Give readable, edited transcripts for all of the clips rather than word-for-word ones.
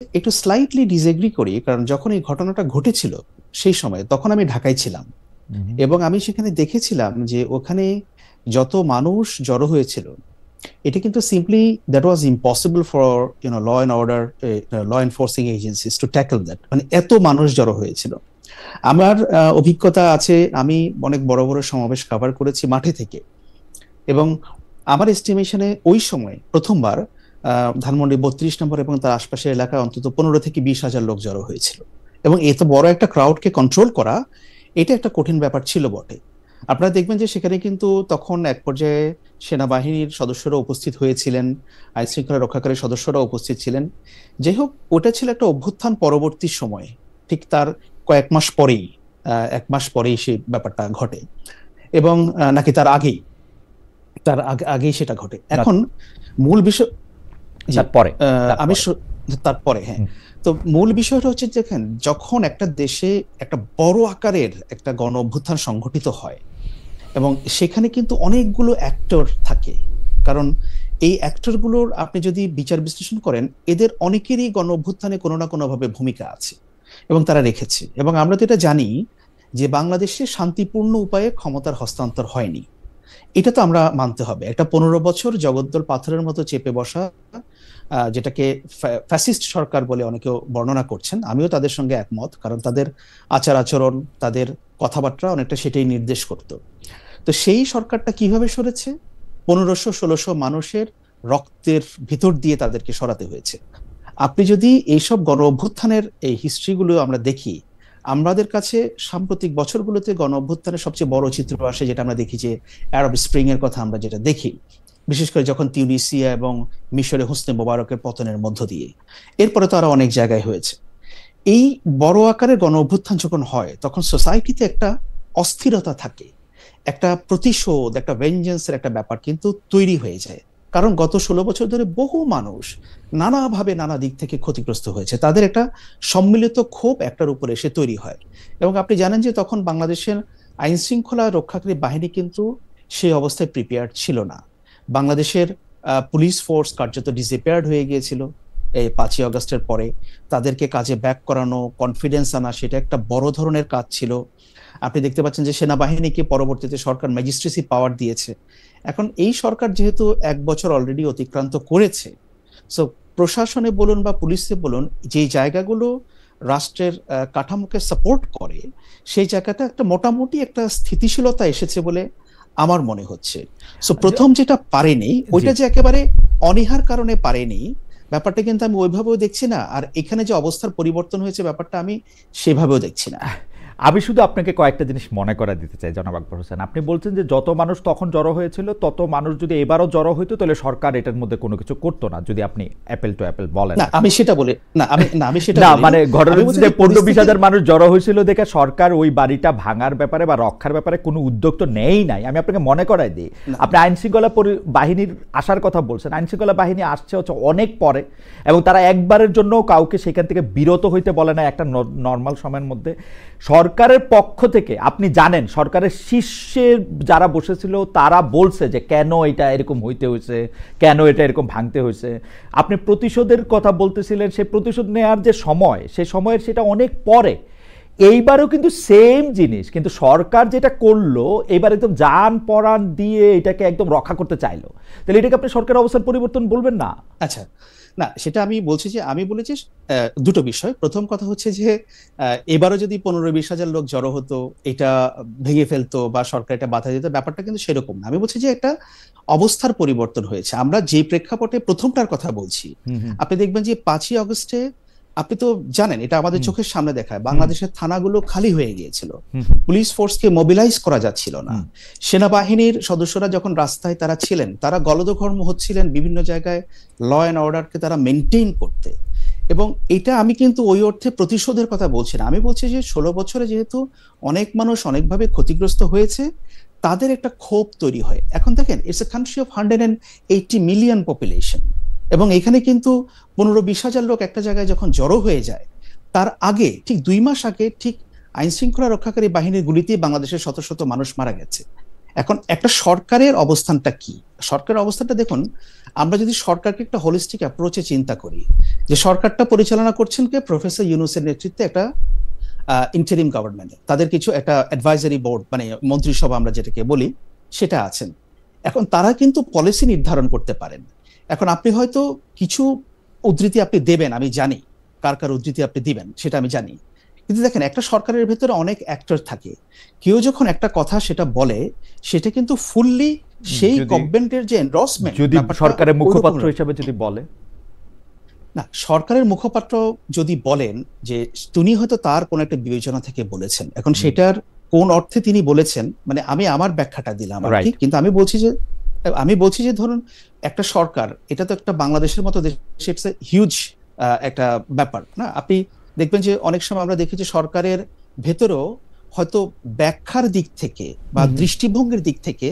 একটু slightly disagree করি, কারণ যখন এই ঘটনাটা ঘটেছিল সেই সময় তখন আমি ঢাকায় ছিলাম হুম। এবং আমি সেখানে দেখেছিলাম যে ওখানে যত মানুষ জড়ো হয়েছিল, এটা কিন্তু simply that was impossible for law and order, law enforcing agencies to tackle that, মানে এত মানুষ জড়ো হয়েছিল। আমার অভিজ্ঞতা আছে, আমি অনেক বড় বড় সমাবেশ কভার করেছি মাঠে থেকে, এবং আমার এস্টিমেশনে ওই সময় প্রথমবার ধানমন্ডি 32 নম্বর এবং তার আশপাশের এলাকায় অন্তত 15 থেকে 20 হাজার লোক জড়ো হয়েছিল। এবং এত বড় একটা ক্রাউডকে কন্ট্রোল করা, এটা একটা কঠিন ব্যাপার ছিল বটে। আপনারা দেখবেন যে সেখানে কিন্তু তখন এক পর্যায়ে সেনাবাহিনীর সদস্যরা উপস্থিত হয়েছিলেন, আইন শৃঙ্খলা রক্ষাকারী সদস্যরা উপস্থিত ছিলেন। যাই হোক, ওটা ছিল একটা অভ্যুত্থান পরবর্তী সময়ে, ঠিক তার কয়েক মাস পরেই, 1 মাস পরেই সেই ব্যাপারটা ঘটে, এবং নাকি তার আগেই, আগেই সেটা ঘটে। না, এখন মূল বিষয়, জি, তারপরে আমি তারপরে তারপরে, হ্যাঁ। হুম। তো মূল বিষয়টা হচ্ছে, দেখেন, যখন একটা দেশে একটা বড় আকারের একটা গণ অভ্যুত্থান সংঘটিত হয় এবং সেখানে কিন্তু অনেকগুলো অ্যাক্টর থাকে, কারণ এই অ্যাক্টরগুলোর আপনি যদি বিচার বিশ্লেষণ করেন, এদের অনেকেরই গণ অভ্যুত্থানে কোনো না কোনো ভাবে ভূমিকা আছে এবং তারা রেখেছে। এবং আমরা তো এটা জানি যে বাংলাদেশে শান্তিপূর্ণ উপায়ে ক্ষমতার হস্তান্তর হয়নি, এটা তো আমরা মানতে হবে। একটা 15 বছর জগদ্দল পাথরের মতো চেপে বসা, যেটাকে ফ্যাসিস্ট সরকার বলে অনেকেও বর্ণনা করছেন, আমিও তাদের সঙ্গে একমত, কারণ তাদের আচার আচরণ, তাদের কথাবার্তা অনেকটা সেটাই নির্দেশ করত। তো সেই সরকারটা কিভাবে সরেছে? 1500-1600 মানুষের রক্তের ভিতর দিয়ে তাদেরকে সরাতে হয়েছে। আপনি যদি এইসব গণ অভ্যুত্থানের এই হিস্ট্রিগুলো আমরা দেখি, আমাদের কাছে সাম্প্রতিক বছরগুলোতে গণ অভ্যুত্থানের সবচেয়ে বড় চিত্র আসে, যেটা আমরা দেখি যে আরব স্প্রিং এর কথা আমরা যেটা দেখি, বিশেষ করে যখন তিউনিসিয়া এবং মিশরে হোসনে মোবারকের পতনের মধ্য দিয়ে। এরপরে তো আরো অনেক জায়গায় হয়েছে। এই বড় আকারের গণ অভ্যুত্থান যখন হয়, তখন সোসাইটিতে একটা অস্থিরতা থাকে, একটা প্রতিশোধ, একটা ভেঞ্জেন্সের একটা ব্যাপার কিন্তু তৈরি হয়ে যায়। কারণ গত 16 বছর ধরে বহু মানুষ নানাভাবে নানা দিক থেকে ক্ষতিগ্রস্ত হয়েছে, তাদের একটা সম্মিলিত ক্ষোভ একটার উপরে এসে তৈরি হয়। এবং আপনি জানেন যে তখন বাংলাদেশের আইন শৃঙ্খলা রক্ষাকারী বাহিনী কিন্তু সেই অবস্থায় প্রিপেয়ার্ড ছিল না। বাংলাদেশের পুলিশ ফোর্স কার্যত ডিসঅ্যাপিয়ার্ড হয়ে গিয়েছিল এই 5ই আগস্টের পরে। তাদেরকে কাজে ব্যাক করানো, কনফিডেন্স আনা, সেটা একটা বড় ধরনের কাজ ছিল। আপনি দেখতে পাচ্ছেন যে সেনাবাহিনীকে পরবর্তীতে সরকার ম্যাজিস্ট্রেসি পাওয়ার দিয়েছে। এখন এই সরকার যেহেতু 1 বছর অলরেডি অতিক্রান্ত করেছে, সো প্রশাসনে বলুন বা পুলিশে বলুন, যে জায়গাগুলো রাষ্ট্রের কাঠামোকে সাপোর্ট করে, সেই জায়গাটা একটা মোটামুটি একটা স্থিতিশীলতা এসেছে বলে আমার মনে হচ্ছে। সো প্রথম যেটা পারেনি, জি। ওইটা যে একেবারে অনীহার কারণে পারেনি, ব্যাপারটা কিন্তু আমি ওইভাবেও দেখছি না। আর এখানে যে অবস্থার পরিবর্তন হয়েছে, ব্যাপারটা আমি সেভাবেও দেখছি না। আমি শুধু আপনাকে কয়েকটা জিনিস মনে করা দিতে চাই, জনাব আকবর হোসেন। আপনি বলছেন যে যত মানুষ তখন জড়ো হয়েছিল, তত মানুষ যদি এবারও জড়ো হইতো, তাহলে সরকার এটার মধ্যে কোনো কিছু করতো না, যদি আপনি অ্যাপেল টু অ্যাপেল বলেন না, আর কি। আমি সেটা বলি না, আমি সেটা না, বলিনি। মানে ঘটনা আমি হচ্ছে বলছি যে যে 15-20 পরিস্থিতির, হাজার মানুষ জড়ো হয়েছিল দেখে সরকার ওই বাড়িটা ভাঙার ব্যাপারে বা রক্ষার ব্যাপারে কোনো উদ্যোগ তো নেই নাই। আমি আপনাকে মনে করাই দিই, না, আপনি আইন শৃঙ্খলা বাহিনীর আসার কথা বলছেন। আইন শৃঙ্খলা বাহিনী আসছে হচ্ছে অনেক পরে, এবং তারা একবারের জন্য কাউকে সেখান থেকে বিরত হইতে বলে না একটা নর্মাল সময়ের মধ্যে। সরকারের পক্ষ থেকে আপনি জানেন, সরকারের শীর্ষে যারা বসেছিল তারা বলছে যে কেন এটা এরকম হইতে হয়েছে, কেন এটা এরকম ভাঙতে হয়েছে। আপনি প্রতিশোধের কথা বলতেছিলেন, সেই প্রতিশোধ নেওয়ার যে সময়, সেই সময়ের সেটা অনেক পরে। এইবারও কিন্তু সেম জিনিস, কিন্তু সরকার যেটা করলো এইবার একদম জান পরাণ দিয়ে এটাকে একদম রক্ষা করতে চাইলো। তাহলে এটাকে আপনি সরকারের অবস্থার পরিবর্তন বলবেন না? আচ্ছা, না, সেটা আমি বলছি যে, আমি বলেছি দুটো বিষয়। প্রথম কথা হচ্ছে যে এবারও যদি 15-20 হাজার লোক জড়ো হতো, এটা ভেঙে ফেলতো বা সরকার এটা বাধা দিত, ব্যাপারটা কিন্তু সেরকম না। আমি বলছি যে একটা অবস্থার পরিবর্তন হয়েছে। আমরা যে প্রেক্ষাপটে প্রথমটার কথা বলছি, হুম হুম আপনি দেখবেন যে 5ই আগস্টে, আপনি তো জানেন, এটা আমাদের হুম চোখের সামনে দেখায়, হুম বাংলাদেশের থানাগুলো খালি হয়ে গিয়েছিল, হুম হুম পুলিশ ফোর্সকে মোবিলাইজ করা যাচ্ছিল না। হুম সেনাবাহিনীর সদস্যরা যখন রাস্তায় তারা ছিলেন, তারা গলদঘর্ম হচ্ছিলেন বিভিন্ন জায়গায় ল অ্যান্ড অর্ডারকে তারা মেনটেন করতে। এবং এটা আমি কিন্তু ওই অর্থে প্রতিশোধের কথা বলছি না, আমি বলছি যে 16 বছরে যেহেতু অনেক মানুষ অনেকভাবে ক্ষতিগ্রস্ত হয়েছে, তাদের একটা ক্ষোভ তৈরি হয়। এখন দেখেন, it's a country of 180 million population, এবং এখানে কিন্তু 15-20 হাজার লোক একটা জায়গায় যখন জড়ো হয়ে যায়, তার আগে ঠিক 2 মাস আগে ঠিক আইন শৃঙ্খলা রক্ষাকারী বাহিনীর গুলিতে বাংলাদেশের শত শত মানুষ মারা গেছে। এখন একটা সরকারের অবস্থানটা কি? সরকারের অবস্থানটা দেখুন, আমরা যদি সরকারকে একটা হোলিস্টিক অ্যাপ্রোচে চিন্তা করি, যে সরকারটা পরিচালনা করছেন কে? প্রফেসর ইউনূসের নেতৃত্বে একটা ইন্টারিম গভর্নমেন্ট, তাদের কিছু একটা অ্যাডভাইজারি বোর্ড, মানে মন্ত্রিসভা আমরা যেটাকে বলি, সেটা আছেন। এখন তারা কিন্তু পলিসি নির্ধারণ করতে পারেন। এখন আপনি হয়তো কিছু উদ্ধৃতি আপনি দেবেন, আমি জানি কার কার উদ্ধৃতি আপনি দিবেন সেটা আমি জানি, কিন্তু দেখেন একটা সরকারের ভেতরে অনেক অ্যাক্টর থাকে। কেউ যখন একটা কথা সেটা বলে, সেটা কিন্তু ফুললি সেই গভর্নমেন্টের যে এন্ডোর্সমেন্ট, যদি সরকারের মুখপাত্র হিসেবে যদি বলে, না, সরকারের মুখপাত্র যদি বলেন যে তিনি হয়তো তার কোন একটা বিবেচনা থেকে বলেছেন, এখন সেটার কোন অর্থে তিনি বলেছেন, মানে আমি আমার ব্যাখ্যাটা দিলাম আর কি, কিন্তু আমি বলছি যে ধরুন একটা সরকার, এটা তো একটা বাংলাদেশের মতো দেশে ইটস এ হিউজ একটা ব্যাপার না। আপনি দেখবেন যে অনেক সময় আমরা দেখি যে সরকারের ভেতরেও হয়তো ব্যাখ্যার দিক থেকে বা দৃষ্টিভঙ্গির দিক থেকে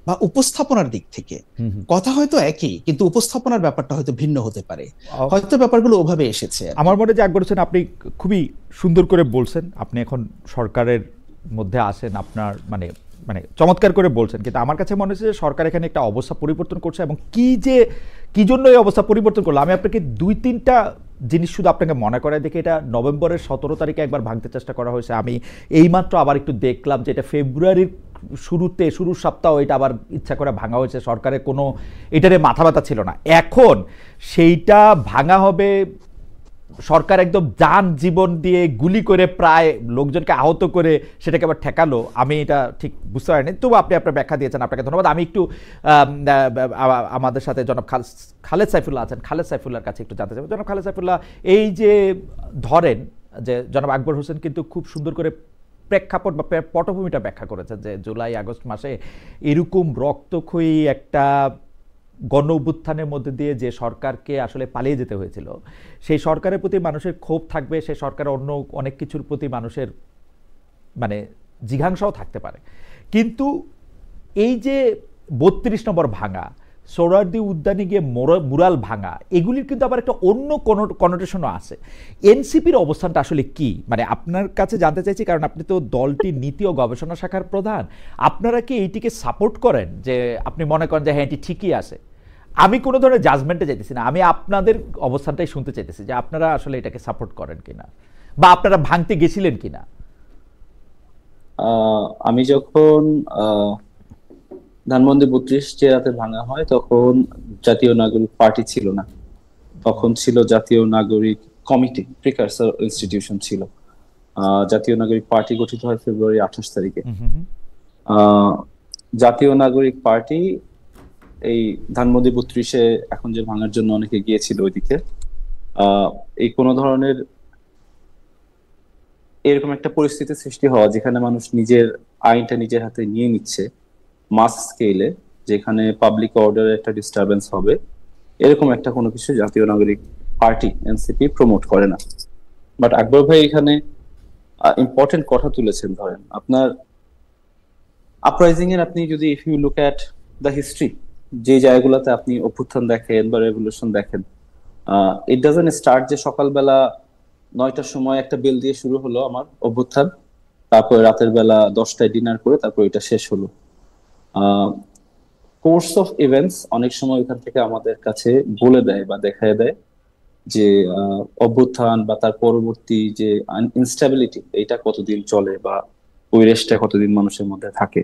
বা উপস্থাপনার দিক থেকে কথা হয়তো একই, কিন্তু উপস্থাপনার ব্যাপারটা হয়তো ভিন্ন হতে পারে, হয়তো ব্যাপারগুলো ওভাবে এসেছে। আমার মনে যে আকবর হোসেন, আপনি খুবই সুন্দর করে বলছেন, আপনি এখন সরকারের মধ্যে আসেন, আপনার মানে মানে চমৎকার করে বলছেন, কিন্তু আমার কাছে মনে হচ্ছে যে সরকার এখানে একটা অবস্থা পরিবর্তন করছে, এবং কি জন্য এই অবস্থা পরিবর্তন করলো, আমি আপনাকে 2-3টা জিনিস শুধু আপনাকে মনে করায় দেখে। এটা নভেম্বরের 17 তারিখে একবার ভাঙতে চেষ্টা করা হয়েছে, আমি এইমাত্র আবার একটু দেখলাম যে এটা ফেব্রুয়ারির শুরুর সপ্তাহ এটা আবার ইচ্ছা করে ভাঙা হয়েছে, সরকারের কোনো এটারে মাথা ব্যথা ছিল না। এখন সেইটা ভাঙা হবে, সরকার একদম যান জীবন দিয়ে গুলি করে প্রায় লোকজনকে আহত করে সেটাকে আবার ঠেকালো, আমি এটা ঠিক বুঝতে পারিনি। তবু আপনি আপনার ব্যাখ্যা দিয়েছেন, আপনাকে ধন্যবাদ। আমি একটু আমাদের সাথে জনাব খালেদ সাইফুল্লাহ আছেন, খালেদ সাইফুল্লাহর কাছে একটু জানতে চাইব। জনাব খালেদ সাইফুল্লাহ, এই যে ধরেন যে জনাব আকবর হোসেন কিন্তু খুব সুন্দর করে প্রেক্ষাপট বা পটভূমিটা ব্যাখ্যা করেছেন যে জুলাই আগস্ট মাসে এরকম রক্তক্ষয়ী একটা গণ অভ্যুত্থানের মধ্যে দিয়ে যে সরকারকে আসলে পালিয়ে যেতে হয়েছিল, সেই সরকারের প্রতি মানুষের ক্ষোভ থাকবে, সেই সরকারের অন্য অনেক কিছুর প্রতি মানুষের মানে জিঘাংসাও থাকতে পারে। কিন্তু এই যে 32 নম্বর ভাঙা, সোহরাওয়ার্দী উদ্যানে গিয়ে মুরাল ভাঙা, এগুলির কিন্তু আবার একটা অন্য কনোটেশনও আছে। এনসিপির অবস্থানটা আসলে কি, মানে আপনার কাছে জানতে চাইছি, কারণ আপনি তো দলটির নীতি ও গবেষণা শাখার প্রধান। আপনারা কি এইটিকে সাপোর্ট করেন, যে আপনি মনে করেন যে হ্যাঁ এটি ঠিকই আছে? আমি কোনো ধরনের জাজমেন্টে চাইতেছি না, আমি আপনাদের অবস্থানটাই শুনতে চাইতেছি যে আপনারা আসলে এটাকে সাপোর্ট করেন কিনা, বা আপনারা ভাঙতে গেছিলেন কিনা। আমি যখন ধানমন্ডি 32 যে রাতে ভাঙা হয়, তখন জাতীয় নাগরিক পার্টি ছিল না, তখন ছিল জাতীয় নাগরিক কমিটি, প্রিকারসর ইনস্টিটিউশন ছিল। জাতীয় নাগরিক পার্টি গঠিত হয় ফেব্রুয়ারি 28 তারিখে। জাতীয় নাগরিক পার্টি এই ধানমন্ডি 32-এ এখন যে ভাঙার জন্য অনেকে গিয়েছিল ওইদিকে, এই কোন ধরনের এরকম একটা পরিস্থিতি সৃষ্টি হওয়া যেখানে মানুষ নিজের আইনটা নিজের হাতে নিয়ে নিচ্ছে মাস স্কেলে, যেখানে পাবলিক অর্ডারের একটা ডিস্টারবেন্স হবে, এরকম একটা কোনো কিছু জাতীয় নাগরিক পার্টি এনসিপি প্রমোট করে না। বাট আকবর ভাই এখানে ইম্পর্টেন্ট কথা তুলেছেন। ধরেন আপনার আপরাইজিং এর, আপনি যদি if you look at the history, যে জায়গাগুলোতে আপনি অভ্যুত্থান দেখেন বা রেভলিউশন দেখেন, ইট ডাজন্ট স্টার্ট যে সকালবেলা 9টার সময় একটা বেল দিয়ে শুরু হলো আমার অভ্যুত্থান, তারপরে রাতের বেলা 10টায় ডিনার করে তারপর এটা শেষ হলো। কোর্স অফ ইভেন্টস অনেক সময় ওইখান থেকে আমাদের কাছে বলে দেয় বা দেখায় দেয় যে অভ্যুত্থান বা তার পরবর্তী যে ইনস্টেবিলিটি, এইটা কতদিন চলে বা ওই রেসটা কতদিন মানুষের মধ্যে থাকে।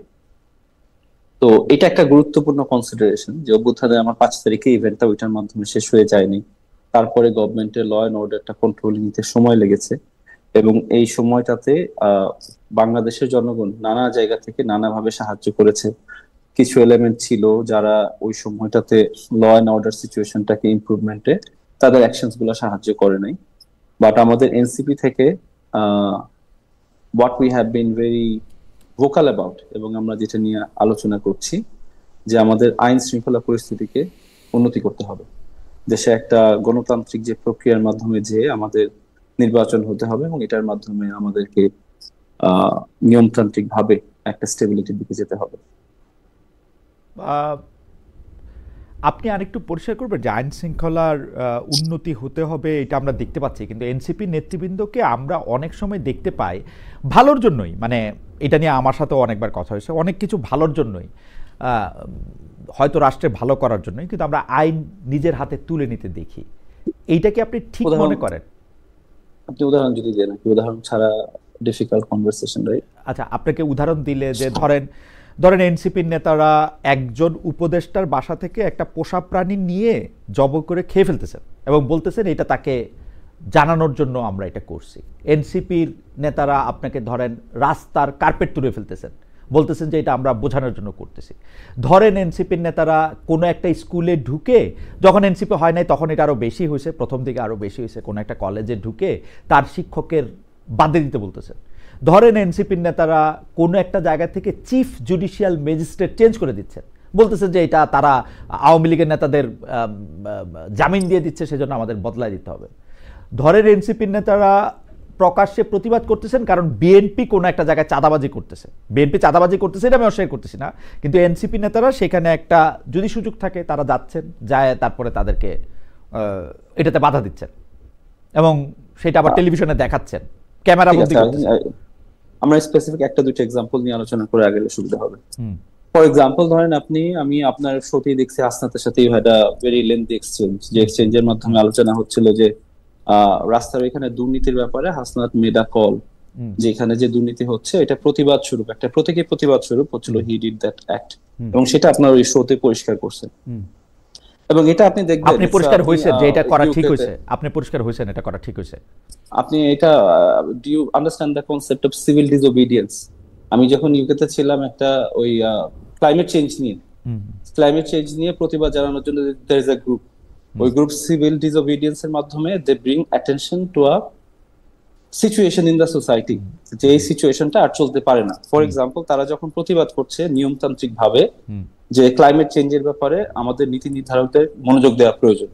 তো এটা একটা গুরুত্বপূর্ণ কনসিডারেশন যে অভ্যুত্থানে আমার 5 তারিখে ইভেন্টটা ওইটার মাধ্যমে শেষ হয়ে যায়নি, তারপরে গভর্নমেন্টের ল অ্যান্ড অর্ডারটা কন্ট্রোল নিতে সময় লেগেছে, এবং এই সময়টাতে বাংলাদেশের জনগণ নানা জায়গা থেকে নানাভাবে সাহায্য করেছে। কিছু এলিমেন্ট ছিল যারা ওই সময়টাতে ল অ্যান্ড অর্ডার সিচুয়েশনটাকে ইমপ্রুভমেন্টে তাদের অ্যাকশনস গুলো সাহায্য করে নাই। বাট আমাদের এনসিপি থেকে what we have been very vocal about, এবং আমরা যেটা নিয়ে আলোচনা করছি, যে আমাদের আইন শৃঙ্খলা পরিস্থিতিকে উন্নতি করতে হবে। দেশে একটা গণতান্ত্রিক যে প্রক্রিয়ার মাধ্যমে যে আমাদের নির্বাচন হতে হবে, এবং এটার মাধ্যমে আমাদেরকে নিয়মতান্ত্রিক ভাবে একটা স্টেবিলিটির দিকে যেতে হবে। আপনি আরেকটু পরিষ্কার করবেন যে আইন শৃঙ্খলার উন্নতি হতে হবে, এটা আমরা দেখতে পাচ্ছি, কিন্তু এনসিপি নেতৃবৃন্দকে আমরা অনেক সময় দেখতে পাই ভালোর জন্যই, মানে এটা নিয়ে আমার সাথেও অনেকবার কথা হয়েছে, অনেক কিছু ভালোর জন্যই, হয়তো রাষ্ট্রে ভালো করার জন্যই, কিন্তু আমরা আইন নিজের হাতে তুলে নিতে দেখি। এইটা কি আপনি ঠিক মনে করেন? আপনি উদাহরণ যদি দেন, উদাহরণ ছাড়া ডিফিকাল্ট কনভারসেশন, রাইট? আচ্ছা, আপনাকে উদাহরণ দিলে যে ধরেন এনসিপির নেতারা একজন উপদেষ্টার বাসা থেকে একটা পোষা প্রাণী নিয়ে জব করে খেয়ে ফেলতেছেন এবং বলতেছেন এটা তাকে জানানোর জন্য আমরা এটা করছি। এনসিপির নেতারা আপনাকে ধরেন রাস্তার কার্পেট তুলে ফেলতেছেন, বলতেছেন যে এটা আমরা বোঝানোর জন্য করতেছি। ধরেন এনসিপির নেতারা কোনো একটা স্কুলে ঢুকে, যখন এনসিপি হয় নাই তখন এটা আরও বেশি হয়েছে, প্রথম দিকে আরও বেশি হয়েছে, কোনো একটা কলেজে ঢুকে তার শিক্ষকের বাদে দিতে বলতেছেন। ধরেন এনসিপির নেতারা কোনো একটা জায়গা থেকে চিফ জুডিশিয়াল ম্যাজিস্ট্রেট চেঞ্জ করে দিচ্ছেন, বলতেছেন যে এটা তারা আওয়ামী লীগের নেতাদের জামিন দিয়ে দিচ্ছে, সেজন্য আমাদের বদলায় দিতে হবে। ধরেন এনসিপির নেতারা প্রকাশ্যে প্রতিবাদ করতেছেন কারণ বিএনপি কোনো একটা জায়গায় চাঁদাবাজি করতেছে, বিএনপি চাঁদাবাজি করতেছে, এটা আমি অস্বীকার করতেছি না, কিন্তু এনসিপি নেতারা সেখানে একটা যদি সুযোগ থাকে তারা যাচ্ছেন, যায় তারপরে তাদেরকে এটাতে বাধা দিচ্ছেন এবং সেটা আবার টেলিভিশনে দেখাচ্ছেন, ক্যামেরা বন্দী করতেছেন। আমরা স্পেসিফিক একটা দুটো এক্সাম্পল নিয়ে আলোচনা করে আগে সুবিধা হবে। ফর এক্সাম্পল ধরেন আমি আপনার শোতেই দেখছি হাসনাতের সাথে you had a very lengthy exchange, যে এক্সচেঞ্জের মাধ্যমে আলোচনা হচ্ছিল যে রাস্তার এখানে দুর্নীতির ব্যাপারে হাসনাত মেড আ কল, যে এখানে যে দুর্নীতি হচ্ছে এটা প্রতিবাদ স্বরূপ, একটা প্রতীকী প্রতিবাদ স্বরূপ হচ্ছিল, হি ডিড দ্যাট অ্যাক্ট, এবং সেটা আপনার ওই শোতে পরিষ্কার করছেন। এবং এটা আপনি দেখবেন আপনি পরিষ্কার হয়েছেন যে এটা করা ঠিক হয়েছে, আপনি পরিষ্কার হয়েছেন এটা করা ঠিক হয়েছে। আপনি এটা do you understand the concept of civil disobedience? আমি যখন ইউকেতে ছিলাম, একটা ওই ক্লাইমেট চেঞ্জ নিয়ে প্রতিবাদ জানানোর জন্য দেয়ার ইজ আ গ্রুপ, ওই গ্রুপ সিভিল ডিসওবিডিয়েন্স এর মাধ্যমে they bring attention to a situation in the society, যে এই সিচুয়েশনটা আর চলতে পারে না। ফর এক্সাম্পল, তারা যখন প্রতিবাদ করছে নিয়মতান্ত্রিক ভাবে যে ক্লাইমেট চেঞ্জের ব্যাপারে আমাদের নীতি নির্ধারকদের মনোযোগ দেওয়া প্রয়োজন,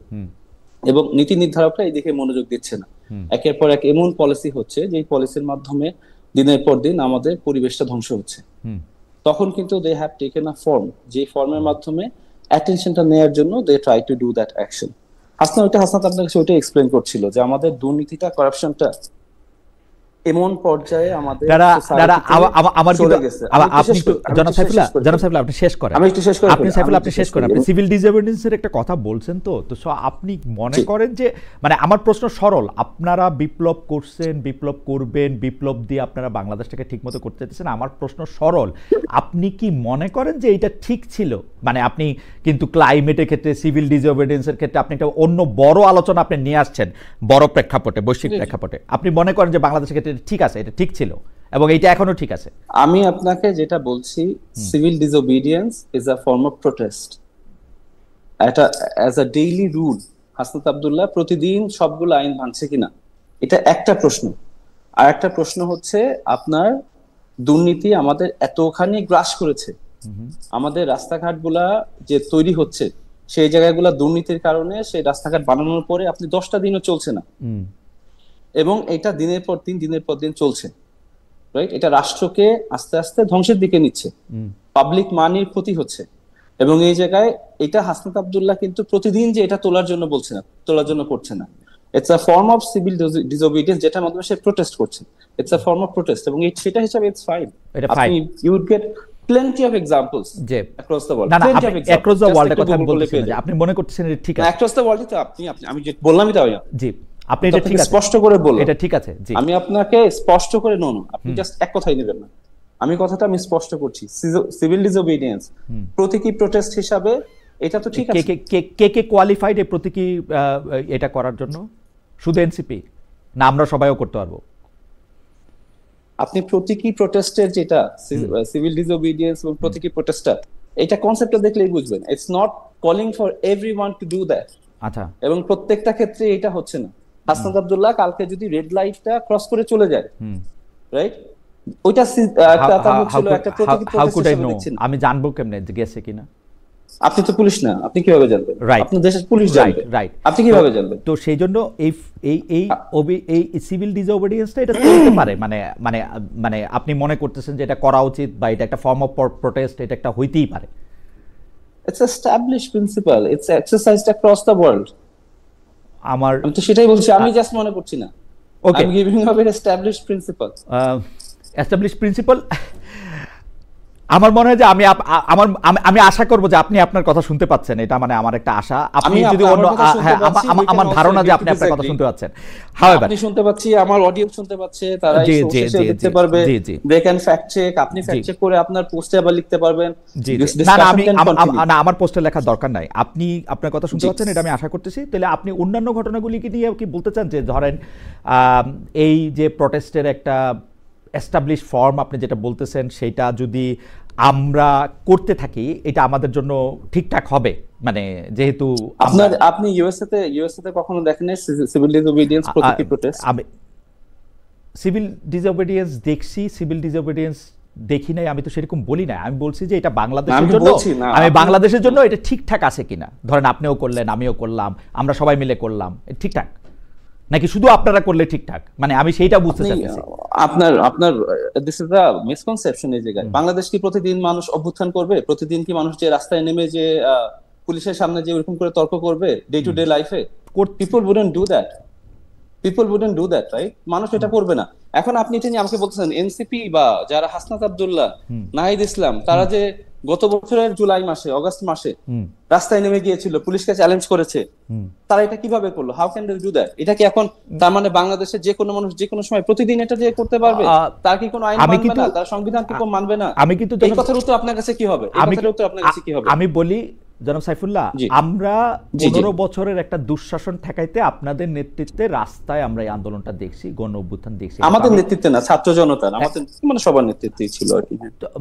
এবং নীতি নির্ধারকরা এই দিকে মনোযোগ দিচ্ছে না, একের পর এক এমন পলিসি হচ্ছে যে পলিসির মাধ্যমে দিনের পর দিন আমাদের পরিবেশটা ধ্বংস হচ্ছে। তখন কিন্তু they have taken a form, যে ফর্মের মাধ্যমে অ্যাটেনশনটা নেয়ার জন্য they try to do that action. Hasnat আপনার কাছে ওইটা এক্সপ্লেন করছিল যে আমাদের দুর্নীতিটা, কারাপশনটা এমন পর্যায়ে আমাদের সিভিল ডিসঅবিডিয়েন্সের একটা কথা বলছেন, তো আপনি মনে করেন যে, মানে আমার প্রশ্ন সরল, আপনারা বিপ্লব করছেন, বিপ্লব করবেন, বিপ্লব দিয়ে আপনারা বাংলাদেশটাকে ঠিক মতো করতে চাইছেন, আমার প্রশ্ন সরল, আপনি কি মনে করেন যে এটা ঠিক ছিল? মানে আপনি কিন্তু ক্লাইমেটের ক্ষেত্রে, সিভিল ডিসঅবিডিয়েন্সের ক্ষেত্রে আপনি একটা অন্য বড় আলোচনা আপনি নিয়ে আসছেন, বড় প্রেক্ষাপটে, বৈশ্বিক প্রেক্ষাপটে, আপনি মনে করেন যে বাংলাদেশের ক্ষেত্রে ঠিক আছে, এটা ঠিক ছিল এবং এটা এখনো ঠিক আছে? আমি আপনাকে যেটা বলছি, civil disobedience is a form of protest, এটা as a daily rule. Hasnat Abdullah প্রতিদিন সবগুলো আইন ভাঙছে কিনা, এটা একটা প্রশ্ন। আর একটা প্রশ্ন হচ্ছে, আপনার দুর্নীতি আমাদের এতখানি গ্রাস করেছে, আমাদের রাস্তাঘাটগুলা যে তৈরি হচ্ছে সেই জায়গাগুলা দুর্নীতির কারণে, সেই রাস্তাঘাট বানানোর পরে আপনি 10টা দিনও চলছে না, এবং এটা দিনের পর দিন চলছে, রাইট? এটা রাষ্ট্রকে আস্তে আস্তে ধ্বংসের দিকে নিচ্ছে, পাবলিক মানির ক্ষতি হচ্ছে। এবং এই জায়গায় এটা হাসনাত আব্দুল্লাহ কিন্তু প্রতিদিন যে এটা তোলার জন্য বলছে না, তোলার জন্য করছে না, it's a form of civil disobedience, যেটার মাধ্যমে সে প্রোটেস্ট করছে, it's a form of protest, এবং সেটা হিসাবে ইটস ফাইন। আপনি you would get plenty of examples across the world, plenty of examples across the world, কথা বলছেন যে আপনি মনে করতেছেন এটা ঠিক আছে across the world, তো আমি যে বললামই তাই, জি আপনি এটা ঠিক আছে স্পষ্ট করে বলুন, এটা ঠিক আছে, জি আমি আপনাকে স্পষ্ট করে আপনি জাস্ট এক কথাই নেবেন না, আমি কথাটা আমি স্পষ্ট করছি, সিভিল ডিসওবিডিয়েন্স প্রতীকী প্রোটেস্ট হিসাবে এটা তো ঠিক আছে। কে কোয়ালিফাইড এই প্রতীকী এটা করার জন্য? শুধু এনসিপি না আমরা সবাইও করতে পারবো? আপনি প্রতীকী প্রোটেস্টের যেটা সিভিল ডিসওবিডিয়েন্স এবং প্রতীকী প্রোটেস্টার, এটা কনসেপ্টটা দেখলেই বুঝবেন, it's not calling for everyone two do that. আচ্ছা, এবং প্রত্যেকটা ক্ষেত্রে এটা হচ্ছে না। হাসনাত আব্দুল্লাহ কালকে যদি রেড লাইটটা ক্রস করে চলে যায়, রাইট, ওইটা একটা প্রতীকী প্রোটেস্ট, আমি জানবো কেমনে গেছে কিনা? আপনি তো পুলিশ না, আপনি কিভাবে জানবেন? আপনি দেশের পুলিশ জানবে, রাইট? আপনি কিভাবে জানবেন? তো সেই জন্য এই সিভিল ডিসওবিডিয়েন্সটা এটা চলতে পারে, মানে আপনি মনে করতেছেন যে এটা করা উচিত, বা এটা একটা ফর্ম অফ প্রোটেস্ট, এটা একটা হইতেই পারে? It's established principal, it's exercised across the world. আমার আমি তো সেটাই বলছি, আমি জাস্ট মনে করছি না। ওকে, I'm giving up an established principle. Establish principal. আমার মনে হয় যে আমি আশা করব যে আপনি আপনার কথা শুনতে পাচ্ছেন, এটা মানে আমার একটা আশা। আপনি যদি অন্য, আমার ধারণা যে আপনি আপনার কথা শুনতে পাচ্ছেন। হাওয়েভার আপনি শুনতে পাচ্ছি, আমার অডিয়েন্স শুনতে পাচ্ছে, তারা এই সোর্সে দেখতে পারবে, দে ক্যান ফ্যাক্ট চেক, আপনি ফ্যাক্ট চেক করে আপনার পোস্টে আবার লিখতে পারবেন। না, আমার পোস্টে লেখার দরকার নাই, আপনি আপনার কথা শুনতে পাচ্ছেন, এটা আমি আশা করতেছি। তাহলে আপনি অন্যান্য ঘটনাগুলিকে নিয়ে কি বলতে চান, যে ধরেন এই যে প্রটেস্টের একটা এস্টাবলিশ ফর্ম আপনি যেটা বলতেছেন, সেটা যদি আমরা করতে থাকি এটা আমাদের জন্য ঠিকঠাক হবে? মানে যেহেতু আপনি ইউএসএ তে কখনো দেখেন সিভিল ডিসওবিডিয়েন্স প্রতিটি প্রটেস্ট? আমি সিভিল ডিসওবিডিয়েন্স দেখছি, সিভিল ডিসওবিডিয়েন্স দেখি নাই, আমি তো সেরকম বলি না। আমি বলছি যে এটা বাংলাদেশের জন্য, আমি বাংলাদেশের জন্য এটা ঠিকঠাক আছে কিনা। ধরেন আপনিও করলেন, আমিও করলাম, আমরা সবাই মিলে করলাম, ঠিকঠাক নাকি শুধু আপনারা করলে ঠিকঠাক? মানে আমি সেইটা বুঝতে চাইছি। আপনার দিস ইজ দ্য মিসকনসেপশন। এই জায়গায় বাংলাদেশ কি প্রতিদিন মানুষ অভ্যুত্থান করবে? প্রতিদিন কি মানুষ যে রাস্তায় নেমে যে পুলিশের সামনে যে এরকম করে তর্ক করবে ডে টু ডে লাইফে? People wouldn't do that, right? মানুষ এটা করবে না। এখন আপনি এটা নিয়ে আমাকে বলতেছেন এনসিপি বা যারা হাসনাত আব্দুল্লাহ, নাহিদ ইসলাম, তারা যে গত বছরের জুলাই মাসে, অগস্ট মাসে রাস্তায় নেমে গিয়েছিল, পুলিশকে চ্যালেঞ্জ করেছে, তারা এটা কিভাবে করলো? How can they do that? এটা কি এখন তার মানে বাংলাদেশের যে কোনো মানুষ যে কোনো সময় প্রতিদিন এটা যে করতে পারবে? তার কি কোনো আইন মানবে না? তার সংবিধান কি কোনো মানবে না? আমি কিন্তু এই কথার উত্তর আপনার কাছে কি হবে? এই কথার উত্তর আপনার কাছে কি হবে? আমি বলি জনাব সাইফুল্লাহ, আমরা 15 বছরের একটা দুঃশাসন ঠেকাইতে আপনাদের নেতৃত্বে রাস্তায় আমরা এই আন্দোলনটা দেখছি, গণ অভ্যুত্থান দেখছি। আমাদের নেতৃত্বে না, ছাত্র জনতার, আমাদের মানে সবার নেতৃত্বেই ছিল আর কি।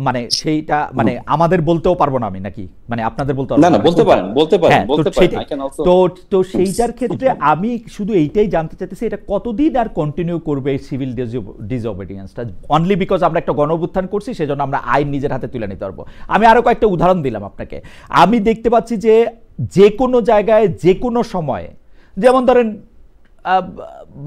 মানে সেইটা মানে আমাদের বলতেও পারবো না আমি, নাকি মানে আপনাদের বলতে না, না বলতে পারেন, বলতে পারেন। তো সেইটার ক্ষেত্রে আমি শুধু এইটাই জানতে চাইতেছি, এটা কতদিন আর কন্টিনিউ করবে এই সিভিল ডিসওবিডিয়েন্সটা? অনলি বিকজ আমরা একটা গণ অভ্যুত্থান করছি, সেজন্য আমরা আইন নিজের হাতে তুলে নিতে পারবো? আমি আরো কয়েকটা উদাহরণ দিলাম আপনাকে। আমি দেখতে পাচ্ছি যে কোনো জায়গায় যে কোনো সময়, যেমন ধরেন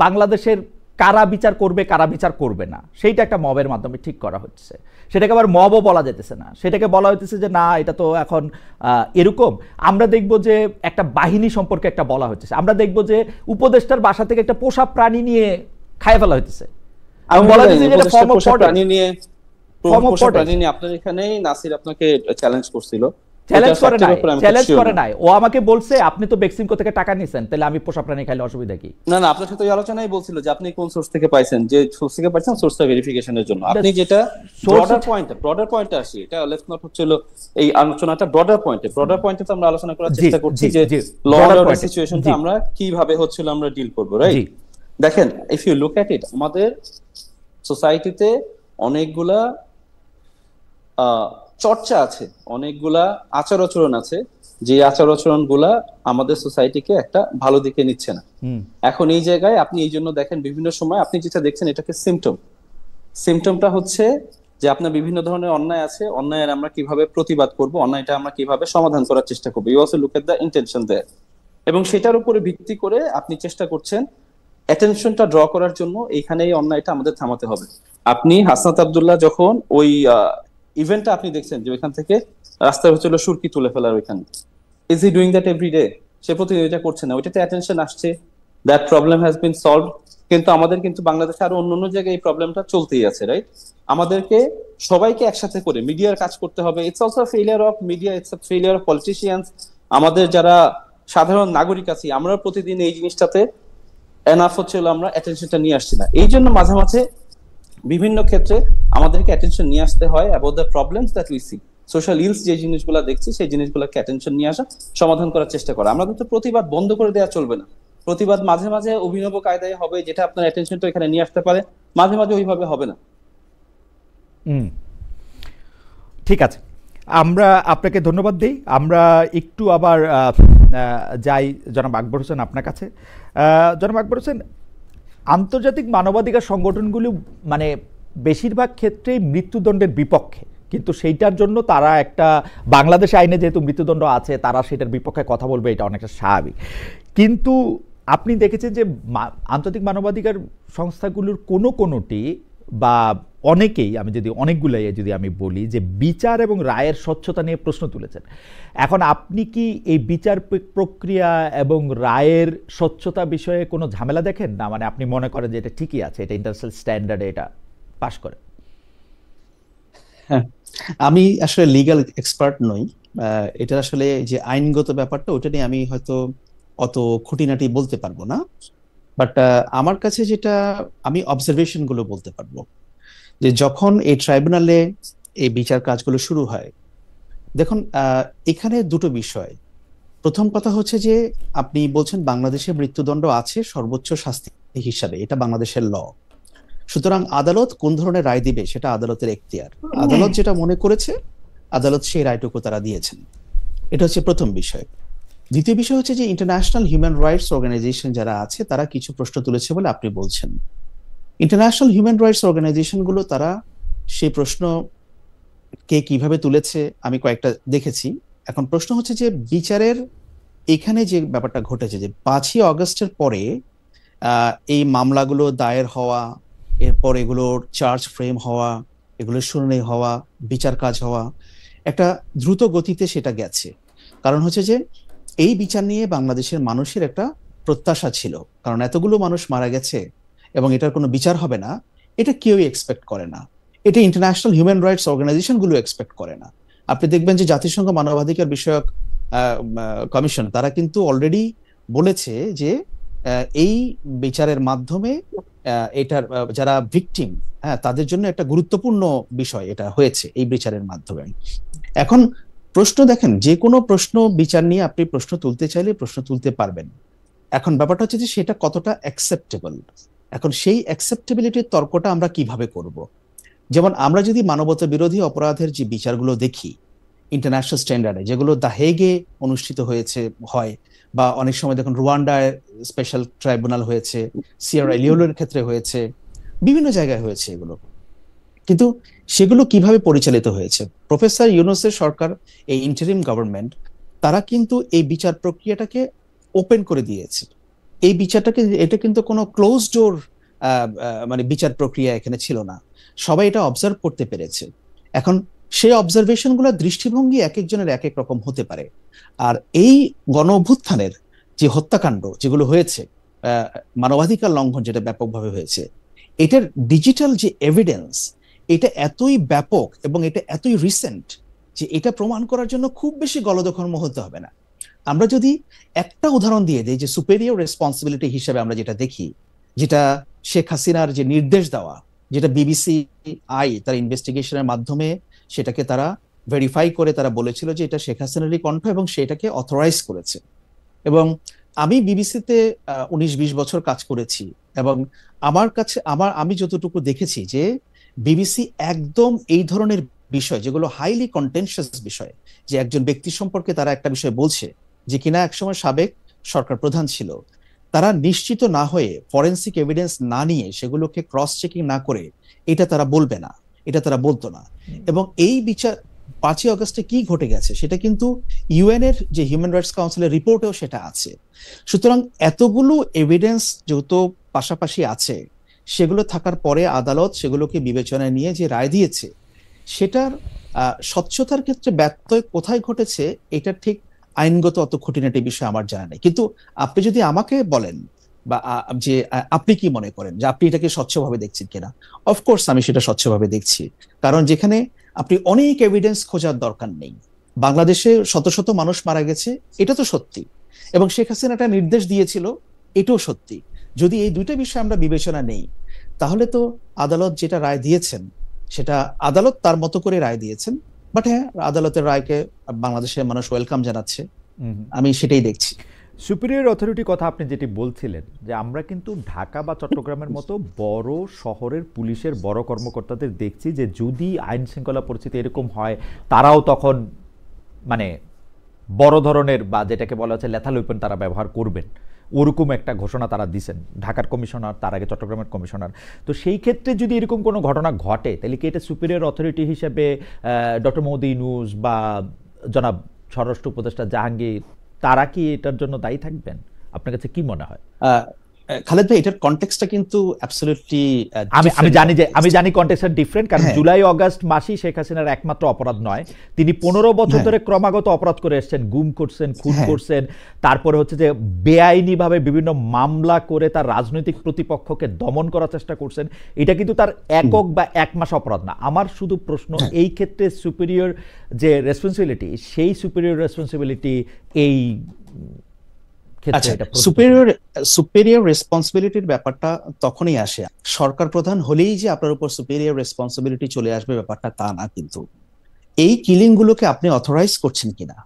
বাংলাদেশের কারা বিচার করবে কারা বিচার করবে না, সেইটা একটা মবের মাধ্যমে ঠিক করা হচ্ছে। সেটাকে আবার মবও বলা যেতেছে না, সেটাকে বলা হইতেছে যে না এটা তো এখন এরকম। আমরা দেখব যে একটা বাহিনী সম্পর্কে একটা বলা হচ্ছে, আমরা দেখব যে উপদেষ্টার বাসা থেকে একটা পোষা প্রাণী নিয়ে খায় ফেলা হইতেছে। বলা হচ্ছে যে এটা ফর্ম অফ প্রাণী নিয়ে, পোষা প্রাণী নিয়ে আপনার এখানেই নাসির আপনাকে চ্যালেঞ্জ করছিল। চ্যালেঞ্জ করে নাই, ও আমাকে বলছে আপনি তো বেক্সিমকো থেকে টাকা নিছেন, তাহলে আমি পোষা প্রাণী খাইলে অসুবিধা কি? না, না, আপনার সাথে ওই আলোচনাই বলছিল যে আপনি কোন সোর্স থেকে পাইছেন, যে সোর্স থেকে পাইছেন সোর্সটা ভেরিফিকেশনের জন্য। আপনি যেটা ব্রডার পয়েন্টে আসি, এটা লেটস নট হচ্ছিল এই আলোচনাটা ব্রডার পয়েন্টে তো আমরা আলোচনা করার চেষ্টা করছি যে ল এন্ড অর্ডার সিচুয়েশনটা আমরা কিভাবে হচ্ছিল আমরা ডিল করব, রাইট? দেখেন, ইফ ইউ লুক এট ইট, আমাদের সোসাইটিতে অনেকগুলা চর্চা আছে, অনেকগুলা আচার আচরণ আছে, যে আচার আচরণ গুলা আমাদের সোসাইটিকে একটা ভালো দিকে নিচ্ছে না। এখন এই জায়গায় আপনি এই জন্য দেখেন বিভিন্ন সময় আপনি যেটা দেখছেন এটাকে সিমটমটা হচ্ছে যে আপনার বিভিন্ন ধরনের অন্যায় আছে, অন্যায়ের আমরা কিভাবে প্রতিবাদ করব, অন্যায়টা আমরা কিভাবে সমাধান করার চেষ্টা করবো। You also look at the intention there, এবং সেটার উপরে ভিত্তি করে আপনি চেষ্টা করছেন অ্যাটেনশনটা ড্র করার জন্য। এইখানে এই অন্যায়টা আমাদের থামাতে হবে। আপনি হাসনাত আব্দুল্লাহ যখন ওই ইভেন্টটা আপনি দেখছেন যে ওইখান থেকে রাস্তায় হচ্ছিল সুরকি তুলে ফেলার, ওইখানে is he doing that every day? সে প্রতিদিন এটা করছে না, ওইটাতে অ্যাটেনশন আসছে, that problem has been solved. কিন্তু আমাদের কিন্তু বাংলাদেশে আরো অন্য জায়গায় এই প্রবলেমটা চলতেই আছে, রাইট? আমাদেরকে সবাইকে একসাথে করে মিডিয়ার কাজ করতে হবে। It's also failure of media, it's a failure of politicians. আমাদের যারা সাধারণ নাগরিক আছি আমরা প্রতিদিন এই জিনিসটাতে এনাফ হচ্ছিল, আমরা অ্যাটেনশনটা নিয়ে আসছি না। এই জন্য মাঝে মাঝে বিভিন্ন ক্ষেত্রে আমাদেরকে অ্যাটেনশন নিয়ে আসতে হয় about the problems that we see, social else যে জিনিসগুলো দেখছি সেই জিনিসগুলোকে অ্যাটেনশন নিয়ে আসা, সমাধান করার চেষ্টা করা। আমরা কিন্তু প্রতিবাদ বন্ধ করে দেওয়া চলবে না। প্রতিবাদ মাঝে মাঝে অভিনব কায়দায় হবে, যেটা আপনার অ্যাটেনশনটা এখানে নিয়ে আসতে পারে, মাঝে মাঝে ওইভাবে হবে না। ঠিক আছে, আমরা আপনাকে ধন্যবাদ দিই। আমরা একটু আবার যাই জনাব আকবর হোসেন আপনার কাছে। জনাব আকবর হোসেন, আন্তর্জাতিক মানবাধিকার সংগঠনগুলি মানে বেশিরভাগ ক্ষেত্রেই মৃত্যুদণ্ডের বিপক্ষে, কিন্তু সেইটার জন্য তারা একটা বাংলাদেশ আইনে যেহেতু মৃত্যুদণ্ড আছে তারা সেটার বিপক্ষে কথা বলবে, এটা অনেকটা স্বাভাবিক। কিন্তু আপনি দেখেছেন যে আন্তর্জাতিক মানবাধিকার সংস্থাগুলোর কোনোটি বা অনেকেই, আমি যদি অনেকগুলাই যদি আমি বলি, যে বিচার এবং রায়ের স্বচ্ছতা নিয়ে প্রশ্ন তুলেছেন। এখন আপনি কি এই বিচার প্রক্রিয়া এবং রায়ের স্বচ্ছতা বিষয়ে কোনো ঝামেলা দেখেন না? মানে আপনি মনে করেন যে এটা ঠিকই আছে, এটা ইন্টারন্যাশনাল স্ট্যান্ডার্ডে এটা পাস করে? হ্যাঁ, আমি আসলে লিগ্যাল এক্সপার্ট নই। এটা আসলে যে আইনগত ব্যাপারটা, ওটা নিয়ে আমি হয়তো অত খুঁটিনাটি বলতে পারবো না। বাট আমার কাছে যেটা, আমি অবজারভেশন গুলো বলতে পারবো, যে যখন এই ট্রাইব্যুনালে এই বিচার কাজগুলো শুরু হয়, দেখুন এখানে দুটো বিষয়। প্রথম কথা হচ্ছে যে আপনি বলছেন বাংলাদেশে মৃত্যুদণ্ড আছে সর্বোচ্চ শাস্তি হিসাবে, এটা বাংলাদেশের ল। সুতরাং আদালত কোন ধরনের রায় দিবে সেটা আদালতের এখতিয়ার। আদালত যেটা মনে করেছে, আদালত সেই রায়টুকু তারা দিয়েছেন। এটা হচ্ছে প্রথম বিষয়। দ্বিতীয় বিষয় হচ্ছে যে ইন্টারন্যাশনাল হিউম্যান রাইটস অর্গানাইজেশন যারা আছে, তারা কিছু প্রশ্ন তুলেছে বলে আপনি বলছেন। ইন্টারন্যাশনাল হিউম্যান রাইটস অর্গানাইজেশন গুলো তারা সেই প্রশ্ন কে কিভাবে তুলেছে আমি কয়েকটা দেখেছি। এখন প্রশ্ন হচ্ছে যে বিচারের এখানে যে ব্যাপারটা ঘটেছে, যে 5ই অগস্টের পরে এই মামলাগুলো দায়ের হওয়া, এরপর এগুলোর চার্জ ফ্রেম হওয়া, এগুলোর শুনানি হওয়া, বিচার কাজ হওয়া, একটা দ্রুত গতিতে সেটা গেছে। কারণ হচ্ছে যে এই বিচার নিয়ে বাংলাদেশের মানুষের একটা প্রত্যাশা ছিল, কারণ এতগুলো মানুষ মারা গেছে এবং এটার কোনো বিচার হবে না, এটা কেউই এক্সপেক্ট করে না। এটা ইন্টারন্যাশনাল হিউম্যান রাইটস অর্গানাইজেশন গুলো এক্সপেক্ট করে না। আপনি দেখবেন যে জাতিসংঘ মানবাধিকার বিষয়ক কমিশন, তারা কিন্তু অলরেডি বলেছে যে এই বিচারের মাধ্যমে এটার যারা ভিকটিম, হ্যাঁ, তাদের জন্য একটা গুরুত্বপূর্ণ বিষয় এটা হয়েছে এই বিচারের মাধ্যমে। এখন প্রশ্ন দেখেন, যে কোনো প্রশ্ন বিচার নিয়ে আপনি প্রশ্ন তুলতে চাইলে প্রশ্ন তুলতে পারবেন। এখন ব্যাপারটা হচ্ছে যে সেটা কতটা অ্যাকসেপ্টেবল। এখন সেই অ্যাকসেপ্টেবিলিটির তর্কটা আমরা কিভাবে করব? যেমন আমরা যদি মানবতা বিরোধী অপরাধের যে বিচারগুলো দেখি ইন্টারন্যাশনাল স্ট্যান্ডার্ডে, যেগুলো দ্য হেগে অনুষ্ঠিত হয়, বা অনেক সময় দেখুন রুয়ান্ডায় স্পেশাল ট্রাইব্যুনাল হয়েছে, সিয়েরা লিওনের ক্ষেত্রে হয়েছে, বিভিন্ন জায়গায় হয়েছে এগুলো, কিন্তু সেগুলো কিভাবে পরিচালিত হয়েছে? প্রফেসর ইউনূসের সরকার, এই ইন্টারিম গভর্নমেন্ট, তারা কিন্তু এই বিচার প্রক্রিয়াটাকে ওপেন করে দিয়েছে। এই বিচারটাকে, এটা কিন্তু কোনো ক্লোজ ডোর মানে বিচার প্রক্রিয়া এখানে ছিল না, সবাই এটা অবজার্ভ করতে পেরেছে। এখন সেই অবজারভেশন গুলোর দৃষ্টিভঙ্গি এক একজনের এক এক রকম হতে পারে। আর এই গণ অভ্যুত্থানের যে হত্যাকাণ্ড যেগুলো হয়েছে, মানবাধিকার লঙ্ঘন যেটা ব্যাপকভাবে হয়েছে, এটার ডিজিটাল যে এভিডেন্স, এটা এতই ব্যাপক এবং এটা এতই রিসেন্ট যে এটা প্রমাণ করার জন্য খুব বেশি গলদঘর্ম হতে হবে না। আমরা যদি একটা উদাহরণ দিয়ে দিই, যে সুপেরিয়র রেসপন্সিবিলিটি হিসেবে আমরা যেটা দেখি, যেটা শেখ হাসিনার যে নির্দেশ দেওয়া, যেটা বিবিসি তার ইনভেস্টিগেশনের মাধ্যমে সেটাকে তারা ভেরিফাই করে তারা বলেছিল যে এটা শেখ হাসিনারই কণ্ঠ, এবং সেটাকে অথরাইজ করেছে। এবং আমি বিবিসিতে 19-20 বছর কাজ করেছি, এবং আমার কাছে আমি যতটুকু দেখেছি যে বিবিসি একদম এই ধরনের বিষয়, যেগুলো হাইলি কন্টেনশিয়াস বিষয়, যে একজন ব্যক্তি সম্পর্কে তারা একটা বিষয় বলছে যে কিনা একসময় সাবেক সরকার প্রধান ছিল, তারা নিশ্চিত না হয়ে, ফরেনসিক এভিডেন্স না নিয়ে, সেগুলোকে ক্রস চেকিং না করে এটা তারা বলবে না, এটা তারা বলতো না। এবং এই বিচার 5ই অগস্টে কি ঘটে গেছে সেটা কিন্তু ইউএন এর যে হিউম্যান রাইটস কাউন্সিলের রিপোর্টেও সেটা আছে। সুতরাং এতগুলো এভিডেন্স যেহেতু পাশাপাশি আছে, সেগুলো থাকার পরে আদালত সেগুলোকে বিবেচনায় নিয়ে যে রায় দিয়েছে, সেটার স্বচ্ছতার ক্ষেত্রে ব্যত্যয় কোথায় ঘটেছে, এটা ঠিক আইনগত অত খুঁটিনাটি বিষয় আমার জানা নেই। কিন্তু আপনি যদি আমাকে বলেন বা যে আপনি কি মনে করেন যে আপনি এটাকে স্বচ্ছভাবে দেখছেন কিনা, অফকোর্স আমি সেটা স্বচ্ছভাবে দেখছি। কারণ যেখানে আপনি অনেক এভিডেন্স খোঁজার দরকার নেই, বাংলাদেশে শত শত মানুষ মারা গেছে, এটা তো সত্যি, এবং শেখ হাসিনা একটা নির্দেশ দিয়েছিল, এটাও সত্যি। যদি এই দুইটা বিষয় আমরা বিবেচনা নেই, তাহলে তো আদালত যেটা রায় দিয়েছেন, সেটা আদালত তার মতো করে রায় দিয়েছেন। বাট হ্যাঁ, আদালতের রায়কে বাংলাদেশের মানুষ ওয়েলকাম জানাচ্ছে, আমি সেটাই দেখছি। সুপিরিয়র অথরিটি কথা আপনি যেটি বলছিলেন, যে আমরা কিন্তু ঢাকা বা চট্টগ্রামের মতো বড় শহরের পুলিশের বড় কর্মকর্তাদের দেখছি যে যদি আইন শৃঙ্খলা পরিস্থিতি এরকম হয়, তারাও তখন মানে বড় ধরনের বা যেটাকে বলা হচ্ছে লেথাল ওয়েপন তারা ব্যবহার করবেন, ওরকম একটা ঘোষণা তারা দিচ্ছেন, ঢাকার কমিশনার, তার আগে চট্টগ্রামের কমিশনার। তো সেই ক্ষেত্রে যদি এরকম কোনো ঘটনা ঘটে, তাহলে কি এটা সুপিরিয়র অথরিটি হিসেবে ডক্টর মোহাম্মদ ইউনূস বা জনাব স্বরাষ্ট্র উপদেষ্টা জাহাঙ্গীর, তারা কি এটার জন্য দায়ী থাকবেন? আপনার কাছে কি মনে হয়? খালেদ ভাই, এটার কনটেক্সটটা কিন্তু অ্যাবসলিউটলি আমি জানি কনটেক্সট ডিফারেন্ট, কারণ জুলাই অগাস্ট মাসই শেখ হাসিনার একমাত্র অপরাধ নয়। তিনি 15 বছর ধরে ক্রমাগত অপরাধ করে এসেছেন, গুম করছেন, খুন করছেন, তারপরে হচ্ছে যে বেআইনিভাবে বিভিন্ন মামলা করে তার রাজনৈতিক প্রতিপক্ষকে দমন করার চেষ্টা করছেন। এটা কিন্তু তার একক বা এক মাস অপরাধ না। আমার শুধু প্রশ্ন, এই ক্ষেত্রে সুপিরিয়র যে রেসপন্সিবিলিটি, সেই সুপিরিয়র রেসপন্সিবিলিটি এই সুপেরিয়র রেসপন্সিবিলিটির ব্যাপারটা তখনই আসে, সরকার প্রধান হলেই যে আপনার উপর সুপেরিয়র রেসপন্সিবিলিটি চলে আসবে ব্যাপারটা তা না। কিন্তু এই কিলিং গুলোকে আপনি অথরাইজ করছেন কিনা,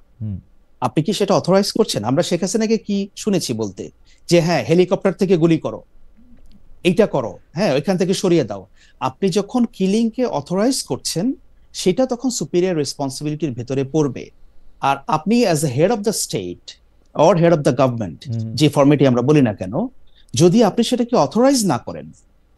আপনি কি সেটা অথরাইজ করছেন? আমরা শেখ হাসিনাকে কি শুনেছি বলতে যে হ্যাঁ হেলিকপ্টার থেকে গুলি করো, এইটা করো, হ্যাঁ ওইখান থেকে সরিয়ে দাও। আপনি যখন কিলিং কে অথরাইজ করছেন সেটা তখন সুপেরিয়র রেসপন্সিবিলিটির ভেতরে পড়বে। আর আপনি as a head of the state or head of the government, যে ফরম্যাটে আমরা বলি না কেন, যদি আপনি সেটাকে অথরাইজ না করেন,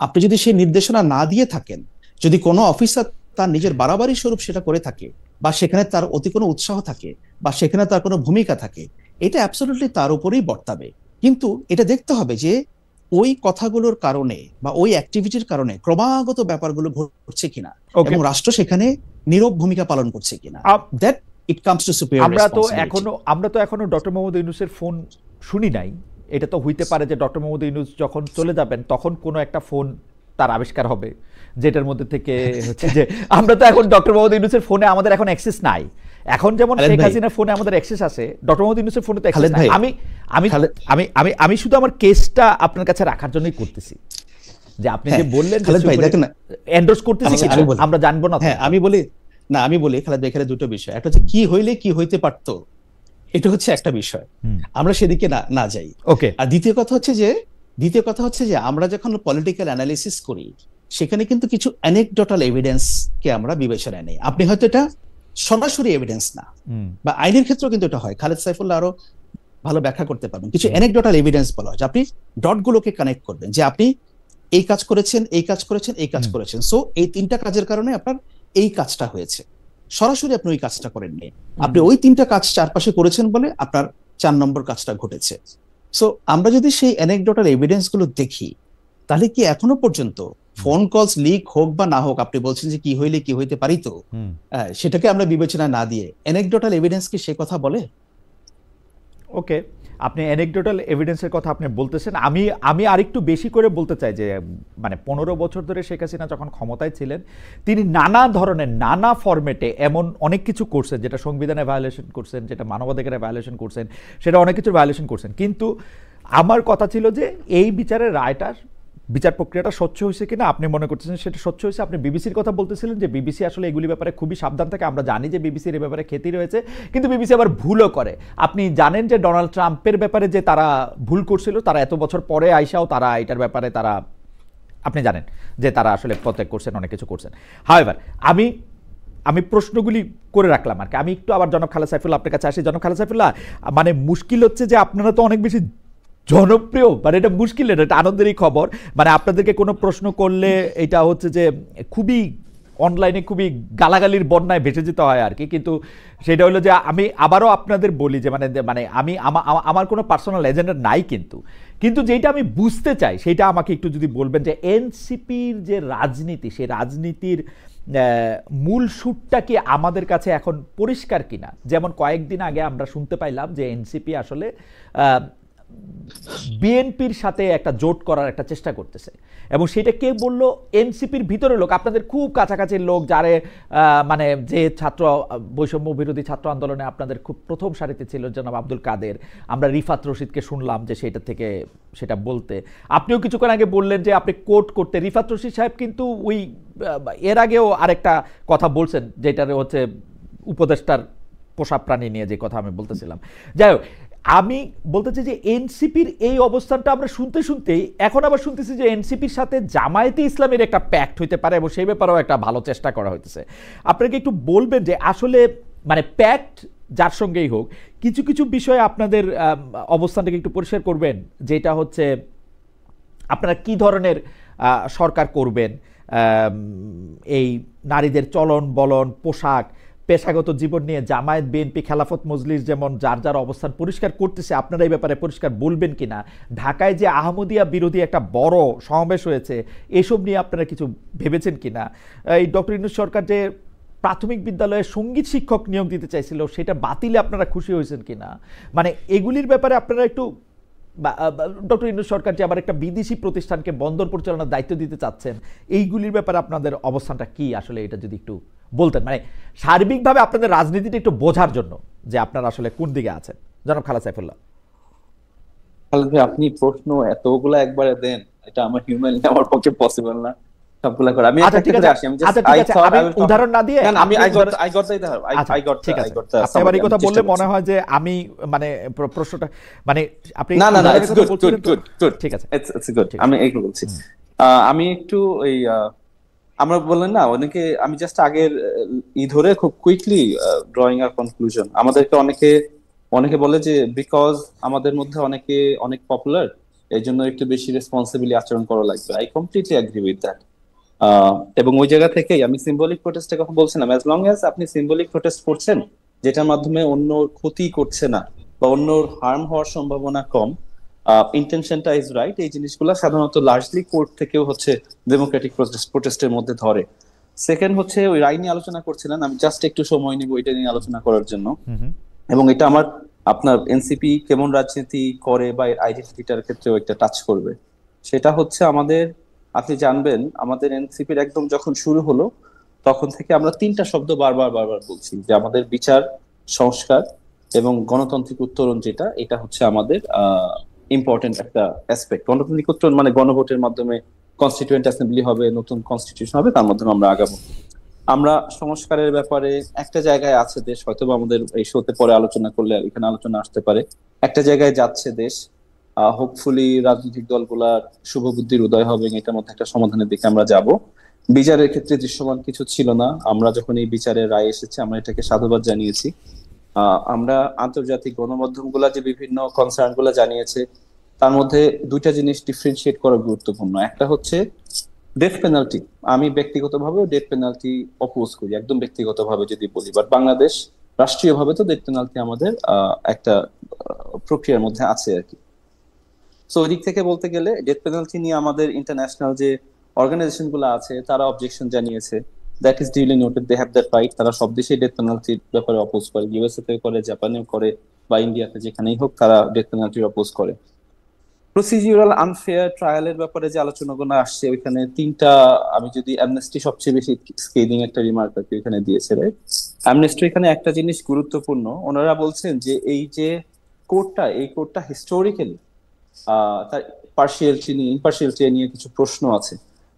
আপনি যদি সেই নির্দেশনা না দিয়ে থাকেন, যদি কোনো অফিসার তার নিজের বাড়াবাড়ি স্বরূপ সেটা করে থাকে, বা সেখানে তার অতি কোনো উৎসাহ থাকে, বা সেখানে তার কোনো ভূমিকা থাকে, এটা অ্যাবসলিউটলি তার উপরেই বর্তাবে। কিন্তু এটা দেখতে হবে যে ওই কথাগুলোর কারণে বা ওই অ্যাক্টিভিটির কারণে ক্রমাগত ব্যাপারগুলো ঘটছে কিনা এবং রাষ্ট্র সেখানে নীরব ভূমিকা পালন করছে কিনা। That it comes to superior responsibility. আমরা তো এখনো ডক্টর মোহাম্মদ ইউনূসের ফোন শুনি নাই। এটা তো হইতে পারে যে ডক্টর মোহাম্মদ ইউনূস যখন চলে যাবেন তখন কোনো একটা ফোন তার আবিষ্কার হবে, যেটার মধ্যে থেকে হচ্ছে যে আমরা তো এখন ডক্টর মোহাম্মদ ইউনূসের ফোনে আমাদের এখন অ্যাক্সেস নাই। এখন যেমন শেখ হাসিনার ফোনে আমাদের অ্যাক্সেস আছে, ডক্টর মোহাম্মদ ইউনূসের ফোনে তো অ্যাক্সেস নাই। আমি শুধু আমার কেসটা আপনার কাছে রাখার জন্যই করতেছি, যে আপনি যে বললেন এন্ডোর্স করতেছি আমরা জানবো না। হ্যাঁ আমি বলি খালেদ ভাই, এখানে দুটো বিষয়, একটা হচ্ছে কি হইলে কি হইতে পারতো, এটা হচ্ছে একটা বিষয়, আমরা সেদিকে না যাই। ওকে। আর দ্বিতীয় কথা হচ্ছে যে আমরা যখন পলিটিক্যাল অ্যানালিসিস করি সেখানে কিন্তু কিছু অ্যানেকডোটাল এভিডেন্স কে আমরা বিবেচনায় নেই। আপনি হয়তো এটা সরাসরি এভিডেন্স না, বা আইনের ক্ষেত্রেও কিন্তু এটা হয়, খালেদ সাইফুল্লাহ আরো ভালো ব্যাখ্যা করতে পারবেন, কিছু অ্যানেকডোটাল এভিডেন্স বলা হয় যে আপনি ডট গুলোকে কানেক্ট করবেন, যে আপনি এই কাজ করেছেন, এই কাজ করেছেন, এই কাজ করেছেন, সো এই তিনটা কাজের কারণে আপনার এই কাজটা হয়েছে। সরাসরি আপনি ওই কাজটা করেননি, আপনি ওই তিনটা কাজ চারপাশে করেছেন বলে আপনার 4 নম্বর কাজটা ঘটেছে। সো আমরা যদি সেই অ্যানেকডোটাল এভিডেন্স গুলো দেখি, তাহলে কি এখনো পর্যন্ত ফোন কলস লিক হোক বা না হোক, আপনি বলছেন যে কি হইলে কি হইতে পারিত, সেটাকে আমরা বিবেচনা না দিয়ে অ্যানেকডোটাল এভিডেন্স কি সে কথা বলে? ওকে, আপনি অ্যানেকডোটাল এভিডেন্সের কথা আপনি বলতেছেন। আমি আরেকটু বেশি করে বলতে চাই যে মানে 15 বছর ধরে শেখ হাসিনা যখন ক্ষমতায় ছিলেন তিনি নানা ধরনের নানা ফরম্যাটে এমন অনেক কিছু করছেন, যেটা সংবিধানে ভায়োলেশন করছেন, যেটা মানবাধিকারে ভায়োলেশন করছেন, সেটা অনেক কিছুর ভায়োলেশন করছেন। কিন্তু আমার কথা ছিল যে এই বিচারের রায়টা, বিচার প্রক্রিয়াটা স্বচ্ছ হয়েছে কিনা আপনি মনে করতেছেন সেটা স্বচ্ছ হয়েছে। আপনি বিবিসির কথা বলতেছিলেন যে বিবিসি আসলে এগুলি ব্যাপারে খুবই সাবধান থাকে। আমরা জানি যে বিবিসির এই ব্যাপারে খ্যাতি রয়েছে, কিন্তু বিবিসি আবার ভুলও করে। আপনি জানেন যে ডোনাল্ড ট্রাম্পের ব্যাপারে যে তারা ভুল করছিল, তারা এত বছর পরে আইসাও তারা এটার ব্যাপারে তারা, আপনি জানেন যে তারা আসলে প্রত্যেক করছেন, অনেক কিছু করছেন। হাওয়েভার আমি প্রশ্নগুলি করে রাখলাম আর কি। আমি একটু আবার জনাব খালেদ সাইফুল্লাহ আপনার কাছে আসি। জনাব খালেদ সাইফুল্লাহ, মানে মুশকিল হচ্ছে যে আপনারা তো অনেক বেশি জনপ্রিয়, মানে এটা মুশকিল, এটা আনন্দেরই খবর। মানে আপনাদেরকে কোনো প্রশ্ন করলে এটা হচ্ছে যে খুবই অনলাইনে খুবই গালাগালির বন্যায় ভেসে যেতে হয় আর কি। কিন্তু সেটা হলো যে আমি আবারও আপনাদের বলি যে মানে আমি আমার কোনো পার্সোনাল এজেন্ডা নাই, কিন্তু যেটা আমি বুঝতে চাই সেটা আমাকে একটু যদি বলবেন যে এনসিপির যে রাজনীতি, সেই রাজনীতির মূল সুরটা কি আমাদের কাছে এখন পরিষ্কার কিনা। যেমন কয়েকদিন আগে আমরা শুনতে পাইলাম যে এনসিপি আসলে বিএনপির সাথে একটা জোট করার একটা চেষ্টা করতেছে, এবং সেটা কে বলল? এনসিপির ভিতরে লোক, আপনাদের খুব কাছাকাছির লোক, যারে মানে যে ছাত্র বৈষম্য বিরোধী ছাত্র আন্দোলনে আপনাদের খুব প্রথম সারিতে ছিল জনাব আব্দুল কাদের। আমরা রিফাত রশিদকে শুনলাম যে সেটা বলতে। আপনিও কিছুক্ষণ আগে বললেন যে আপনি কোট করতে। রিফাত রশিদ সাহেব কিন্তু ওই এর আগেও আরেকটা কথা বলছেন, যেটার হচ্ছে উপদেষ্টার পোষা প্রাণী নিয়ে যে কথা আমি বলতেছিলাম। যাই হোক, আমি বলতে চাই যে এনসিপির এই অবস্থানটা আমরা শুনতেই এখন আবার শুনতেছি যে এনসিপির সাথে জামায়াতে ইসলামের একটা প্যাক্ট হইতে পারে, এবং সেই ব্যাপারেও একটা ভালো চেষ্টা করা হইতেছে। আপনাকে একটু বলবেন যে আসলে মানে প্যাক্ট যার সঙ্গেই হোক, কিছু কিছু বিষয়ে আপনাদের অবস্থানটাকে একটু পরিষ্কার করবেন, যেটা হচ্ছে আপনারা কি ধরনের সরকার করবেন, এই নারীদের চলন বলন, পোশাক, পেশাগত জীবন নিয়ে জামায়াত, বিএনপি, খেলাফত মজলিস যেমন যার যার অবস্থান পরিষ্কার করতেছে, আপনারা এই ব্যাপারে পরিষ্কার বলবেন কিনা? ঢাকায় যে আহমদিয়া বিরোধী একটা বড় সমাবেশ হয়েছে, এসব নিয়ে আপনারা কিছু ভেবেছেন কিনা? এই ডক্টর ইউনূস সরকার যে প্রাথমিক বিদ্যালয়ে সঙ্গীত শিক্ষক নিয়োগ দিতে চাইছিল, সেটা বাতিলে আপনারা খুশি হয়েছেন কিনা? মানে এগুলির ব্যাপারে আপনারা একটু, ডক্টর ইউনূস সরকার যে আবার একটা বিদেশি প্রতিষ্ঠানকে বন্দর পরিচালনার দায়িত্ব দিতে চাচ্ছেন, এইগুলির ব্যাপারে আপনাদের অবস্থানটা কি আসলে, এটা যদি একটু বলতেন, মানে সার্বিকভাবে আপনাদের রাজনীতিটা একটু বোঝার জন্য যে আপনারা আসলে কোন দিকে আছেন। জনাব খালেদ সাইফুল্লাহ। খালেদ ভাই, আপনি প্রশ্ন এতগুলা একবারে দেন, এটা আমার হিউম্যানলি আমার পক্ষে পসিবল না সবগুলা করে। আমি একটা করে আসি, আমি জাস্ট আমি উদাহরণ না দিয়ে আমি আই গট আপনি আবার এই কথা বললে মনে হয় যে আমি মানে প্রশ্নটা মানে আপনি না না না, ইটস গুড ঠিক আছে, ইটস গুড। আমি এইগুলো বলছি, আমি একটু এই আমরা বললেন না অনেকে, আমি জাস্ট আগের ধরে খুব কুইকলি ড্রয়িং আ কনক্লুশন। আমাদেরকে অনেকে বলে যে বিকজ আমাদের মধ্যে অনেকে অনেক পপুলার, এই জন্য একটু বেশি রেসপন্সিবলি আচরণ করা লাগবে। I completely agree with that. এবং ওই জায়গা থেকেই আমি সিম্বলিক প্রোটেস্টের কথা বলছিলাম। অ্যাজ লং অ্যাজ আপনি সিম্বলিক প্রোটেস্ট করছেন, যেটার মাধ্যমে অন্য ক্ষতি করছে না বা অন্যর হার্ম হওয়ার সম্ভাবনা কম, ইন্টেনশনটা ইজ রাইট, এই জিনিসগুলো সাধারণত লার্জলি কোর্ট থেকেও হচ্ছে ডেমোক্রেটিক প্রোটেস্টের মধ্যে ধরে। সেকেন্ড হচ্ছে ওই রায় নিয়ে আলোচনা করছিলেন, আমি জাস্ট একটু সময় নিব এটা নিয়ে আলোচনা করার জন্য। এবং এটা আমার আপনার এনসিপি কেমন রাজনীতি করে বা আইডেন্টিটিটার ক্ষেত্রেও একটা টাচ করবে। সেটা হচ্ছে আমাদের, আপনি জানবেন আমাদের এনসিপির একদম যখন শুরু হলো তখন থেকে আমরা তিনটা শব্দ বারবার বলছি যে আমাদের বিচার, সংস্কার এবং গণতান্ত্রিক উত্তরণ, যেটা এটা হচ্ছে আমাদের ইম্পর্টেন্ট একটা অ্যাসপেক্ট। গণতান্ত্রিক উত্তরণ মানে গণভোটের মাধ্যমে কনস্টিটিউয়েন্ট অ্যাসেম্বলি হবে, নতুন কনস্টিটিউশন হবে, তার মাধ্যমে আমরা আগাবো। আমরা সংস্কারের ব্যাপারে একটা জায়গায় আছে দেশ, হয়তো আমাদের এই শোতে পরে আলোচনা করলে এখানে আলোচনা আসতে পারে, একটা জায়গায় যাচ্ছে দেশ। হোপফুলি রাজনৈতিক দলগুলার শুভ বুদ্ধির উদয় হবে, এটার মধ্যে একটা সমাধানের দিকে আমরা যাব। বিচারের ক্ষেত্রে দৃশ্যমান কিছু ছিল না, আমরা যখন এই বিচারের রায় এসেছে আমরা এটাকে সাধুবাদ জানিয়েছি। আমরা আন্তর্জাতিক গণমাধ্যমগুলা যে বিভিন্ন কনসার্ন গুলা জানিয়েছে, তার মধ্যে দুইটা জিনিস ডিফারেন্সিয়েট করা গুরুত্বপূর্ণ। একটা হচ্ছে ডেথ পেনাল্টি। আমি ব্যক্তিগতভাবেও ডেথ পেনাল্টি অপোজ করি, একদম ব্যক্তিগতভাবে যদি বলি, বাট বাংলাদেশ রাষ্ট্রীয়ভাবে তো ডেথ পেনাল্টি আমাদের একটা প্রক্রিয়ার মধ্যে আছে আর কি। সো ওই দিক থেকে বলতে গেলে ডেথ পেনাল্টি নিয়ে আমাদের ইন্টারন্যাশনাল যে অর্গানাইজেশন গুলো আছে তারা অবজেকশন জানিয়েছে, that is duly noted, they have that right. তারা সব দেশেই ডেথ পেনাল্টির ব্যাপারে অপোজ করে, ইউএসএ তে করে, জাপানেও করে, বা ইন্ডিয়াতে যেখানেই হোক তারা ডেথ পেনাল্টির অপোজ করে। প্রসিডিউরাল আনফেয়ার ট্রায়ালের ব্যাপারে যে আলোচনাগুলো আসছে ওইখানে তিনটা, আমি যদি অ্যামনেস্টি সবচেয়ে বেশি স্কেলিং একটা রিমার্ক আর কি ওইখানে দিয়েছে, রাইট? অ্যামনেস্টি এখানে একটা জিনিস গুরুত্বপূর্ণ, ওনারা বলছেন যে এই যে কোর্টটা হিস্টোরিক্যালি তার ইম্পার্শিয়ালিটি নিয়ে কিছু প্রশ্ন আছে।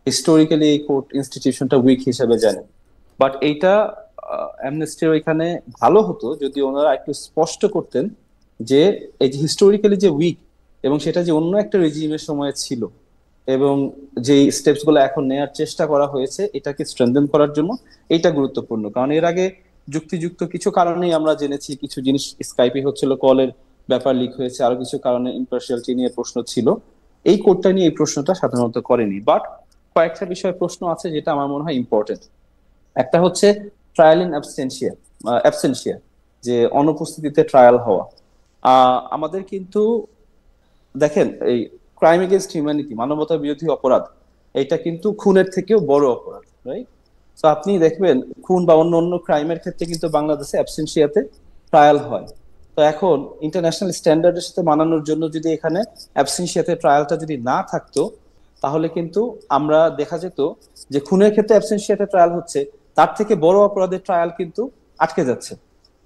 হিস্টোরিক্যালি এই কোর্ট ইনস্টিটিউশনটা উইক হিসেবে জানে, বাট এইটা অ্যামনেস্টির ওইখানে ভালো হতো যদি ওনারা একটু স্পষ্ট করতেন যে এই যে হিস্টোরিক্যালি যে উইক এবং সেটা যে অন্য একটা রেজিমের সময় ছিল, এবং যে স্টেপস গুলো এখন নেওয়ার চেষ্টা করা হয়েছে এটাকে স্ট্রেনথেন করার জন্য, এটা গুরুত্বপূর্ণ। কারণ এর আগে যুক্তিযুক্ত কিছু কারণেই আমরা জেনেছি কিছু জিনিস স্কাইপে হচ্ছিল, কলের ব্যাপার লিক হয়েছে, আরো কিছু কারণে ইম্পার্শিয়ালিটি নিয়ে প্রশ্ন ছিল। এই কোর্টটা নিয়ে এই প্রশ্নটা সাধারণত করেনি, বাট কয়েকটা বিষয়ে প্রশ্ন আছে যেটা আমার মনে হয় ইম্পর্টেন্ট। একটা হচ্ছে ট্রায়াল ইন অ্যাবসেন্সিয়া, যে অনুপস্থিতিতে ট্রায়াল হওয়া। আমাদের কিন্তু দেখেন এই ক্রাইম এগেইনস্ট হিউম্যানিটি, মানবতা বিরোধী অপরাধ, এটা কিন্তু খুনের থেকেও বড় অপরাধ, রাইট? তো আপনি দেখবেন খুন বা অন্য ক্রাইমের ক্ষেত্রে কিন্তু বাংলাদেশে অ্যাবসেন্সিয়াতে ট্রায়াল হয়। তো এখন ইন্টারন্যাশনাল স্ট্যান্ডার্ডের সাথে মানানোর জন্য যদি এখানে অ্যাবসেন্সিয়াতে ট্রায়ালটা যদি না থাকতো, তাহলে কিন্তু আমরা দেখা যেত যে খুনের ক্ষেত্রে অ্যাবসেন্সিয়াতে ট্রায়াল হচ্ছে, তার থেকে বড় অপরাধের ট্রায়াল কিন্তু আটকে যাচ্ছে।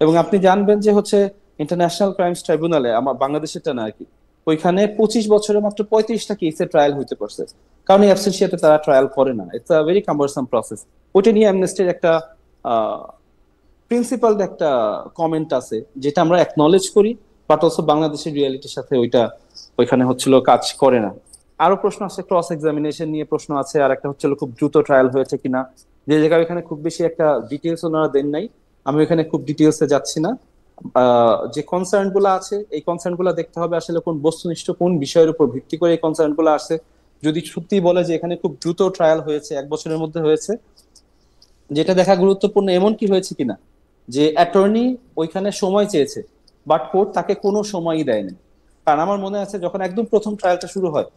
এবং আপনি জানবেন যে হচ্ছে ইন্টারন্যাশনাল ক্রাইমস ট্রাইব্যুনালে, আমার বাংলাদেশেরটা না আর কি, ওইখানে 25 বছরে মাত্র 35টা কেসে ট্রায়াল হইতে পারছে, কারণ অ্যাবসেন্সিয়াতে তারা ট্রায়াল করে না। It's a very কাম্বারসাম process. ওইটা নিয়ে অ্যামনেস্টির একটা প্রিন্সিপাল একটা কমেন্ট আছে যেটা আমরা অ্যাকনলেজ করি, বাট অলসো বাংলাদেশের রিয়ালিটির সাথে ওইখানে হচ্ছিল কাজ করে না। আরো প্রশ্ন আছে, ক্রস এক্সামিনেশন নিয়ে প্রশ্ন আছে, আর একটা হচ্ছিল খুব দ্রুত ট্রায়াল হয়েছে কিনা, যে জায়গায় ওইখানে খুব বেশি একটা ডিটেলস ওনারা দেন নাই। আমি ওইখানে খুব ডিটেলসে যাচ্ছি না। যে কনসার্ন গুলো আছে এই কনসার্ন গুলো দেখতে হবে আসলে কোন বস্তুনিষ্ঠ কোন বিষয়ের উপর ভিত্তি করে এই কনসার্ন গুলো আসে। যদি সত্যি বলে যে এখানে খুব দ্রুত ট্রায়াল হয়েছে, 1 বছরের মধ্যে হয়েছে, যেটা দেখা গুরুত্বপূর্ণ এমন কি হয়েছে কিনা, যে অ্যাটর্নি ওইখানে সময় চেয়েছে, বাট কোর্ট তাকে কোনো সময়ই দেয়নি। কারণ আমার মনে আছে যখন একদম প্রথম ট্রায়ালটা শুরু হয়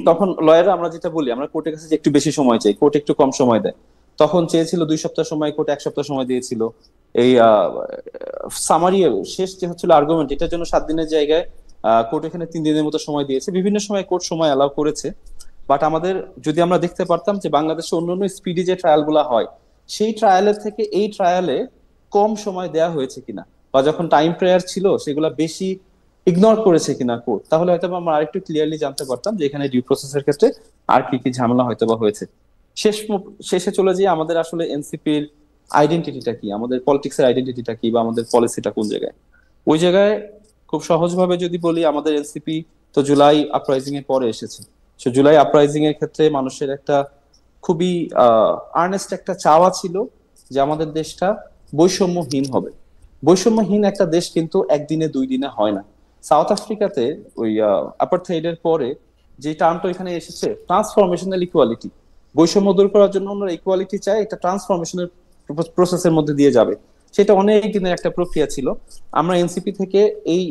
তখন লয়াররা আমরা যেটা বলি, আমরা কোর্টের কাছে যে একটু বেশি সময় চাই, কোর্ট একটু কম সময় দেয়। তখন চেয়েছিল 2 সপ্তাহ সময়, কোর্ট 1 সপ্তাহ সময় দিয়েছিল। এই সামারি শেষ যে হচ্ছিল আর্গুমেন্ট, এটার জন্য 7 দিনের জায়গায় কোর্ট এখানে 3 দিনের মতো সময় দিয়েছে। বিভিন্ন সময় কোর্ট সময় অ্যালাউ করেছে। বাট আমাদের যদি আমরা দেখতে পারতাম যে বাংলাদেশে অন্যান্য স্পিডি যে ট্রায়াল গুলা হয়, সেই ট্রায়ালের থেকে এই ট্রায়ালে কম সময় দেয়া হয়েছে কিনা, বা যখন টাইম প্রেয়ার ছিল সেগুলা বেশি ইগনোর করেছে কিনা কোর্ট, তাহলে হয়তো আমরা আরেকটু ক্লিয়ারলি জানতে পারতাম যে এখানে ডিউ প্রসেসের ক্ষেত্রে আর কি কি ঝামেলা হয়তো বা হয়েছে। শেষে চলে যেয়ে আমাদের আসলে এনসিপির আইডেন্টিটিটা কি, আমাদের পলিটিক্সের আইডেন্টিটিটা কি, বা আমাদের পলিসিটা কোন জায়গায়। ওই জায়গায় খুব সহজভাবে যদি বলি, আমাদের এনসিপি তো জুলাই আপরাইজিং এর পরে এসেছে। সো জুলাই আপরাইজিং এর ক্ষেত্রে মানুষের একটা খুবই আর্নেস্ট একটা চাওয়া ছিল যে আমাদের দেশটা বৈষম্যহীন হবে। বৈষম্যহীন একটা দেশ কিন্তু একদিনে 2 দিনে হয় না। সাউথ আফ্রিকাতে ওই অ্যাপারথাইডের পরে যে টার্মটা এখানে এসেছে, ট্রান্সফরমেশনাল ইকুয়ালিটি, বৈষম্য দূর করার জন্য ওনারা ইকুয়ালিটি চায়, এটা ট্রান্সফরমেশনের প্রসেসের মধ্যে দিয়ে যাবে। সেটা অনেক দিনের একটা প্রক্রিয়া ছিল। আমরা এনসিপি থেকে এই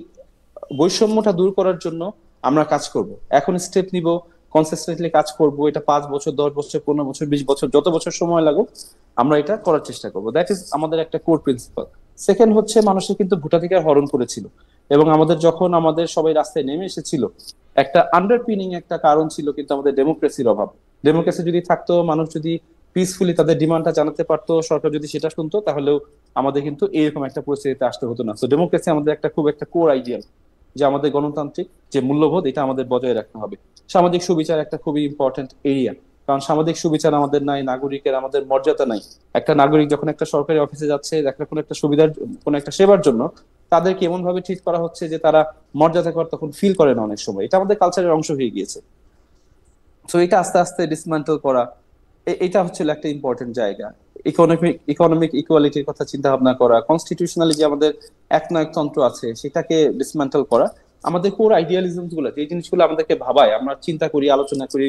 বৈষম্যটা দূর করার জন্য আমরা কাজ করব, এখন স্টেপ নিব, কনসিস্টেন্টলি কাজ করব। এটা 5 বছর, 10 বছর, 15 বছর, 20 বছর, যত বছর সময় লাগুক আমরা এটা করার চেষ্টা করব। দ্যাট ইজ আমাদের একটা কোর প্রিন্সিপাল। সেকেন্ড হচ্ছে, মানুষের কিন্তু ভোটাধিকার হরণ করেছিল, এবং আমাদের যখন আমাদের সবাই রাস্তায় নেমে এসেছিল, একটা আন্ডারপিনিং একটা কারণ ছিল কিন্তু আমাদের ডেমোক্রেসির অভাব। ডেমোক্রেসি যদি থাকতো, মানুষ যদি পিসফুলি তাদের ডিমান্ডটা জানাতে পারতো, সরকার যদি সেটা শুনতো, তাহলেও আমাদের কিন্তু এরকম একটা পরিস্থিতিতে আসতে হতো না। তো ডেমোক্রেসি আমাদের একটা খুব একটা কোর আইডিয়াল, যে আমাদের গণতান্ত্রিক যে মূল্যবোধ, এটা আমাদের বজায় রাখতে হবে। সামাজিক সুবিচার একটা খুবই ইম্পর্টেন্ট এরিয়া, কারণ সামাজিক সুবিচার আমাদের নাই, নাগরিকের আমাদের মর্যাদা নাই। একটা নাগরিক যখন একটা সরকারি অফিসে যাচ্ছে, একটা কোনো একটা সুবিধার, কোনো একটা সেবার জন্য, তাদেরকে এমন ভাবে ট্রিট করা হচ্ছে যে তারা মর্যাদাকর তখন ফিল করে না অনেক সময়। এটা আমাদের কালচারের অংশ হয়ে গিয়েছে। তো এটা আস্তে আস্তে ডিসমেন্টল করা, এটা হচ্ছে একটা ইম্পর্টেন্ট জায়গা। ইকোনমিক ইকুয়ালিটির কথা চিন্তা ভাবনা করা, কনস্টিটিউশনালি যে আমাদের একনায়কতন্ত্র আছে সেটাকে ডিসমেন্টল করা, আমাদের কোর আইডিয়ালিজম গুলো, এই জিনিসগুলো আমাদেরকে ভাবায়, আমরা চিন্তা করি, আলোচনা করি,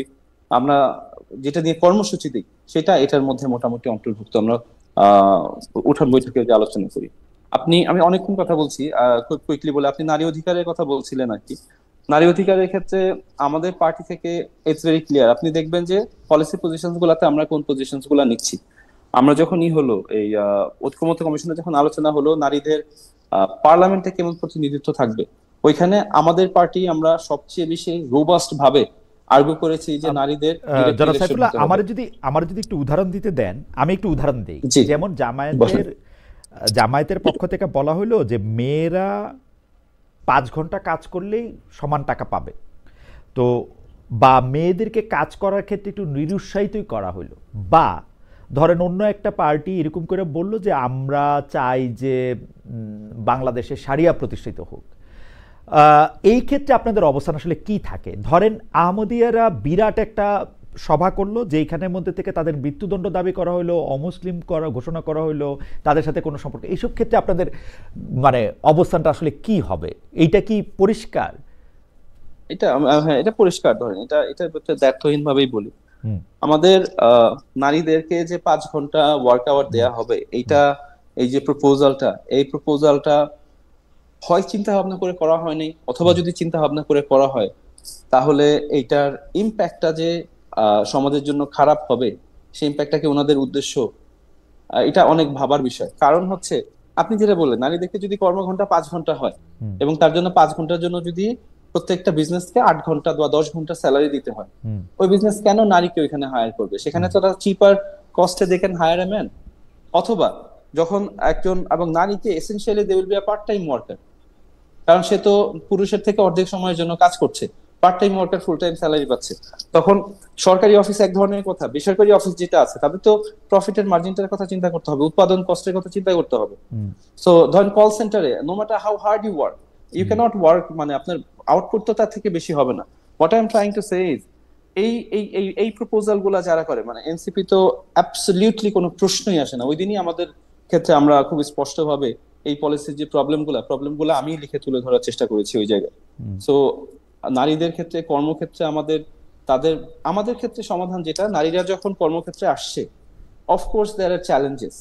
আমরা যেটা নিয়ে কর্মসূচি দিই সেটা এটার মধ্যে মোটামুটি অন্তর্ভুক্ত। আমরা উঠান বৈঠকে যে আলোচনা করি। আমি অনেকক্ষণ কথা বলছি, খুব কুইকলি বলে, আপনি নারী অধিকারের কথা বলছিলেন আর কি। নারী অধিকারের ক্ষেত্রে আমাদের পার্টি থেকে ইটস ভেরি ক্লিয়ার। আপনি দেখবেন যে পলিসি পজিশনস গুলাতে আমরা কোন পজিশনস গুলা নিচ্ছি। আমরা যখনই হলো এই ঐক্যমত্য কমিশনে যখন আলোচনা হলো নারীদের পার্লামেন্টে কেমন প্রতিনিধিত্ব থাকবে, ওইখানে আমাদের পার্টি আমরা সবচেয়ে বেশি রোবাস্ট ভাবে আর্গু করেছি যে নারীদের জনাব সাইফুল্লাহ, আমার যদি একটু উদাহরণ দিতে দেন, আমি একটু উদাহরণ দিই। যেমন জামায়াতের পক্ষ থেকে বলা হলো যে মেয়েরা 5 ঘন্টা কাজ করলেই সমান টাকা পাবে, তো বা মেয়েদেরকে কাজ করার ক্ষেত্রে একটু নিরুৎসাহিতই করা হলো। বা ধরেন অন্য একটা পার্টি এরকম করে বলল যে আমরা চাই যে বাংলাদেশে শারিয়া প্রতিষ্ঠিত হোক। এই ক্ষেত্রে আপনাদের অবস্থান আসলে কি থাকে? ধরেন আহমদিয়ারা বিরাট একটা সভা করলো, যেইখানের মধ্যে থেকে তাদের মৃত্যুদণ্ড দাবি করা হলো, অমুসলিম ঘোষণা করা হলো, তাদের সাথে কোনো সম্পর্ক, এইসব ক্ষেত্রে আপনাদের মানে অবস্থানটা আসলে কি হবে? এইটা কি পরিষ্কার? হ্যাঁ, এটা পরিষ্কার। ধরেন এটা দ্ব্যর্থহীন ভাবেই বলি, আমাদের নারীদেরকে যে 5 ঘন্টা ওয়ার্ক আওয়ার দেয়া হবে, এইটা এই যে এই প্রপোজালটা হয় চিন্তা ভাবনা করে করা হয়নি, অথবা যদি চিন্তা ভাবনা করে করা হয় তাহলে এইটার ইম্প্যাক্টটা যে সমাজের জন্য খারাপ হবে, সেই ইম্প্যাক্টটাকে ওনাদের উদ্দেশ্য, এটা অনেক ভাবার বিষয়। কারণ হচ্ছে আপনি যেটা বললেন, নারীদেরকে যদি কর্মঘন্টা 5 ঘন্টা হয়, এবং তার জন্য 5 ঘন্টার জন্য যদি প্রত্যেকটা বিজনেসকে 8 ঘন্টা বা 10 ঘন্টা স্যালারি দিতে হয়, ওই বিজনেস কেন নারীকে ওইখানে হায়ার করবে? সেখানে তো তারা চিপার কস্টে they can hire a man. অথবা যখন একজন, এবং নারীকে essentially they will be a part time worker, কারণ সে তো পুরুষের থেকে অর্ধেক সময়ের জন্য কাজ করছে, part time worker full time salary পাচ্ছে। তখন সরকারি অফিস এক ধরনের কথা, বেসরকারি অফিস যেটা আছে তাদের তো প্রফিটের মার্জিনটার কথা চিন্তা করতে হবে, উৎপাদন কষ্টের কথা চিন্তা করতে হবে। সো ধরেন কল সেন্টারে no matter how hard you work, you can't work, মানে আপনার আউটপুট তো তার থেকে বেশি হবে না। What I am trying to say is, এই প্রপোজাল গুলা যারা করে, মানে এনসিপি তো অ্যাবসলিউটলি কোনো প্রশ্নই আসে না। ওই দিনই আমাদের ক্ষেত্রে আমরা খুব স্পষ্ট ভাবে এই পলিসির যে প্রবলেমগুলো আমি লিখে তুলে ধরার চেষ্টা করেছি ওই জায়গায়। সো নারীদের ক্ষেত্রে, কর্মক্ষেত্রে আমাদের ক্ষেত্রে সমাধান যেটা, নারীরা যখন কর্মক্ষেত্রে আসছে, of course there are challenges,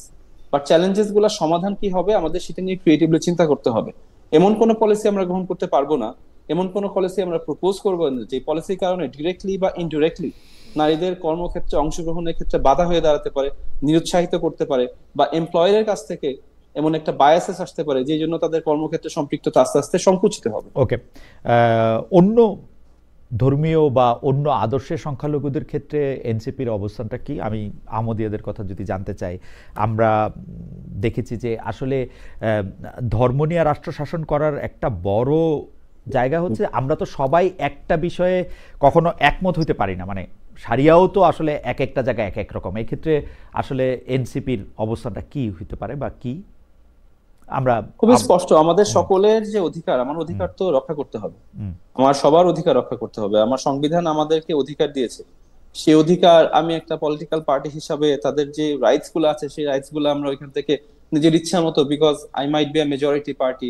but challenges গুলা সমাধান কি হবে আমাদের সেটা নিয়ে ক্রিয়েটিভলি চিন্তা করতে হবে। এমন কোনো পলিসি আমরা গ্রহণ করতে পারবো না, এমন কোনো পলিসি আমরা প্রপোজ করবো না যে পলিসির কারণে ডিরেক্টলি বা ইনডিরেক্টলি নারীদের কর্মক্ষেত্রে অংশগ্রহণের ক্ষেত্রে বাধা হয়ে দাঁড়াতে পারে, নিরুৎসাহিত করতে পারে, বা এমপ্লয়ারের কাছ থেকে এমন একটা বায়াসেস আসতে পারে যে জন্য তাদের কর্মক্ষেত্রে সম্পৃক্ততা আস্তে আস্তে সংকুচিত হবে। ওকে, অন্য ধর্মীয় বা অন্য আদর্শের সংখ্যালঘুদের ক্ষেত্রে এনসিপির অবস্থানটা কি? আমি আহমদিয়াদের কথা যদি জানতে চাই, আমরা দেখেছি যে আসলে ধর্ম নিয়ে রাষ্ট্র শাসন করার একটা বড় জায়গা হচ্ছে আমরা তো সবাই একটা বিষয়ে কখনো একমত হইতে পারি না, মানে সারিয়াও তো আসলে এক একটা জায়গায় এক এক রকম। এই ক্ষেত্রে আসলে এনসিপির অবস্থানটা কি হইতে পারে বা কি? আমরা খুবই স্পষ্ট, আমাদের সকলের যে অধিকার, আমার অধিকার তো রক্ষা করতে হবে, আমার সবার অধিকার রক্ষা করতে হবে। আমার সংবিধান আমাদেরকে অধিকার দিয়েছে, সেই অধিকার আমি একটা পলিটিক্যাল পার্টি হিসাবে তাদের যে রাইটস গুলো আছে সেই রাইটস গুলো আমরা ওইখান থেকে নিজের ইচ্ছা মতো, because I might be a majority party,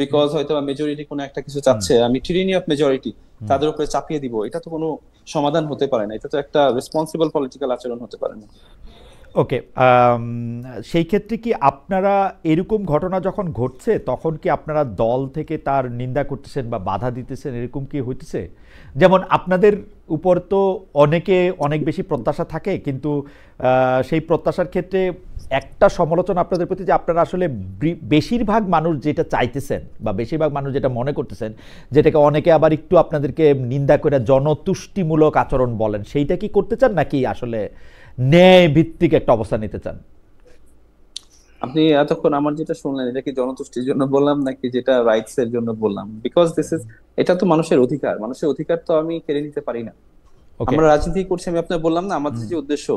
because হয়তো মেজরিটি কোনো একটা কিছু চাচ্ছে, আমি টিরানি অফ মেজরিটি তাদের উপরে চাপিয়ে দিব, এটা তো কোনো সমাধান হতে পারে না, এটা তো একটা রেসপন্সিবল পলিটিক্যাল আচরণ হতে পারে না। ওকে, সেই ক্ষেত্রে কি আপনারা এরকম ঘটনা যখন ঘটছে তখন কি আপনারা দল থেকে তার নিন্দা করতেছেন বা বাধা দিতেছেন, এরকম কি হইতেছে? যেমন আপনাদের উপর তো অনেক বেশি প্রত্যাশা থাকে, কিন্তু সেই প্রত্যাশার ক্ষেত্রে একটা সমালোচনা আপনাদের প্রতি যে আপনারা আসলে বেশিরভাগ মানুষ যেটা চাইতেছেন বা বেশিরভাগ মানুষ যেটা মনে করতেছেন, যেটাকে অনেকে আবার একটু আপনাদেরকে নিন্দা করে জনতুষ্টিমূলক আচরণ বলেন, সেইটা কি করতে চান নাকি আসলে ন্যায় ভিত্তিক একটা অবস্থান নিতে চান? আপনি এতক্ষণ আমার যেটা শুনলেন এটা কি জনতুষ্টির জন্য বললাম নাকি যেটা রাইটস এর জন্য বললাম? বিকজ এটা তো মানুষের অধিকার, মানুষের অধিকার তো আমি কেড়ে নিতে পারি না। আমরা রাজনীতি করছি, আমি আপনাকে বললাম না আমাদের যে উদ্দেশ্য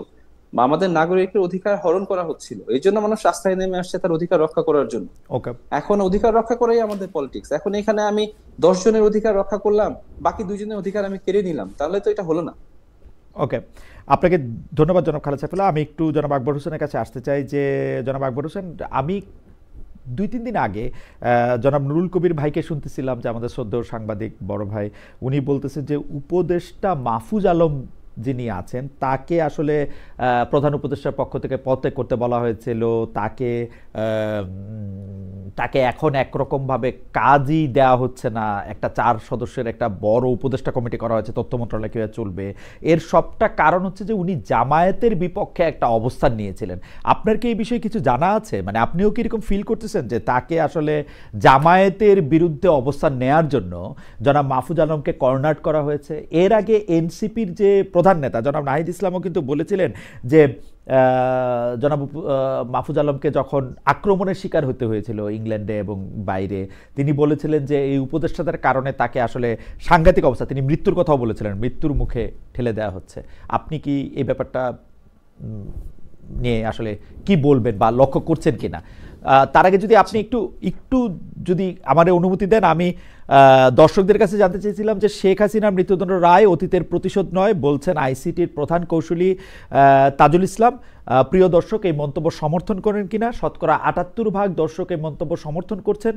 বা আমাদের নাগরিকের অধিকার হরণ করা হচ্ছিল, এই জন্য মানুষ রাস্তায় নেমে আসছে তার অধিকার রক্ষা করার জন্য। এখন অধিকার রক্ষা করাই আমাদের পলিটিক্স। এখন এখানে আমি 10 জনের অধিকার রক্ষা করলাম, বাকি 2 জনের অধিকার আমি কেড়ে নিলাম, তাহলে তো এটা হলো না। ওকে, আপনাকে ধন্যবাদ জনাব খালেদ সাইফুল্লাহ। আমি একটু জনাব আকবর হোসেনের কাছে আসতে চাই যে জনাব আকবর হোসেন, আমি 2-3 দিন আগে জনাব নুরুল কবির ভাইকে শুনতেছিলাম যে আমাদের শ্রদ্ধেয় সাংবাদিক বড় ভাই, উনি বলতেছেন যে উপদেষ্টা মাহফুজ আলম যিনি আছেন তাকে আসলে প্রধান উপদেষ্টার পক্ষ থেকে পদত্যাগ করতে বলা হয়েছিল, তাকে এখন একরকমভাবে কাজই দেওয়া হচ্ছে না, একটা 4 সদস্যের একটা বড় উপদেষ্টা কমিটি করা হয়েছে, তথ্য মন্ত্রণালয় কীভাবে চলবে। এর সবটা কারণ হচ্ছে যে উনি জামায়াতের বিপক্ষে একটা অবস্থান নিয়েছিলেন। আপনার কি এই বিষয়ে কিছু জানা আছে? মানে আপনিও কি এরকম ফিল করতেছেন যে তাকে আসলে জামায়াতের বিরুদ্ধে অবস্থান নেয়ার জন্য জনাব মাহফুজ আলমকে কর্নার করা হয়েছে? এর আগে এনসিপির যে প্রধান নেতা জনাব নাহিদ ইসলামও কিন্তু বলেছিলেন যে জনাব মাহফুজ আলমকে যখন আক্রমণের শিকার হতে হয়েছিল ইংল্যান্ডে এবং বাইরে, তিনি বলেছিলেন যে এই উপদেষ্টাদের কারণে তাকে আসলে সাংঘাতিক অবস্থা, তিনি মৃত্যুর কথাও বলেছিলেন, মৃত্যুর মুখে ঠেলে দেওয়া হচ্ছে। আপনি কি এই ব্যাপারটা নিয়ে আসলে কি বলবেন বা লক্ষ্য করছেন কিনা? তার আগে যদি আপনি একটু যদি আমার অনুমতি দেন, আমি দর্শকদের কাছে জানতে চেয়েছিলাম যে শেখ হাসিনার মৃত্যুদণ্ড রায় অতীতের প্রতিশোধ নয় বলছেন আইসিটির প্রধান কৌশলী তাজুল ইসলাম। প্রিয় দর্শক, এই মন্তব্য সমর্থন করেন কিনা? শতকরা 78% দর্শক এই মন্তব্য সমর্থন করছেন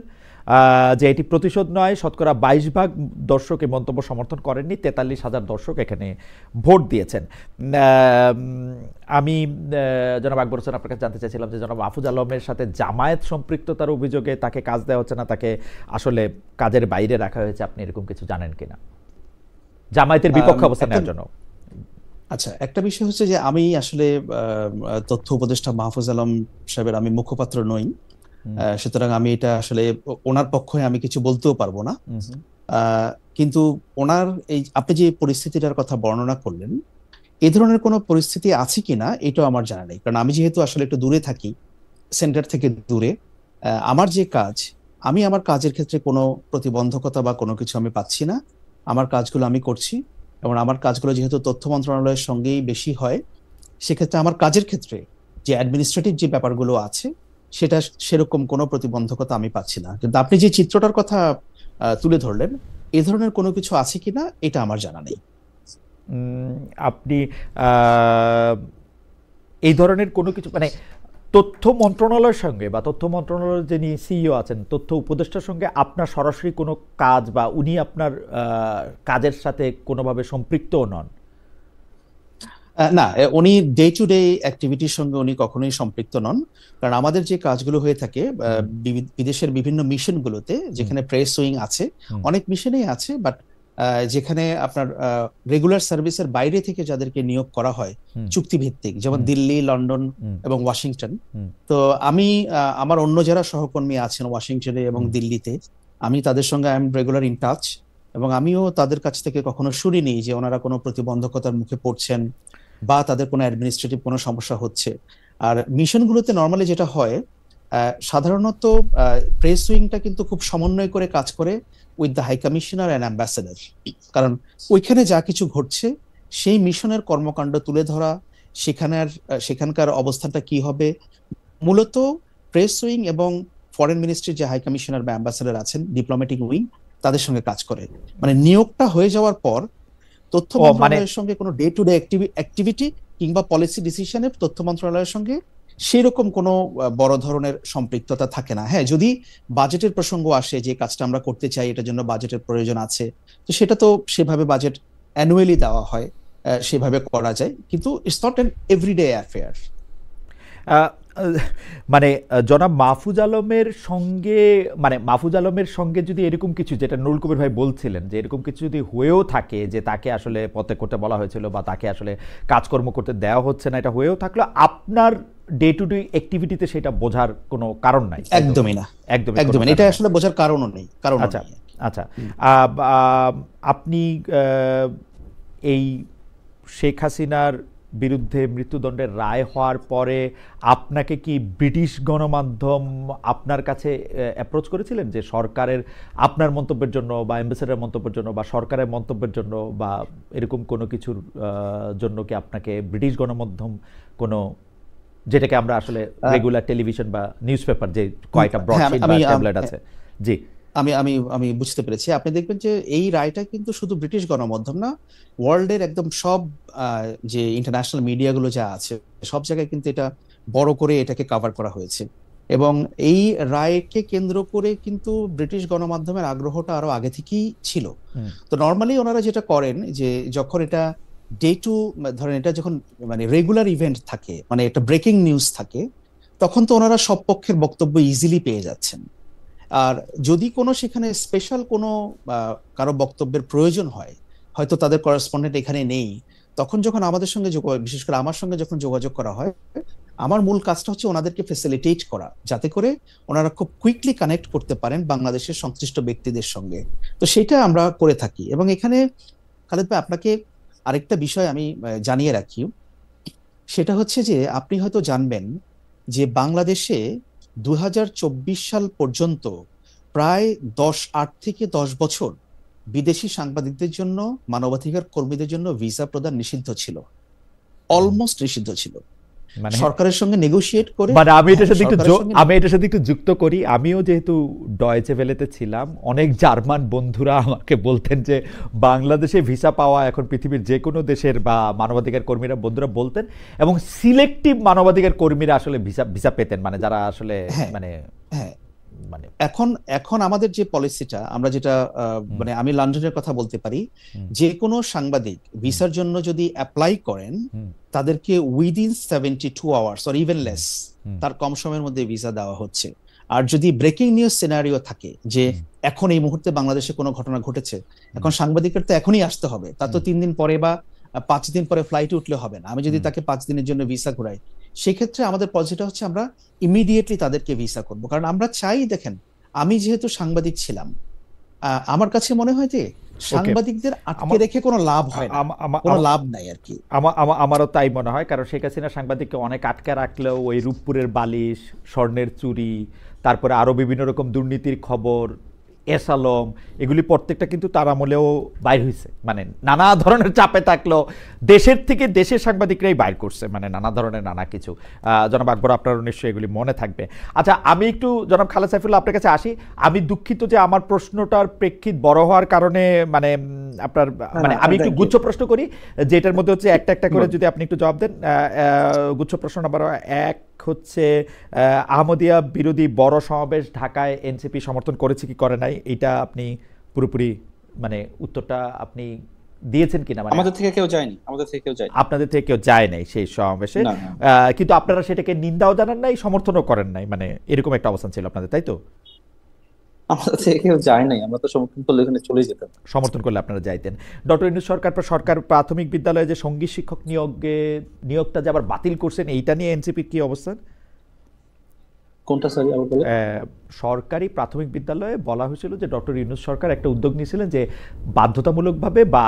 যে এটি প্রতিশোধ নয়। শতকরা 22% দর্শক এই মন্তব্য সমর্থন করেননি। 43,000 দর্শক এখানে ভোট দিয়েছেন। আমি জনাব আকবর হোসেন আপনার কাছে জানতে চাইছিলাম যে জনাব মাহফুজ আলমের সাথে জামায়াত সম্পৃক্ততার অভিযোগে তাকে কাজ দেওয়া হচ্ছে না, তাকে আসলে কাজের বাইরে রাখা হয়েছে, আপনি এরকম কিছু জানেন কিনা জামায়াতের বিপক্ষে অবস্থান নেওয়ার জন্য? আচ্ছা, একটা বিষয় হচ্ছে যে আমি আসলে তথ্য উপদেষ্টা মাহফুজ আলম সাহেবের আমি মুখপাত্র নই, সুতরাং আমি এটা আসলে ওনার পক্ষে আমি কিছু বলতেও পারবো না। কিন্তু ওনার এই আপনি যে পরিস্থিতিটার কথা বর্ণনা করলেন, এই ধরনের কোনো পরিস্থিতি আছে কিনা এটাও আমার জানা নেই, কারণ আমি যেহেতু আসলে একটু দূরে থাকি, সেন্টার থেকে দূরে, আমার যে কাজ, আমি আমার কাজের ক্ষেত্রে কোনো প্রতিবন্ধকতা বা কোনো কিছু আমি পাচ্ছি না। আমার কাজগুলো আমি করছি এবং আমার কাজগুলো যেহেতু তথ্য মন্ত্রণালয়ের সঙ্গেই বেশি হয়, সেক্ষেত্রে আমার কাজের ক্ষেত্রে যে অ্যাডমিনিস্ট্রেটিভ যে ব্যাপারগুলো আছে সেটা সেরকম কোনো প্রতিবন্ধকতা আমি পাচ্ছি না। কিন্তু আপনি যে চিত্রটার কথা তুলে ধরলেন, এই ধরনের কোনো কিছু আছে কিনা এটা আমার জানা নেই। আপনি এই ধরনের কোনো কিছু মানে তথ্য মন্ত্রণালয়ের সঙ্গে বা তথ্য মন্ত্রণালয়ের যিনি সিইও আছেন, তথ্য উপদেষ্টার সঙ্গে আপনার সরাসরি কোনো কাজ বা উনি আপনার কাজের সাথে কোনোভাবে সম্পৃক্তও নন? না, উনি ডে টু ডে অ্যাক্টিভিটির সঙ্গে উনি কখনোই সম্পৃক্ত নন। কারণ আমাদের যে কাজগুলো হয়ে থাকে বিদেশের বিভিন্ন মিশনগুলোতে, যেখানে প্রেস উইং আছে, অনেক মিশনেই আছে, বাট যেখানে আপনার রেগুলার সার্ভিসের বাইরে থেকে যাদেরকে নিয়োগ করা হয় চুক্তিভিত্তিক, যেমন দিল্লি, লন্ডন এবং ওয়াশিংটন। তো আমি আমার অন্য যারা সহকর্মী আছেন ওয়াশিংটনে এবং দিল্লিতে, আমি তাদের সঙ্গে I am regular in touch, এবং আমিও তাদের কাছ থেকে কখনো শুনিনি যে ওনারা কোনো প্রতিবন্ধকতার মুখে পড়ছেন বা তাদের কোনো অ্যাডমিনিস্ট্রেটিভ কোনো সমস্যা হচ্ছে। আর মিশনগুলোতে নর্মালি যেটা হয়, সাধারণত প্রেস উইংটা কিন্তু খুব সমন্বয় করে কাজ করে with the high commissioner and ambassador. কারণ ওইখানে যা কিছু ঘটছে সেই মিশনের কর্মকাণ্ড তুলে ধরা, সেখানকার অবস্থানটা কি হবে, মূলত প্রেস উইং এবং ফরেন মিনিস্ট্রির যে হাই কমিশনার বা অ্যাম্বাসেডর আছেন, ডিপ্লোম্যাটিক উইং, তাদের সঙ্গে কাজ করে। মানে নিয়োগটা হয়ে যাওয়ার পর তথ্য মন্ত্রণালয়ের সঙ্গে কোনো ডে টু ডে অ্যাক্টিভিটি কিংবা পলিসি ডিসিশনে তথ্য মন্ত্রণালয়ের সঙ্গে সেই রকম কোনো বড় ধরনের সম্পৃক্ততা থাকে না। হ্যাঁ, যদি বাজেটের প্রসঙ্গ আসে, যে কাজটা আমরা করতে চাই এটার জন্য বাজেটের প্রয়োজন আছে, তো সেটা তো সেভাবে বাজেট অ্যানুয়ালি দেওয়া হয়, সেভাবে করা যায়, কিন্তু it's not an everyday affair. মানে জনাব মাহফুজ আলমের সঙ্গে, মানে মাহফুজ আলমের সঙ্গে যদি এরকম কিছু, যেটা নুরুল কবির ভাই বলছিলেন, যে এরকম কিছু যদি হয়েও থাকে, যে তাকে আসলে পদত্যাগ করতে বলা হয়েছিল বা তাকে আসলে কাজকর্ম করতে দেওয়া হচ্ছে না, এটা হয়েও থাকলো, আপনার ডে টু ডে অ্যাক্টিভিটিতে সেটা বোঝার কোনো কারণ নাই? একদমই না, একদমই এটা আসলে বোঝার কারণও নেই। আচ্ছা আচ্ছা, আপনি এই শেখ হাসিনার বিরুদ্ধে মৃত্যুদণ্ডের রায় হওয়ার পরে আপনাকে কি ব্রিটিশ গণমাধ্যম আপনার কাছে অ্যাপ্রোচ করেছিলেন যে সরকারের আপনার মন্তব্যের জন্য বা অ্যাম্বাসেডারের মন্তব্যের জন্য বা সরকারের মন্তব্যের জন্য বা এরকম কোনো কিছুর জন্য কি আপনাকে ব্রিটিশ গণমাধ্যম কোনো, যেটাকে আমরা আসলে রেগুলার টেলিভিশন বা নিউজ পেপার, যে কয়টা ব্রডশিট বা ট্যাবলেট আছে? জি, আমি বুঝতে পেরেছি। আপনি দেখবেন যে এই রায়টা কিন্তু শুধু ব্রিটিশ গণমাধ্যম না, ওয়ার্ল্ডের একদম সব যে ইন্টারন্যাশনাল মিডিয়াগুলো যা আছে সব জায়গায় কিন্তু এটা বড় করে এটাকে কভার করা হয়েছে। এবং এই রায়কে কেন্দ্র করে কিন্তু ব্রিটিশ গণমাধ্যমের আগ্রহটা আরো আগে থেকেই ছিল। তো নর্মালি ওনারা যেটা করেন, যে যখন এটা ডে টু, ধরেন এটা যখন মানে রেগুলার ইভেন্ট থাকে, মানে একটা ব্রেকিং নিউজ থাকে, তখন তো ওনারা সব পক্ষের বক্তব্য ইজিলি পেয়ে যাচ্ছেন। আর যদি কোনো সেখানে স্পেশাল কোনো কারো বক্তব্যের প্রয়োজন হয়, হয়তো তাদের করেসপন্ডেন্ট এখানে নেই, তখন যখন আমাদের সঙ্গে বিশেষ করে আমার সঙ্গে যখন যোগাযোগ করা হয়, আমার মূল কাজটা হচ্ছে ওনাদেরকে ফেসিলিটেট করা, যাতে করে ওনারা খুব কুইকলি কানেক্ট করতে পারেন বাংলাদেশের সংশ্লিষ্ট ব্যক্তিদের সঙ্গে। তো সেটা আমরা করে থাকি। এবং এখানে খালেদ ভাই, আপনাকে আরেকটা বিষয় আমি জানিয়ে রাখি, সেটা হচ্ছে যে আপনি হয়তো জানবেন যে বাংলাদেশে 2024 সাল পর্যন্ত প্রায় 8 থেকে 10 বছর বিদেশি সাংবাদিকদের জন্য, মানবাধিকার কর্মীদের জন্য ভিসা প্রদান নিষিদ্ধ ছিল, অলমোস্ট নিষিদ্ধ ছিল। মানে সরকারের সঙ্গে নেগোশিয়েট করে, মানে আমি এটার সাথে একটু যুক্ত করি, আমিও যেহেতু ডয়েচে ভেলেতে ছিলাম, অনেক জার্মান বন্ধুরা আমাকে বলতেন যে বাংলাদেশে ভিসা পাওয়া এখন পৃথিবীর যে কোনো দেশের, বা মানবাধিকার কর্মীরা বন্ধুরা বলতেন, এবং সিলেক্টিভ মানবাধিকার কর্মীরা আসলে ভিসা পেতেন, মানে যারা আসলে মানে মানে এখন আমাদের যে পলিসিটা, আমরা যেটা মানে আমি লন্ডনের কথা বলতে পারি, যে কোনো সাংবাদিক ভিসার জন্য যদি অ্যাপ্লাই করেন, তাদেরকে within 72 hours or even less, তার কম সময়ের মধ্যে ভিসা দেওয়া হচ্ছে। আর যদি ব্রেকিং নিউজ সিনারিও থাকে, যে এখন এই মুহূর্তে বাংলাদেশে কোনো ঘটনা ঘটেছে, এখন সাংবাদিকের তো এখনই আসতে হবে, তা তো 3 দিন পরে বা 5 দিন পরে ফ্লাইটে উঠলে হবে না। আমি যদি তাকে 5 দিনের জন্য ভিসা ঘুরাই, সেক্ষেত্রে আমাদের পলিসিটা হচ্ছে আমরা ইমিডিয়েটলি তাদেরকে ভিসা করব। কারণ আমরা চাই, দেখেন, আমি যেহেতু সাংবাদিক ছিলাম, আমার কাছে মনে হয় যে সাংবাদিকদের আটকে রেখে কোনো লাভ হয় না, কোনো লাভ নাই আর কি। আমারও তাই মনে হয়। কারণ শেখ হাসিনা সাংবাদিককে অনেক আটকে রাখলেও ওই রূপপুরের বালিশ, স্বর্ণের চুরি, তারপরে আরো বিভিন্ন রকম দুর্নীতির খবর, এস আলম, এগুলি প্রত্যেকটা কিন্তু তার আমলেও বাইর হয়েছে। মানে নানা ধরনের চাপে থাকলেও দেশের থেকে দেশের সাংবাদিকরাই বাইর করছে, মানে নানা ধরনের নানা কিছু। জনাব আকবর, আপনারও নিশ্চয়ই এগুলি মনে থাকবে। আচ্ছা, আমি একটু জনাব খালেদ সাইফুল্লাহ আপনার কাছে আসি। আমি দুঃখিত যে আমার প্রশ্নটার প্রেক্ষিত বড় হওয়ার কারণে মানে আপনার মানে আমি একটু গুচ্ছ প্রশ্ন করি, যেটার মধ্যে হচ্ছে একটা একটা করে যদি আপনি একটু জবাব দেন। গুচ্ছ প্রশ্ন নাম্বার 1 হচ্ছে, আহমদিয়া বিরোধী বড় সমাবেশ ঢাকায় এনসিপি সমর্থন করেছে কি করে নাই, এটা আপনি পুরোপুরি মানে উত্তরটা আপনি দিয়েছেন কিনা? মানে আমাদের থেকে কেউ যায়নি, আমাদের থেকে কেউ যায়নি। আপনাদের থেকে কেউ যায় নাই সেই সমাবেশে, কিন্তু আপনারা সেটাকে নিন্দাও জানান নাই, সমর্থনও করেন নাই, মানে এরকম একটা অবস্থান ছিল আপনাদের, তাই তো? আমাদের থেকে কেউ যায় নাই, আমরা তো সমর্থন করলে এখানে চলে যেতাম। সমর্থন করলে আপনারা যাইতেন। ডক্টর ইউনূস সরকার প্রাথমিক বিদ্যালয়ে যে সঙ্গীত শিক্ষক নিয়োগটা যে আবার বাতিল করছেন, এইটা নিয়ে এনসিপির কি অবস্থান? কোনটা সরি আবার বলে? সরকারি প্রাথমিক বিদ্যালয়ে বলা হয়েছিল যে ডক্টর ইউনূস সরকার একটা উদ্যোগ নিয়েছিলেন যে বাধ্যতামূলকভাবে বা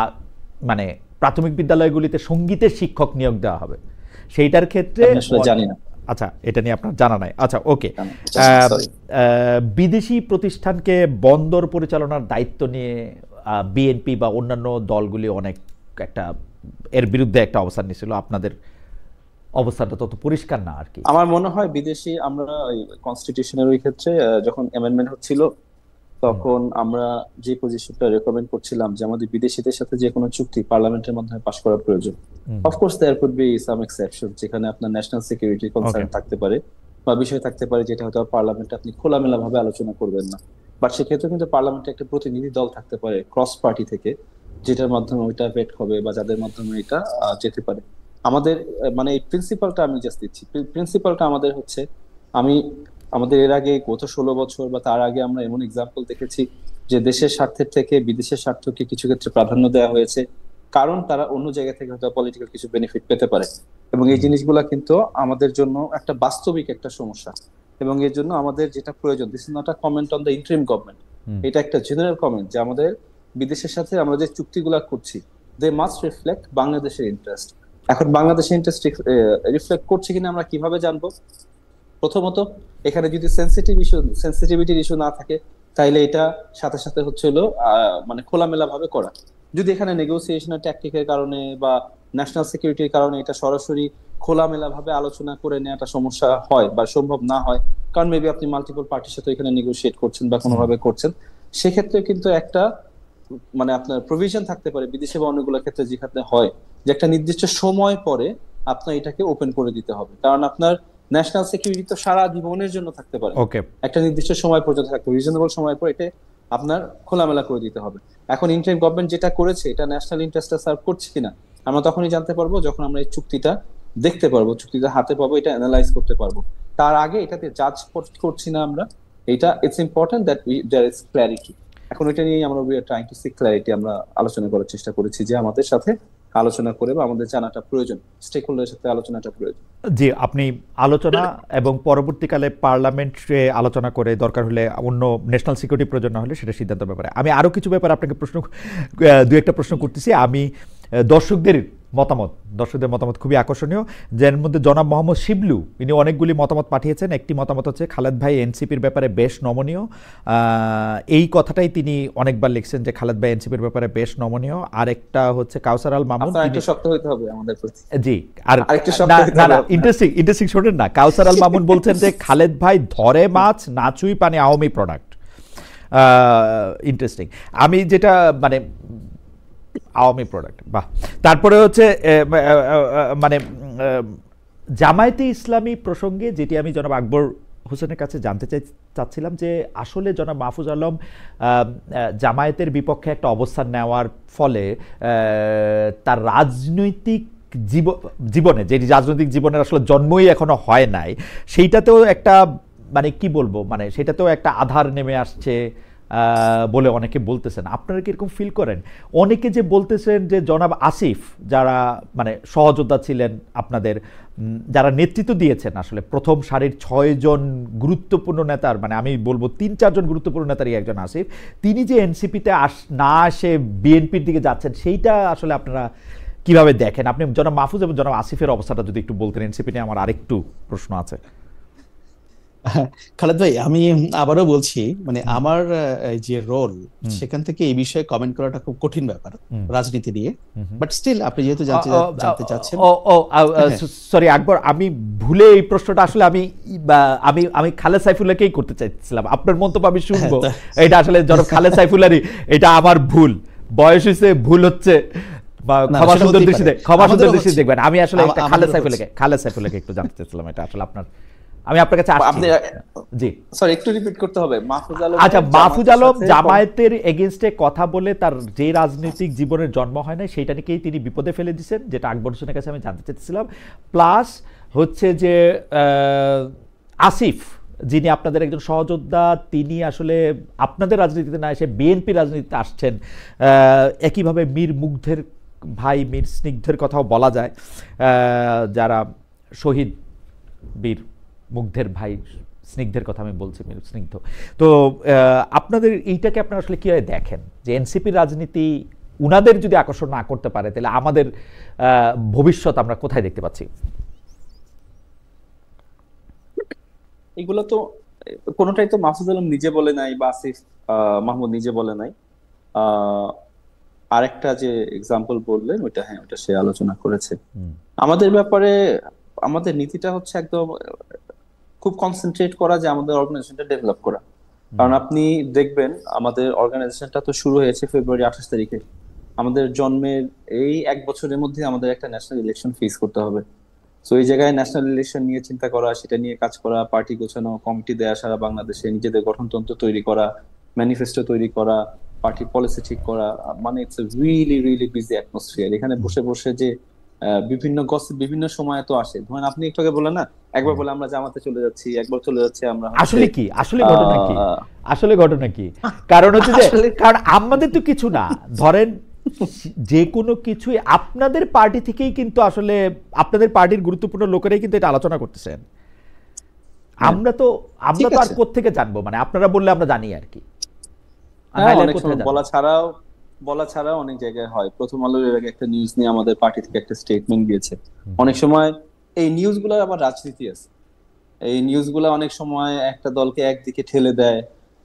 মানে প্রাথমিক বিদ্যালয়গুলিতে সঙ্গীতের শিক্ষক নিয়োগ দেওয়া হবে। সেইটার ক্ষেত্রে জানি না। আচ্ছা, এটা নিয়ে আপনার জানা নাই। আচ্ছা, ওকে। বিদেশি প্রতিষ্ঠানকে বন্দর পরিচালনার দায়িত্ব নিয়ে বিএনপি বা অন্যান্য দলগুলি অনেক একটা এর বিরুদ্ধে একটা অবস্থান নিয়েছিল। আপনাদের অবস্থানটা তত পরিষ্কার না আর কি। আমার মনে হয় বিদেশি, আমরা কনস্টিটিউশনের ওই ক্ষেত্রে যখন অ্যামেন্ডমেন্ট হচ্ছিল তখন আমরা যে পজিশনটা রেকমেন্ড করছিলাম যে আমাদের বিদেশিদের সাথে যে কোনো চুক্তি পার্লামেন্টের মাধ্যমে পাস করা প্রয়োজন। Of course there could be some exception, যেখানে আপনার ন্যাশনাল সিকিউরিটি কনসার্ন থাকতে পারে বা বিষয় থাকতে পারে যেটা হয়তো পার্লামেন্টে আপনি খোলামেলা ভাবে আলোচনা করবেন না, বাট সেক্ষেত্রে কিন্তু পার্লামেন্টে একটা প্রতিনিধি দল থাকতে পারে ক্রস পার্টি থেকে, যেটার মাধ্যমে ওইটা ভেট হবে বা যাদের মাধ্যমে এটা যেতে পারে। আমাদের মানে এই প্রিন্সিপালটা আমি জাস্ট দিচ্ছি, প্রিন্সিপালটা আমাদের হচ্ছে, আমাদের এর আগে গত 16 বছর বা তার আগে আমরা এমন এক্সাম্পল দেখেছি যে দেশের স্বার্থের থেকে বিদেশের স্বার্থকে কিছু ক্ষেত্রে প্রাধান্য দেওয়া হয়েছে, কারণ তারা অন্য জায়গা থেকে হয়তো পলিটিক্যাল কিছু বেনিফিট পেতে পারে, এবং এই জিনিসগুলা কিন্তু আমাদের জন্য একটা বাস্তবিক একটা সমস্যা। এবং এর জন্য আমাদের যেটা প্রয়োজন, this is not a comment on the interim government, এটা একটা জেনারেল কমেন্ট যে আমাদের বিদেশের সাথে আমরা যে চুক্তিগুলা করছি দে মাস্ট রিফ্লেক্ট বাংলাদেশের ইন্টারেস্ট। এখন বাংলাদেশের ইন্টারেস্ট রিফ্লেক্ট করছে কিনা আমরা কিভাবে জানবো? প্রথমত এখানে যদি সেন্সিটিভিটির ইস্যু না থাকে তাইলে এটা সাথে সাথে হচ্ছে হলো মানে খোলামেলা ভাবে করা। যদি এখানে নেগোসিয়েশনের ট্যাকটিকের কারণে বা ন্যাশনাল সিকিউরিটির কারণে এটা সরাসরি খোলামেলা ভাবে আলোচনা করে নেওয়াটা সমস্যা হয় বা সম্ভব না হয়, কারণ মেবি আপনি মাল্টিপল পার্টির সাথে এখানে নেগোসিয়েট করছেন বা কোনোভাবে করছেন, সেক্ষেত্রে কিন্তু একটা মানে আপনার প্রভিশন থাকতে পারে বিদেশে বা অন্যগুলোর ক্ষেত্রে যেখানে হয় যে একটা নির্দিষ্ট সময় পরে আপনার এটাকে ওপেন করে দিতে হবে, কারণ আপনার ন্যাশনাল সিকিউরিটি তো সারা জীবনের জন্য থাকতে পারে, একটা নির্দিষ্ট সময় পর্যন্ত থাকতে রিজনেবল সময় পর এটা আপনার খোলামেলা করে দিতে হবে। এখন ইন্টারিম গভর্নমেন্ট যেটা করেছে এটা ন্যাশনাল ইন্টারেস্টটা সার্ভ করছে কিনা আমরা তখনই জানতে পারবো যখন আমরা এই চুক্তিটা দেখতে পারবো, চুক্তিটা হাতে পাবো, এটা অ্যানালাইজ করতে পারবো। তার আগে এটাতে জাজ করছি না আমরা, এটা it's important that there is clarity. এখন এটা নিয়ে আমরা we are trying to seek clarity, আমরা আলোচনা করার চেষ্টা করেছি যে আমাদের সাথে আলোচনা করে বা আমাদের জানাটা প্রয়োজন, স্টেক হোল্ডারের সাথে আলোচনাটা প্রয়োজন। জি, আপনি আলোচনা এবং পরবর্তীকালে পার্লামেন্টে আলোচনা করে দরকার হলে অন্য ন্যাশনাল সিকিউরিটি প্রয়োজন না হলে সেটা সিদ্ধান্তের ব্যাপারে। আমি আরো কিছু ব্যাপারে আপনাকে দু একটা প্রশ্ন করতেছি। আমি দর্শকদের মতামত খুবই আকর্ষণীয়, যার মধ্যে জনাব মোহাম্মদ শিবলু ইনি অনেকগুলি মতামত পাঠিয়েছেন। একটি মতামত হচ্ছে খালেদ ভাই এনসিপির ব্যাপারে বেশ নমনীয়, এই কথাটাই তিনি অনেকবার লিখছেন যে খালেদ ভাই এনসিপির ব্যাপারে বেশ নমনীয়। আরেকটা হচ্ছে কাউসার আল মামুন, জি আর ইন্টারেস্টিং শোনেন না, কাউসার আল মামুন বলছেন যে খালেদ ভাই ধরে মাছ না চুই পানি আওয়ামী প্রোডাক্ট। ইন্টারেস্টিং, আমি যেটা মানে আওয়ামী প্রোডাক্ট বাহ। তারপরে হচ্ছে মানে জামায়াতে ইসলামী প্রসঙ্গে যেটি আমি জনাব আকবর হোসেনের কাছে জানতে চাচ্ছিলাম যে আসলে জনাব মাহফুজ আলম জামায়াতের বিপক্ষে একটা অবস্থান নেওয়ার ফলে তার রাজনৈতিক জীবনে, যে রাজনৈতিক জীবনের আসলে জন্মই এখনো হয় নাই, সেইটাতেও একটা মানে কি বলবো, মানে সেটাতেও একটা আধার নেমে আসছে বলে অনেকে বলতেছেন। আপনারা কি এরকম ফিল করেন? অনেকে যে বলতেছেন যে জনাব আসিফ, যারা মানে সহযোদ্ধা ছিলেন আপনাদের, যারা নেতৃত্ব দিয়েছেন আসলে প্রথম সারির 6 জন গুরুত্বপূর্ণ নেতার, মানে আমি বলবো 3-4 জন গুরুত্বপূর্ণ নেতারই একজন আসিফ, তিনি যে এনসিপিতে না আসে বিএনপির দিকে যাচ্ছেন, সেইটা আসলে আপনারা কিভাবে দেখেন? আপনি জনাব মাহফুজ এবং জনাব আসিফের অবস্থাটা যদি একটু বলতেন। এনসিপি নিয়ে আমার আরেকটু প্রশ্ন আছে। খালেদ ভাই, আমি আবারও বলছি, মানে আমার যে রোল সেখান থেকে এই বিষয়ে কমেন্ট করাটা খুব কঠিন ব্যাপার রাজনীতি নিয়ে, বাট স্টিল আপনি যেহেতু জানতে চাচ্ছেন। সরি আকবর, আমি ভুলে এই প্রশ্নটা আসলে আমি খালেদ সাইফুল্লাহকেই করতে চাইছিলাম। আপনার মন্তব্য আমি শুনবো, এটা আসলে জনাব খালেদ সাইফুল্লাহরই, এটা আমার ভুল, বয়স হয়েছে, ভুল হচ্ছে, ক্ষমা সুন্দর দৃষ্টিতে দেখবেন। আমি আসলে খালেদ সাইফুল্লাহকে একটু জানতে চাইছিলাম, এটা আসলে আপনার আমি আপনার কাছে আসছি। আপনি জি সরি একটু রিপিট করতে হবে। মাহফুজ আলম, আচ্ছা, মাহফুজ আলম জামায়াতের এগেইনস্টে কথা বলে তার যে রাজনৈতিক জীবনের জন্ম হয় না সেটা নিয়েই তিনি বিপদে ফেলে দিয়েছেন, যেটা আকবর হোসেনের কাছে আমি জানতে চাইছিলাম। প্লাস হচ্ছে যে আসিফ, যিনি আপনাদের একজন সহযোদ্ধা, তিনি আসলে আপনাদের রাজনীতিতে না এসে বিএনপি রাজনীতিতে আসছেন। একইভাবে মীর মুগ্ধের ভাই মীর স্নিগ্ধের কথাও বলা যায়, যারা শহীদ বীর মুগ্ধের ভাই স্নিগ্ধের কথা আমি বলছি, মীর স্নিগ্ধ। তো আপনাদের এইটাকে আপনারা আসলে কীভাবে দেখেন যে এনসিপির রাজনীতি উনাদের যদি আকর্ষণ না করতে পারে তাহলে আমাদের ভবিষ্যৎ আমরা কোথায় দেখতে পাচ্ছি? এগুলো তো কোনোটাই তো মাহফুজ আলম নিজে বলে নাই বা আসিফ মাহমুদ নিজে বলে নাই। আরেকটা যে এক্সাম্পল বললেন ওইটা, হ্যাঁ ওটা সে আলোচনা করেছে। আমাদের ব্যাপারে আমাদের নীতিটা হচ্ছে একদম খুব কনসেন্ট্রেট করা, যে আমাদের অর্গানাইজেশনটা ডেভেলপ করা। কারণ আপনি দেখবেন আমাদের অর্গানাইজেশনটা তো শুরু হয়েছে ফেব্রুয়ারি 28 তারিখে। আমাদের জন্মের এই 1 বছরের মধ্যে আমাদের একটা ন্যাশনাল ইলেকশন ফেস করতে হবে। তো এই জায়গায় ন্যাশনাল ইলেকশন নিয়ে চিন্তা করা, সেটা নিয়ে কাজ করা, পার্টি গোছানো, কমিটি দেয়া সারা বাংলাদেশে, নিজেদের গঠনতন্ত্র তৈরি করা, ম্যানিফেস্টো তৈরি করা, পার্টি পলিসি ঠিক করা, মানে it's a really really busy atmosphere. এখানে বসে বসে যে বিভিন্ন গসিপ বিভিন্ন সময় তো আসে। ধরেন আপনি একটু আগে বললেন না, একবার বলে আমরা জামাতে চলে যাচ্ছি, একবার চলে যাচ্ছে আমরা, আসলে কি আসলে ঘটনা কি? আসলে ঘটনা কি? কারণ হচ্ছে যে কারণ আমাদের তো কিছু না, ধরেন যে কোনো কিছুই আপনাদের পার্টি থেকেই কিন্তু আসলে আপনাদের পার্টির গুরুত্বপূর্ণ লোকেরাই কিন্তু এটা আলোচনা করতেছেন। আমরা তো আর কোত্থেকে জানবো? মানে আপনারা বললে আমরা জানি আর কি। বলা ছাড়াও অনেক জায়গায় হয়। প্রথম আলোর এর আগে একটা নিউজ নিয়ে আমাদের পার্টি থেকে একটা স্টেটমেন্ট দিয়েছে। অনেক সময় এই নিউজগুলোর আবার রাজনীতি আছে। এই নিউজগুলো অনেক সময় একটা দলকে একদিকে ঠেলে দেয়,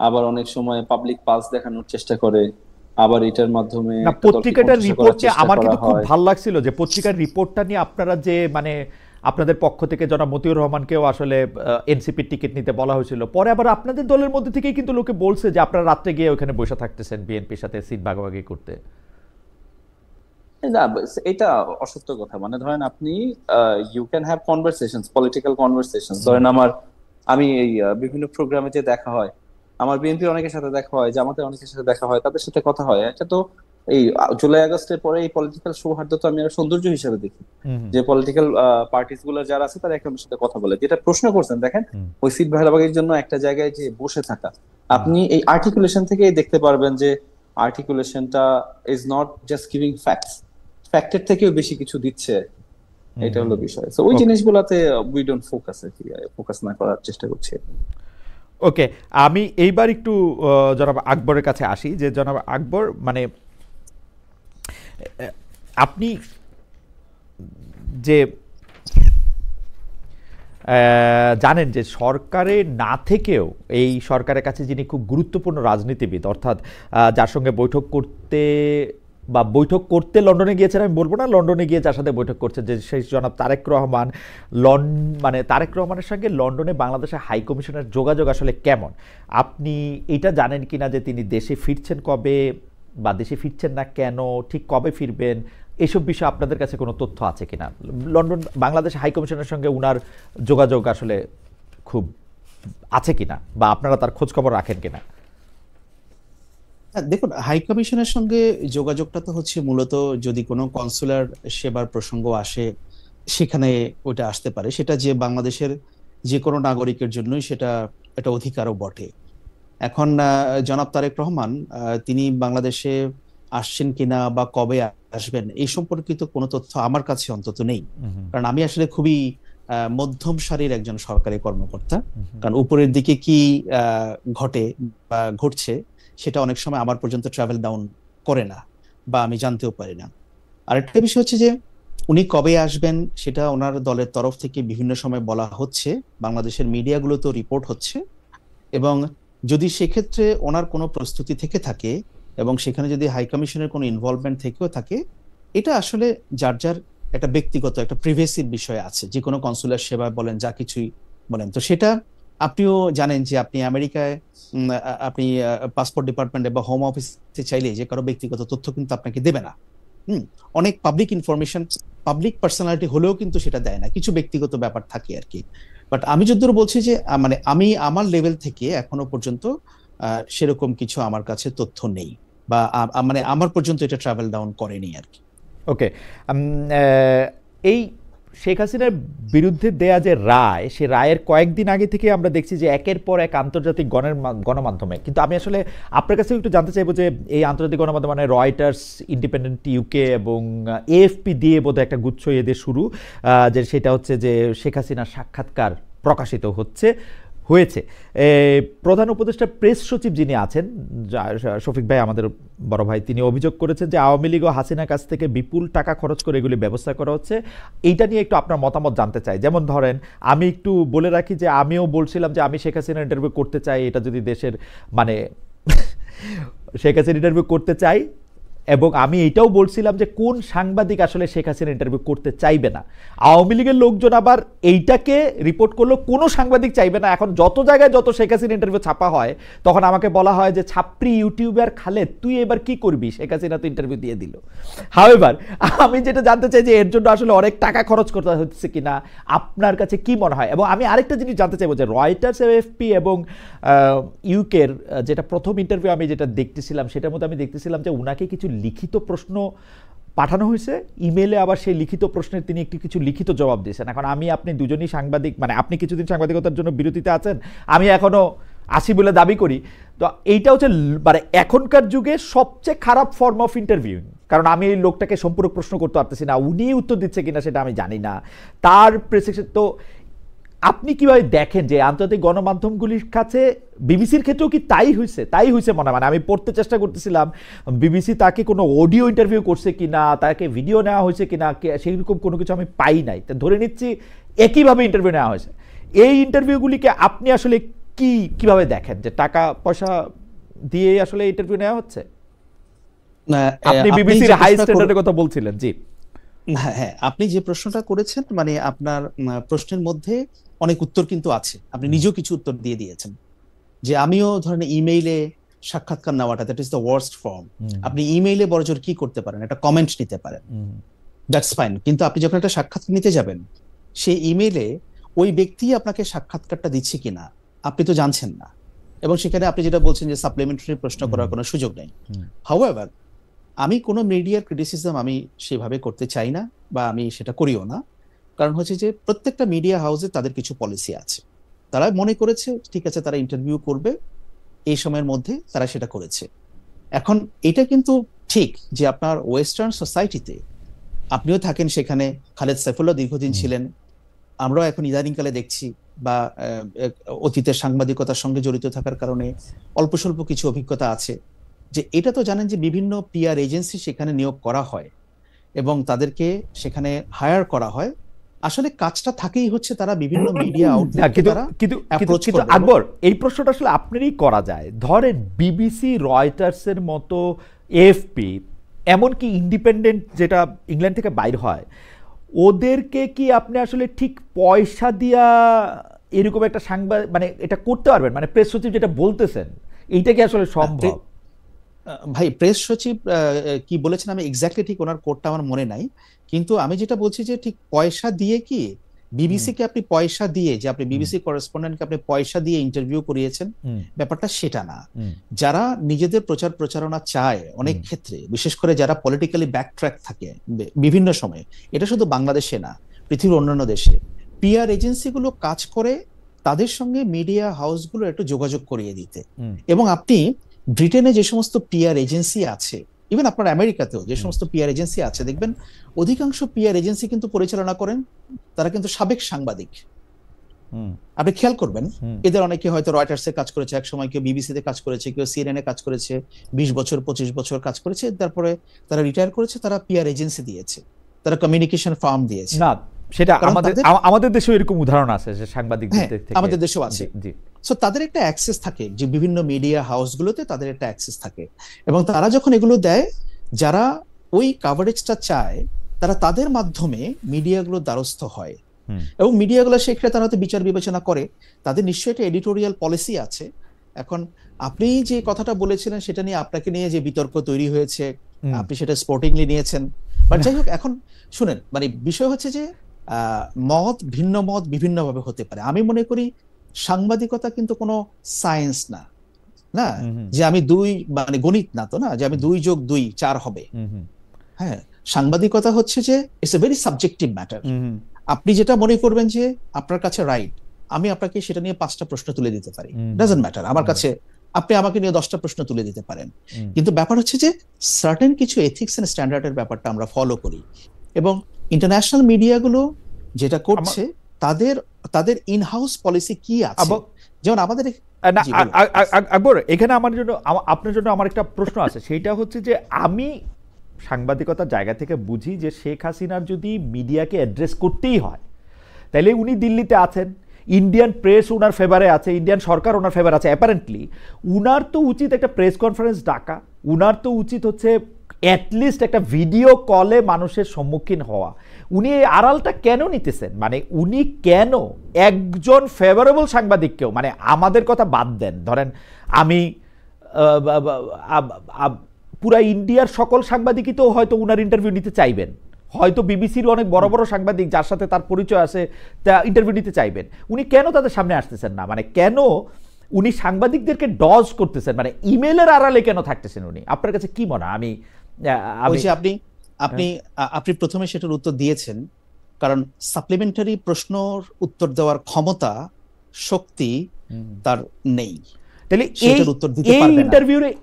আবার অনেক সময় পাবলিক পালস দেখানোর চেষ্টা করে, আবার এটার মাধ্যমে পত্রিকাটার রিপোর্টে আমার কিন্তু খুব ভালো লাগছিল যে পত্রিকার রিপোর্টটা নিয়ে আপনারা যে মানে আপনাদের পক্ষ থেকে জনাব মতিউর রহমানকেও আসলে এনসিপির টিকিট নিতে বলা হয়েছিল, পরে আবার আপনাদের দলের মধ্যে থেকেই কিন্তু লোকে বলছে যে আপনারা রাত্রে গিয়ে ওখানে বসে থাকতেছেন বিএনপির সাথে সিট ভাগাভাগি করতে। না, এটা অসত্য কথা। মানে ধরেন আপনি you can have conversations, political conversations. ধরেন আমি এই বিভিন্ন প্রোগ্রামে যে দেখা হয়, আমার বিএনপির অনেকের সাথে দেখা হয়, জামাতের অনেকের সাথে দেখা হয়, তাদের সাথে কথা হয়। এটা তো এই জুলাই আগস্টের পরে এই পলিটিক্যাল সৌহার্দ্য তো আমি আর সৌন্দর্য হিসেবে দেখি, যে পলিটিক্যাল পার্টিস গুলো যারা আছে তারা একজনের সাথে কথা বলে। যেটা প্রশ্ন করছেন, দেখেন ওই সিট ভাগাভাগির জন্য একটা জায়গায় যে বসে থাকা, আপনি এই আর্টিকুলেশন থেকেই দেখতে পারবেন যে আর্টিকুলেশনটা is not just giving facts, ফ্যাক্টের থেকেও বেশি কিছু দিচ্ছে। এটা হলো বিষয়। সো ওই জিনিসগুলোতে উই ডোন্ট ফোকাস, আর কি ফোকাস না করার চেষ্টা করছি। ওকে, আমি এইবার একটু জনাব আকবরের কাছে আসি। যে জনাব আকবর, মানে আপনি যে জানেন যে সরকারে না থেকেও এই সরকারের কাছে যিনি খুব গুরুত্বপূর্ণ রাজনীতিবিদ, অর্থাৎ যার সঙ্গে বৈঠক করতে লন্ডনে গিয়েছেন, আমি বলবো না লন্ডনে গিয়ে যার সাথে বৈঠক করছেন, যে সেই জনাব তারেক রহমান, মানে তারেক রহমানের সঙ্গে লন্ডনে বাংলাদেশের হাই কমিশনের যোগাযোগ আসলে কেমন? আপনি এটা জানেন কিনা যে তিনি দেশে ফিরছেন কবে, বা দেশে ফিরছেন না কেন, ঠিক কবে ফিরবেন, এসব বিষয়ে আপনাদের কাছে কোনো তথ্য আছে কিনা? লন্ডন বাংলাদেশ হাই কমিশনের সঙ্গে উনার যোগাযোগ আসলে খুব আছে কিনা, বা আপনারা তার খোঁজ খবর রাখেন কিনা? দেখুন, হাই কমিশনের সঙ্গে যোগাযোগটা তো হচ্ছে মূলত যদি কোনো কনসুলার সেবার প্রসঙ্গ আসে সেখানে ওটা আসতে পারে। সেটা যে বাংলাদেশের যে কোনো নাগরিকের জন্যই সেটা একটা অধিকারও বটে। এখন জনাব তারেক রহমান তিনি বাংলাদেশে আসছেন কিনা বা কবে আসবেন এই সম্পর্কিত কোনো তথ্য আমার কাছে অন্তত নেই। কারণ আমি আসলে খুবই মধ্যম সারির একজন সরকারি কর্মকর্তা। কারণ উপরের দিকে কি ঘটে বা ঘটছে সেটা অনেক সময় আমার পর্যন্ত ট্রাভেল ডাউন করে না, বা আমি জানতেও পারি না। আরেকটা বিষয় হচ্ছে যে উনি কবে আসবেন সেটা ওনার দলের তরফ থেকে বিভিন্ন সময় বলা হচ্ছে, বাংলাদেশের মিডিয়াগুলোতেও রিপোর্ট হচ্ছে। এবং যদি সেক্ষেত্রে ওনার কোনো প্রস্তুতি থেকে থাকে এবং সেখানে যদি হাই কমিশনের কোনো ইনভলভমেন্ট থেকেও থাকে, এটা আসলে যার যার একটা ব্যক্তিগত একটা প্রিভেসির বিষয় আছে। যে কোনো কনসুলার সেবা বলেন, যা কিছুই বলেন, তো সেটা আপনিও জানেন যে আপনি আমেরিকায় আপনি পাসপোর্ট ডিপার্টমেন্টে বা হোম অফিসে চাইলে যে কারো ব্যক্তিগত তথ্য কিন্তু আপনাকে দেবে না। অনেক পাবলিক ইনফরমেশন পাবলিক পার্সোনালিটি হলেও কিন্তু সেটা দেয় না, কিছু ব্যক্তিগত ব্যাপার থাকে আর কি। বাট আমি যতদূর বলছি যে মানে আমি আমার লেভেল থেকে এখনো পর্যন্ত সেরকম কিছু আমার কাছে তথ্য নেই, বা মানে আমার পর্যন্ত এটা ট্রাভেল ডাউন করেনি আর কি। ওকে, এই শেখ হাসিনার বিরুদ্ধে দেয়া যে রায়, সে রায়ের কয়েকদিন আগে থেকে আমরা দেখছি যে একের পর এক আন্তর্জাতিক গণমাধ্যমে, কিন্তু আমি আসলে আপনার কাছে একটু জানতে চাইবো যে এই আন্তর্জাতিক গণমাধ্যম মানে রয়টার্স, ইন্ডিপেন্ডেন্ট ইউকে এবং এএফপি দিয়ে বোধহয় একটা গুচ্ছ এদের শুরু, যে সেটা হচ্ছে যে শেখ হাসিনার সাক্ষাৎকার প্রকাশিত হয়েছে। প্রধান উপদেষ্টা প্রেস সচিব যিনি আছেন শফিক ভাই, আমাদের বড় ভাই, তিনি অভিযোগ করেছেন যে আওয়ামী লীগ ও হাসিনার কাছ থেকে বিপুল টাকা খরচ করে এগুলি ব্যবস্থা করা হচ্ছে। এইটা নিয়ে একটু আপনার মতামত জানতে চাই। যেমন ধরেন, আমি একটু বলে রাখি যে আমিও বলছিলাম যে আমি শেখ হাসিনার ইন্টারভিউ করতে চাই, এটা যদি দেশের মানে শেখ হাসিনা ইন্টারভিউ করতে চাই, এবং আমি এটাও বলছিলাম যে কোন সাংবাদিক আসলে শেখ হাসিনা ইন্টারভিউ করতে চাইবে না। আওয়ামী লীগের লোকজন আবার এইটাকে রিপোর্ট করলো কোনো সাংবাদিক চাইবে না। এখন যত জায়গায় যত শেখ হাসিনা ইন্টারভিউ ছাপা হয়, তখন আমাকে বলা হয় যে ছাপরি ইউটিউবার খালেদ, তুই এবার কি করবি, শেখ হাসিনা তো ইন্টারভিউ দিয়ে দিল। হাউএভার, আমি যেটা জানতে চাই যে এর জন্য আসলে অনেক টাকা খরচ করতে হচ্ছে কিনা, আপনার কাছে কি মনে হয়? এবং আমি আরেকটা জিনিস জানতে চাইবো যে রয়টার্স, এএফপি এবং ইউকের যেটা প্রথম ইন্টারভিউ আমি যেটা দেখতেছিলাম, সেটার মধ্যে আমি দেখতেছিলাম যে উনাকে কিছু লিখিত প্রশ্ন পাঠানো হয়েছে ইমেলে, আবার সেই লিখিত প্রশ্নের তিনি কিছু লিখিত জবাব দিয়েছেন। এখন আপনি দুজনই সাংবাদিক, মানে আপনি কিছুদিন সাংবাদিকতার জন্য বিরতিতে আছেন, আমি এখনো আসি বলে দাবি করি। তো এইটা হচ্ছে মানে এখনকার যুগে সবচেয়ে খারাপ ফর্ম অফ ইন্টারভিউইং, কারণ আমি এই লোকটাকে সম্পূর্ণ প্রশ্ন করতে পারতেছি না, উনি উত্তর দিচ্ছে কিনা সেটা আমি জানি না, তার প্রেসক্রিপশন। তো আপনি কিভাবে দেখেন যে আন্তর্জাতিক গণমাধ্যমগুলির কাছে বিবিসির ক্ষেত্রেও কি তাই হয়েছে মনে হয়? আমি পড়তে চেষ্টা করতেছিলাম বিবিসি তাকে কোনো অডিও ইন্টারভিউ করছে কিনা, তাকে ভিডিও নেওয়া হয়েছে কিনা, সেইরকম কোনো কিছু আমি পাই নাই। তা ধরে নিচ্ছি একইভাবে ইন্টারভিউ নেওয়া হয়েছে। এই ইন্টারভিউগুলিকে আপনি আসলে কিভাবে দেখেন, যে টাকা পয়সা দিয়ে আসলে ইন্টারভিউ নেওয়া হচ্ছে? আপনি বিবিসির হাই স্ট্যান্ডার্ডের কথা বলছিলেন। জি হ্যাঁ, আপনি যে প্রশ্নটা করেছেন, মানে আপনার প্রশ্নের মধ্যে অনেক উত্তর কিন্তু আছে, আপনি নিজেও কিছু উত্তর দিয়ে দিয়েছেন। যে আমিও ধরেন ইমেইলে সাক্ষাৎকার নেওয়াটা, that is the worst form. আপনি ইমেইলে বড়জোর কি করতে পারেন, একটা কমেন্ট নিতে পারেন, দ্যাটস ফাইন। কিন্তু আপনি যখন একটা সাক্ষাৎকার নিতে যাবেন, সেই ইমেইলে ওই ব্যক্তি আপনাকে সাক্ষাৎকারটা দিচ্ছে কিনা আপনি তো জানছেন না, এবং সেখানে আপনি যেটা বলছেন যে সাপ্লিমেন্টারি প্রশ্ন করার কোনো সুযোগ নেই। হাউএভার, আমি কোনো মিডিয়ার ক্রিটিসিজম আমি সেভাবে করতে চাই না, বা আমি সেটা করিও না। কারণ হচ্ছে যে প্রত্যেকটা মিডিয়া হাউসে তাদের কিছু পলিসি আছে, তারা মনে করেছে ঠিক আছে তারা ইন্টারভিউ করবে, এই সময়ের মধ্যে তারা সেটা করেছে। এখন এটা কিন্তু ঠিক যে আপনার ওয়েস্টার্ন সোসাইটিতে আপনিও থাকেন, সেখানে খালেদ সাইফুল্লাহ দীর্ঘদিন ছিলেন, আমরাও এখন ইদানিংকালে দেখছি, বা অতীতের সাংবাদিকতার সঙ্গে জড়িত থাকার কারণে অল্প স্বল্প কিছু অভিজ্ঞতা আছে, যে এটা তো জানেন যে বিভিন্ন পিআর এজেন্সি সেখানে নিয়োগ করা হয় এবং তাদেরকে সেখানে হায়ার করা হয়। আসলে কাজটা থাকেই হচ্ছে তারা বিভিন্ন মিডিয়া আউটলেটকে তারা অ্যাপ্রোচ করবে। আকবর, এই প্রশ্নটা আসলে আপনারই করা যায়। ধরেন বিবিসি, রয়টার্সের মতো, এএফপি, এমনকি ইন্ডিপেন্ডেন্ট যেটা ইংল্যান্ড থেকে বাইর হয়, ওদেরকে কি আপনি আসলে ঠিক পয়সা দিয়া এরকম একটা সাংবাদিক মানে এটা করতে পারবেন? মানে প্রেস সচিব যেটা বলতেছেন, এইটা কি আসলে সম্ভব? ভাই, প্রেস সচিব কি বলেছেন আমি এক্স্যাক্টলি ঠিক ওনার কোডটা আমার মনে নাই, কিন্তু আমি যেটা বলছি যে ঠিক পয়সা দিয়ে কি বিবিসি কে আপনি পয়সা দিয়ে, যে আপনি বিবিসি করেসপন্ডেন্টকে আপনি পয়সা দিয়ে ইন্টারভিউ করিয়েছেন, ব্যাপারটা সেটা না। যারা নিজেদের প্রচার প্রচারণা চায় অনেক ক্ষেত্রে, বিশেষ করে যারা পলিটিক্যালি ব্যাকট্র্যাক থাকে বিভিন্ন সময়ে, এটা শুধু বাংলাদেশে না, পৃথিবীর অন্যান্য দেশে পিআর এজেন্সিগুলো কাজ করে তাদের সঙ্গে মিডিয়া হাউসগুলো একটু যোগাযোগ করিয়ে দিতে। এবং আপনি ব্রিটেনে যে সমস্ত পিআর এজেন্সি আছে, ইভেন আপনার আমেরিকাতেও যে সমস্ত পিআর এজেন্সি আছে, দেখবেন অধিকাংশ পিআর এজেন্সি কিন্তু পরিচালনা করেন তারা কিন্তু সাবেক সাংবাদিক। আপনি খেয়াল করবেন, এদের অনেকে হয়তো রয়টার্সে কাজ করেছে এক সময়, কেউ বিবিসিতে কাজ করেছে, কেউ সিএনএনে কাজ করেছে, 20 বছর 25 বছর কাজ করেছে, তারপরে তারা রিটায়ার করেছে, তারা পিআর এজেন্সি দিয়েছে, তারা কমিউনিকেশন ফার্ম দিয়েছে। না, সেটা আমাদের দেশেও এরকম উদাহরণ আছে যে সাংবাদিকদের থেকে, আমাদের দেশেও আছে। সো তাদের একটা অ্যাক্সেস থাকে, যে বিভিন্ন মিডিয়া হাউসগুলোতে তাদের একটা অ্যাক্সেস থাকে, এবং তারা যখন এগুলো দেয়, যারা ওই কাভারেজটা চায় তারা তাদের মাধ্যমে মিডিয়াগুলোর দ্বারস্থ হয়, এবং মিডিয়াগুলো সেক্ষেত্রে তারা হয়তো বিচার বিবেচনা করে, তাদের নিশ্চয়ই একটা এডিটোরিয়াল পলিসি আছে। এখন আপনি যে কথাটা বলেছিলেন সেটা নিয়ে আপনাকে নিয়ে যে বিতর্ক তৈরি হয়েছে, আপনি সেটা স্পোর্টিংলি নিয়েছেন, বাট যাই হোক, এখন শুনেন, মানে বিষয় হচ্ছে যে ভিন্ন মত বিভিন্নভাবে হতে পারে। আমি মনে করি সাংবাদিকতা কিন্তু কোনো সায়েন্স না, না যে আমি মানে গণিত না তো, না যে আমি 2 + 2 4 হবে। হ্যাঁ, সাংবাদিকতা হচ্ছে যে it's a very subjective matter. আপনি যেটা মনে করবেন যে আপনার কাছে রাইট, আমি আপনাকে সেটা নিয়ে 5টা প্রশ্ন তুলে দিতে পারি, ডাজন্ট ম্যাটার আমার কাছে। আপনি আমাকে নিয়ে 10টা প্রশ্ন তুলে দিতে পারেন, কিন্তু ব্যাপার হচ্ছে যে সার্টেন কিছু এথিক্স এন্ড স্ট্যান্ডার্ডের ব্যাপারটা আমরা ফলো করি। এবং ইন্টারন্যাশনাল মিডিয়াগুলো যেটা করছে তাদের ইন হাউস পলিসি কি আছে, যেমন আমাদের আকবর, এখানে আপনার জন্য আমার একটা প্রশ্ন আছে। সেইটা হচ্ছে যে আমি সাংবাদিকতার জায়গা থেকে বুঝি যে শেখ হাসিনার যদি মিডিয়াকে অ্যাড্রেস করতেই হয়, তাহলে উনি দিল্লিতে আছেন, ইন্ডিয়ান প্রেস ওনার ফেভারে আছে, ইন্ডিয়ান সরকার ওনার ফেভারে আছে, অ্যাপারেন্টলি উনার তো উচিত একটা প্রেস কনফারেন্স ডাকা, উনার তো উচিত হচ্ছে অ্যাটলিস্ট একটা ভিডিও কলে মানুষের সম্মুখীন হওয়া। উনি এই আড়ালটা কেন নিতেছেন? মানে উনি কেন একজন ফেভারেবল সাংবাদিককেও, মানে আমাদের কথা বাদ দেন, ধরেন আমি পুরা ইন্ডিয়ার সকল সাংবাদিকই তো হয়তো উনার ইন্টারভিউ নিতে চাইবেন, হয়তো বিবিসির অনেক বড় বড় সাংবাদিক যার সাথে তার পরিচয় আছে তা ইন্টারভিউ নিতে চাইবেন, উনি কেন তাদের সামনে আসতেছেন না? মানে কেন উনি সাংবাদিকদেরকে ডজ করতেছেন? মানে ইমেলের আড়ালে কেন থাকতেছেন উনি? আপনার কাছে কি মনে হয়? আপনি প্রথমে সেটার উত্তর দিয়েছেন, কারণ সাপ্লিমেন্টারি প্রশ্নর উত্তর দেওয়ার ক্ষমতা, শক্তি তার নেই। তাহলে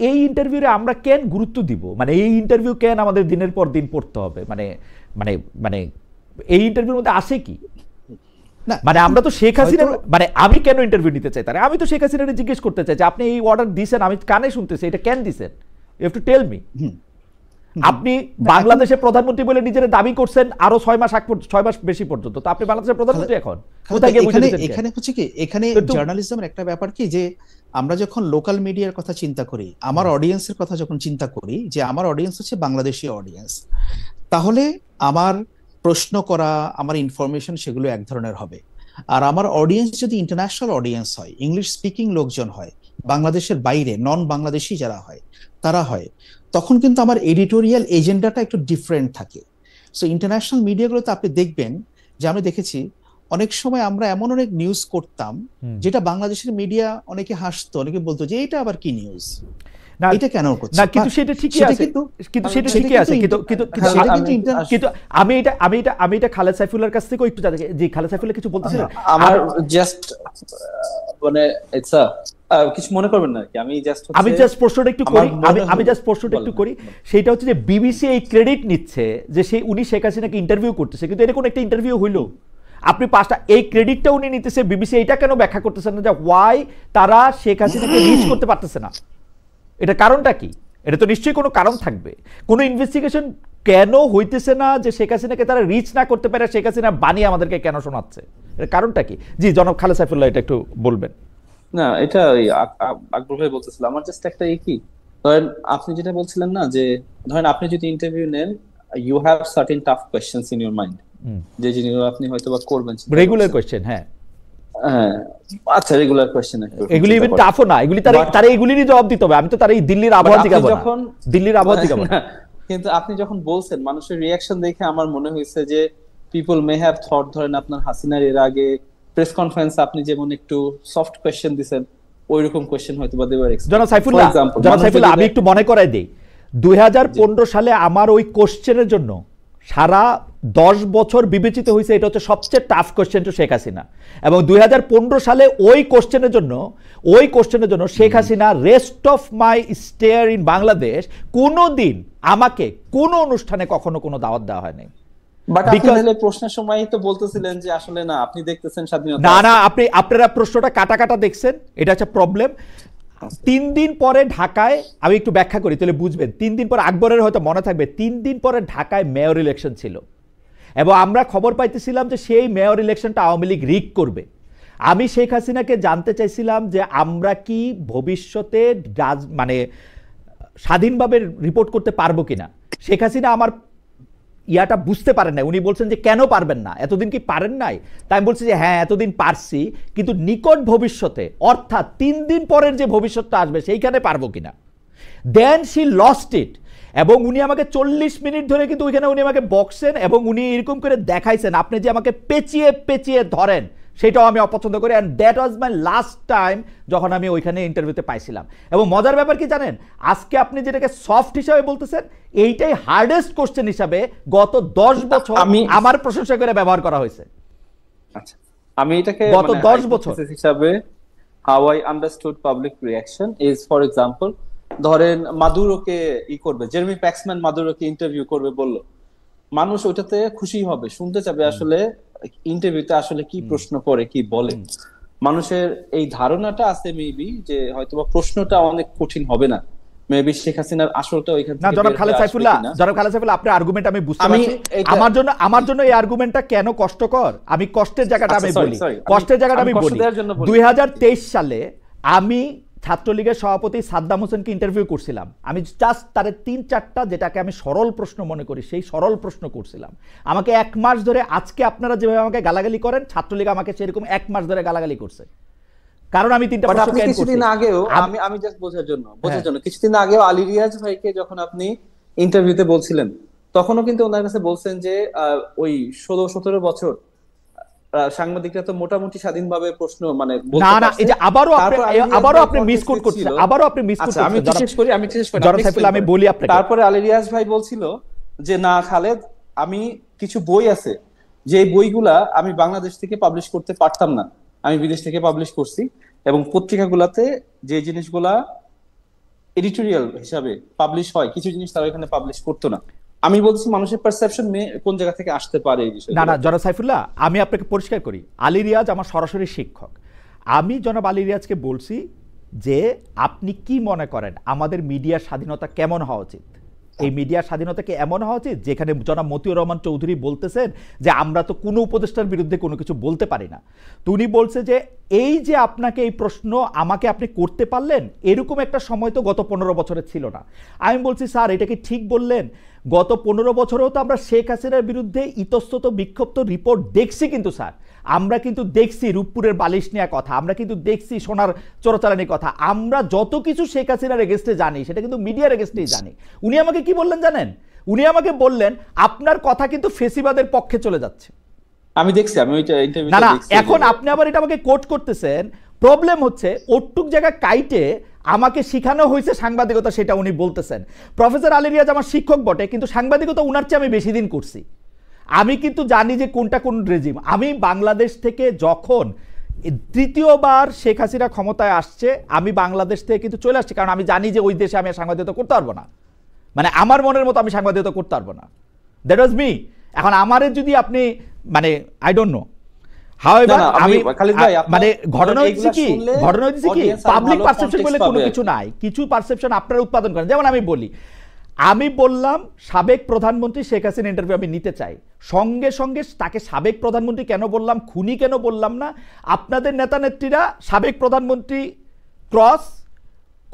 এই ইন্টারভিউরে আমরা কেন গুরুত্ব দিব? মানে এই ইন্টারভিউ কেন আমাদের দিনের পর দিন পড়তে হবে? মানে মানে মানে এই ইন্টারভিউর মধ্যে আসে কি? মানে আমরা তো শেখ হাসিনা, মানে আমি কেন ইন্টারভিউ নিতে চাই তারা? আমি তো শেখ হাসিনাকে জিজ্ঞেস করতে চাই যে আপনি এই অর্ডার দিয়েছেন, আমি কানে শুনতেছি, এটা কেন দিয়েছেন? You have to tell me. আপনি বাংলাদেশের প্রধানমন্ত্রী বলে নিজের দাবি করছেন আরো 6 মাস বেশি পর্যন্ত, তো আপনি বাংলাদেশের প্রধানমন্ত্রী এখন কোথায় গিয়ে বুঝেছেন? এখানে হচ্ছে কি, এখানে জার্নালিজমের একটা ব্যাপার কি, যে আমরা যখন লোকাল মিডিয়ার কথা চিন্তা করি, আমার অডিয়েন্সের কথা যখন চিন্তা করি, যে আমার অডিয়েন্স হচ্ছে বাংলাদেশি অডিয়েন্স, তাহলে আমার প্রশ্ন করা, আমার ইনফরমেশন সেগুলো এক ধরনের হবে। আর আমার অডিয়েন্স যদি ইন্টারন্যাশনাল অডিয়েন্স হয়, ইংলিশ স্পিকিং লোকজন হয়, বাংলাদেশের বাইরে নন বাংলাদেশি যারা হয় তারা হয়, তখন কিন্তু আমার এডিটোরিয়াল এজেন্ডাটা একটু ডিফারেন্ট থাকে। সো ইন্টারন্যাশনাল মিডিয়াগুলোতে আপনি দেখবেন যে আমি দেখেছি অনেক সময় আমরা এমন অনেক নিউজ করতাম যেটা বাংলাদেশের মিডিয়া অনেকে হাসতো, অনেকে বলতো যে এটা আবার কি নিউজ, এটা কেন করছে না, কিন্তু সেটা ঠিকই আছে, কিন্তু সেটা ঠিকই আছে, কিন্তু আমি এটা খালেদ সাইফুল্লাহর কাছ থেকে একটু জানতে চাই যে খালেদ সাইফুল্লাহ কিছু বলতেছিলেন। আমার জাস্ট মানে ইটস কিছু মনে করবেন না, আমি জাস্ট প্রশ্নটা একটু করি, সেটা হচ্ছে যে বিবিসি এই ক্রেডিট নিচ্ছে যে উনি শেখ হাসিনাকে ইন্টারভিউ করতেছে, কিন্তু এটা কোন একটা ইন্টারভিউ হইলো? আপনি 5টা এই ক্রেডিটটা উনি নিতেছে, বিবিসি এটা কেন ব্যাখ্যা করতেছেন না যে ওয়াই তারা শেখ হাসিনাকে রিচ করতে পারতেছে না? এটা কারণটা কি? এটা তো নিশ্চয়ই কোনো কারণ থাকবে। কোনো ইনভেস্টিগেশন কেন হইতেছে না যে শেখ হাসিনাকে তারা রিচ না করতে পারে, শেখ হাসিনা বানিয়ে আমাদেরকে কেন শোনাচ্ছে? এর কারণটা কি? জি জনাব খালেদ সাইফুল্লাহ, এটা একটু বলবেন। না, এটা আকবর ভাই বলতেছিলাম, আমার জাস্ট একটা কি, ধরেন আপনি যেটা বলছিলেন না, যে ধরেন আপনি যদি ইন্টারভিউ নেন, you have certain tough questions in your mind, যে জিনিসগুলো আপনি হয়তোবা করবেন, রেগুলার কোয়েশ্চেন। হ্যাঁ, আচ্ছা, রেগুলার কোয়েশ্চেন, এগুলি ইভেন টাফও না, এগুলি তারা এগুলিরই জবাব দিতে হবে। আমি তো তার এই দিল্লির আবহাওয়া দিকে যাব না, দিল্লির আবহাওয়া দিকে যাব না। কিন্তু আপনি যখন বলছেন, মানুষের রিঅ্যাকশন দেখে আমার মনে হয়েছে যে পিপল মে হ্যাভ থট, ধরেন আপনার হাসিনার এর আগে প্রেস কনফারেন্স আপনি যেমন একটু সফট কোয়েশ্চেন দিবেন, ওইরকম কোয়েশ্চেন হয়তো বা দেবার এক্সপেক্ট। জনাব সাইফুল্লাহ, আমি একটু মনে করাই দেই, 2015 সালে আমার ওই কোশ্চেনের জন্য সারা 10 বছর বিবেচিত হয়েছে এটা হচ্ছে সবচেয়ে tough question to Sheikh Hasina, এবং 2015 সালে ওই কোশ্চেনের জন্য Sheikh Hasina rest of my stay in Bangladesh কোনোদিন আমাকে কোনো অনুষ্ঠানে কখনো কোনো দাওয়াত দেওয়া হয়নি। বাট আপনি তাহলে প্রশ্নের সময় তো বলতেছিলেন যে আসলে না, আপনি দেখতেছেন স্বাধীনতা, না আপনারা প্রশ্নটা কাটা দেখছেন, এটা হচ্ছে প্রবলেম। 3 দিন পরে ঢাকায়, আমি একটু ব্যাখ্যা করি তাহলে বুঝবেন, 3 দিন পরে, আকবরের হয়তো মনে থাকবে, 3 দিন পরে ঢাকায় মেয়র ইলেকশন ছিল, এবং আমরা খবর পাইতেছিলাম যে সেই মেয়র ইলেকশনটা আওয়ামী লীগ রিগ করবে। আমি শেখ হাসিনাকে জানতে চাইছিলাম যে আমরা কি ভবিষ্যতে মানে স্বাধীনভাবে রিপোর্ট করতে পারবো কিনা। শেখ হাসিনা আমার ইয়াটা বুঝতে পারেন নাই, উনি বলছেন যে কেন পারবেন না, এতদিন কি পারেন নাই? তাই আমি বলছি যে হ্যাঁ এতদিন পারছি, কিন্তু নিকট ভবিষ্যতে, অর্থাৎ 3 দিন পরের যে ভবিষ্যৎটা আসবে সেইখানে পারবো কিনা। দেন শি লস্ট ইট, এবং উনি আমাকে 40 মিনিট ধরে কিন্তু ওইখানে উনি আমাকে বক্সেন এবং উনি এরকম করে দেখাইছেন আপনি যে আমাকে পেঁচিয়ে পেঁচিয়ে ধরেন, সেটাও আমি অপছন্দ করি। And that was my last time যখন আমি ওইখানে ইন্টারভিউতে পাইছিলাম। এবং মজার ব্যাপার কি জানেন, আজকে আপনি যেটাকে সফট হিসাবে বলতেছেন, এইটাই হার্ডেস্ট কোশ্চেন হিসাবে গত 10 বছর আমার প্রশংসা করে ব্যবহার করা হয়েছে। আচ্ছা, আমি এটাকে গত 10 বছর হিসাবে how I understood public reaction is, for example, ধরেন মাদুরোকে করবে, জেরেমি প্যাক্সম্যান মাদুরোকে ইন্টারভিউ করবে বললো, মানুষ ওইটাতে খুশি হবে, শুনতে চাবে আসলে ইন্টারভিউতে আসলে কি প্রশ্ন করে, কি বলে। মানুষের এই ধারণাটা আছে মেবি যে হয়তোবা প্রশ্নটা অনেক কঠিন হবে না, মেবি শেখ হাসিনার আসলটা ওইখান থেকে। না, জনাব খালেদ সাইফুল্লাহ, আপনার আর্গুমেন্ট আমি বুঝতে পারছি। আমার জন্য এই আর্গুমেন্টটা কেন কষ্টকর, আমি কষ্টের জায়গাটা আমি বলি। 2023 সালে আমি ছাত্রলীগের সভাপতি সাদ্দাম হোসেনকে ইন্টারভিউ করছিলাম। আমি জাস্ট তার 3-4টা যেটাকে আমি সরল প্রশ্ন মনে করি সেই সরল প্রশ্ন করছিলাম। আমাকে 1 মাস ধরে, আজকে আপনারা যেভাবে আমাকে গালাগালি করেন, ছাত্রলীগ আমাকে সেরকম 1 মাস ধরে গালাগালি করছে, কারণ আমি 3টা প্রশ্ন ক্যান করছি। কিছুদিন আগেও আমি জাস্ট বোঝার জন্য কিছুদিন আগেও আলী রিয়াজ ভাইকে যখন আপনি ইন্টারভিউতে বলছিলেন, তখনও কিন্তু ওনার কাছে বলছেন যে ওই 16-17 বছর সাংবাদিকরা তো মোটামুটি স্বাধীনভাবে প্রশ্ন মানে বলতে পারছে। না, এই যে আবারও আপনি মিস কোট করছেন, আমি শেষ করি। আমি বলি আপনাকে। তারপরে আলী রিয়াজ ভাই বলছিল যে না খালেদ, আমি কিছু বই আছে যে বইগুলা আমি বাংলাদেশ থেকে পাবলিশ করতে পারতাম না, আমি বিদেশ থেকে পাবলিশ করছি, এবং পত্রিকাগুলাতে যে জিনিসগুলা এডিটোরিয়াল হিসাবে পাবলিশ হয় কিছু জিনিস তারা এখানে পাবলিশ করতো না। আমি বলছি মানুষের পারসেপশন কোন জায়গা থেকে আসতে পারে এই বিষয়ে। না, জনাব সাইফুল্লাহ, আমি আপনাকে পরিষ্কার করি, আলী রিয়াজ আমার সরাসরি শিক্ষক। আমি জনাব আলী রিয়াজকে বলছি যে আপনি কি মনে করেন আমাদের মিডিয়ার স্বাধীনতা কেমন হওয়া উচিত? এই মিডিয়ার স্বাধীনতাকে এমন হওয়া উচিত যেখানে জনাব মতিউর রহমান চৌধুরী বলতেছেন যে আমরা তো কোনো উপদেষ্টার বিরুদ্ধে কোনো কিছু বলতে পারি না। তো উনি বলছে যে এই যে আপনাকে এই প্রশ্ন আমাকে আপনি করতে পারলেন, এরকম একটা সময় তো গত 15 বছরে ছিল না। আমি বলছি স্যার এটা কি ঠিক বললেন? গত 15 বছরেও তো আমরা শেখ হাসিনার বিরুদ্ধে ইতস্তত বিক্ষিপ্ত রিপোর্ট দেখছি, কিন্তু স্যার আমরা কিন্তু দেখছি রূপপুরের বালিশ নেওয়া কথা, আমরা কিন্তু দেখছি সোনার চোরাচালানির কথা, আমরা যত কিছু শেখ হাসিনার এগেস্টে জানি সেটা কিন্তু মিডিয়ার এগেস্টেই জানি। উনি আমাকে কি বললেন জানেন? উনি আমাকে বললেন আপনার কথা কিন্তু ফেসিবাদের পক্ষে চলে যাচ্ছে। আমি দেখছি, আমি ওইটা ইন্টারভিউতে দেখছি। এখন আপনি আবার এটা আমাকে কোট করতেছেন। প্রবলেম হচ্ছে ওটুক জায়গা কাইটে আমাকে শিখানো হয়েছে সাংবাদিকতা, সেটা উনি বলতেছেন। প্রফেসর আলী রিয়াজ আমার শিক্ষক বটে, কিন্তু সাংবাদিকতা উনার চেয়ে আমি বেশি দিন করছি। আমি কিন্তু জানি যে কোনটা কোন রেজিম। আমি বাংলাদেশ থেকে যখন তৃতীয়বার শেখ হাসিনা ক্ষমতায় আসছে, আমি বাংলাদেশ থেকে কিন্তু চলে আসছি, কারণ আমি জানি যে ওই দেশে আমি সাংবাদিকতা করতে পারবো না, মানে আমার মনের মতো আমি সাংবাদিকতা করতে পারবো না। That was me. এখন আমারে যদি আপনি মানে আই ডোন্ট নো, মানে ঘটনা হচ্ছে কি পাবলিক পারসেপশন বলে কোনো কিছু নাই, কিছু পারসেপশন আপনারা উৎপাদন করেন। যেমন আমি বলি, আমি বললাম সাবেক প্রধানমন্ত্রী শেখ হাসিনা ইন্টারভিউ আমি নিতে চাই, সঙ্গে সঙ্গে তাকে সাবেক প্রধানমন্ত্রী কেন বললাম, খুনি কেন বললাম না? আপনাদের নেতা নেত্রীরা সাবেক প্রধানমন্ত্রী ক্রস,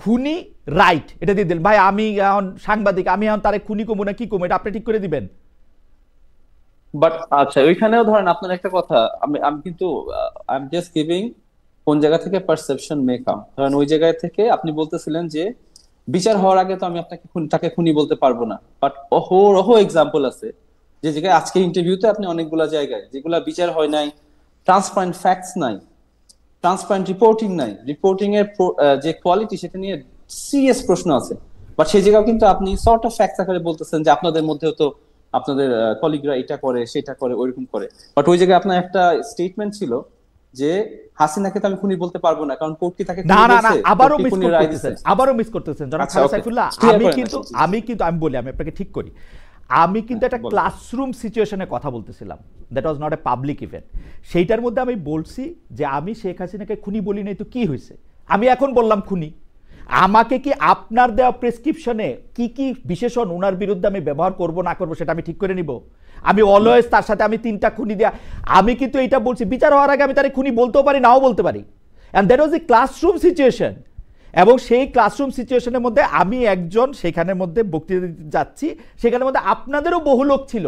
খুনি রাইট এটা দিয়ে দিলেন। ভাই আমি এখন সাংবাদিক, আমি এখন তারে খুনি কমু না কি কমু, এটা আপনি ঠিক করে দিবেন। বাট আচ্ছা, ওইখানেও ধরেন আপনার একটা কথা, আমি কিন্তু আই এম জাস্ট গিভিং কোন জায়গা থেকে পারসেপশন মে কাম। ধরেন ওই জায়গা থেকে আপনি বলতেছিলেন যে বিচার হওয়ার আগে তো আমি আপনাকে তাকে খুনি বলতে পারবো না, বাট অহরহ এক্সাম্পল আছে যে জায়গায় আজকে ইন্টারভিউতে আপনি অনেকগুলা জায়গায় যেগুলা বিচার হয় নাই, ট্রান্সপারেন্ট ফ্যাক্টস নাই, ট্রান্সপারেন্ট রিপোর্টিং নাই, রিপোর্টিং এর যে কোয়ালিটি সেটা নিয়ে সিরিয়াস প্রশ্ন আছে, বাট সেই জায়গাও কিন্তু আপনি সর্ট অফ ফ্যাক্টস আকারে বলতেছেন যে আপনাদের মধ্যেও তো আপনাদের কলিগরা এটা করে সেটা করে ওইরকম করে। বাট ওই জায়গায় আপনার একটা স্টেটমেন্ট ছিল যে হাসিনাকে তো আমি খুনি বলতে পারবো না, কারণ কোর্ট কি তাকে না না না আবারও মিস করতেছেন জনাব খালেদ সাইফুল্লাহ। আমি বলি, আমি আপনাকে ঠিক করি, আমি কিন্তু একটা ক্লাসরুম সিচুয়েশনে কথা বলতেছিলাম, that was not a public event. সেইটার মধ্যে আমি বলছি যে আমি শেখ হাসিনাকে খুনি বলি নাই তো কি হয়েছে, আমি এখন বললাম খুনি। আমাকে কি আপনার দেওয়া প্রেসক্রিপশনে কি কি বিশেষণ ওনার বিরুদ্ধে আমি ব্যবহার করব না করবো সেটা আমি ঠিক করে নিব? আমি অলওয়েজ তার সাথে আমি 3টা খুনি দেয়া, আমি কিন্তু এটা বলছি বিচার হওয়ার আগে আমি তারে খুনি বলতেও পারি নাও বলতে পারি। And that was A classroom situation. এবং সেই ক্লাসরুম সিচুয়েশনের মধ্যে আমি একজন সেখানের মধ্যে বক্তৃতা দিতে যাচ্ছি, সেখানের মধ্যে আপনাদেরও বহু লোক ছিল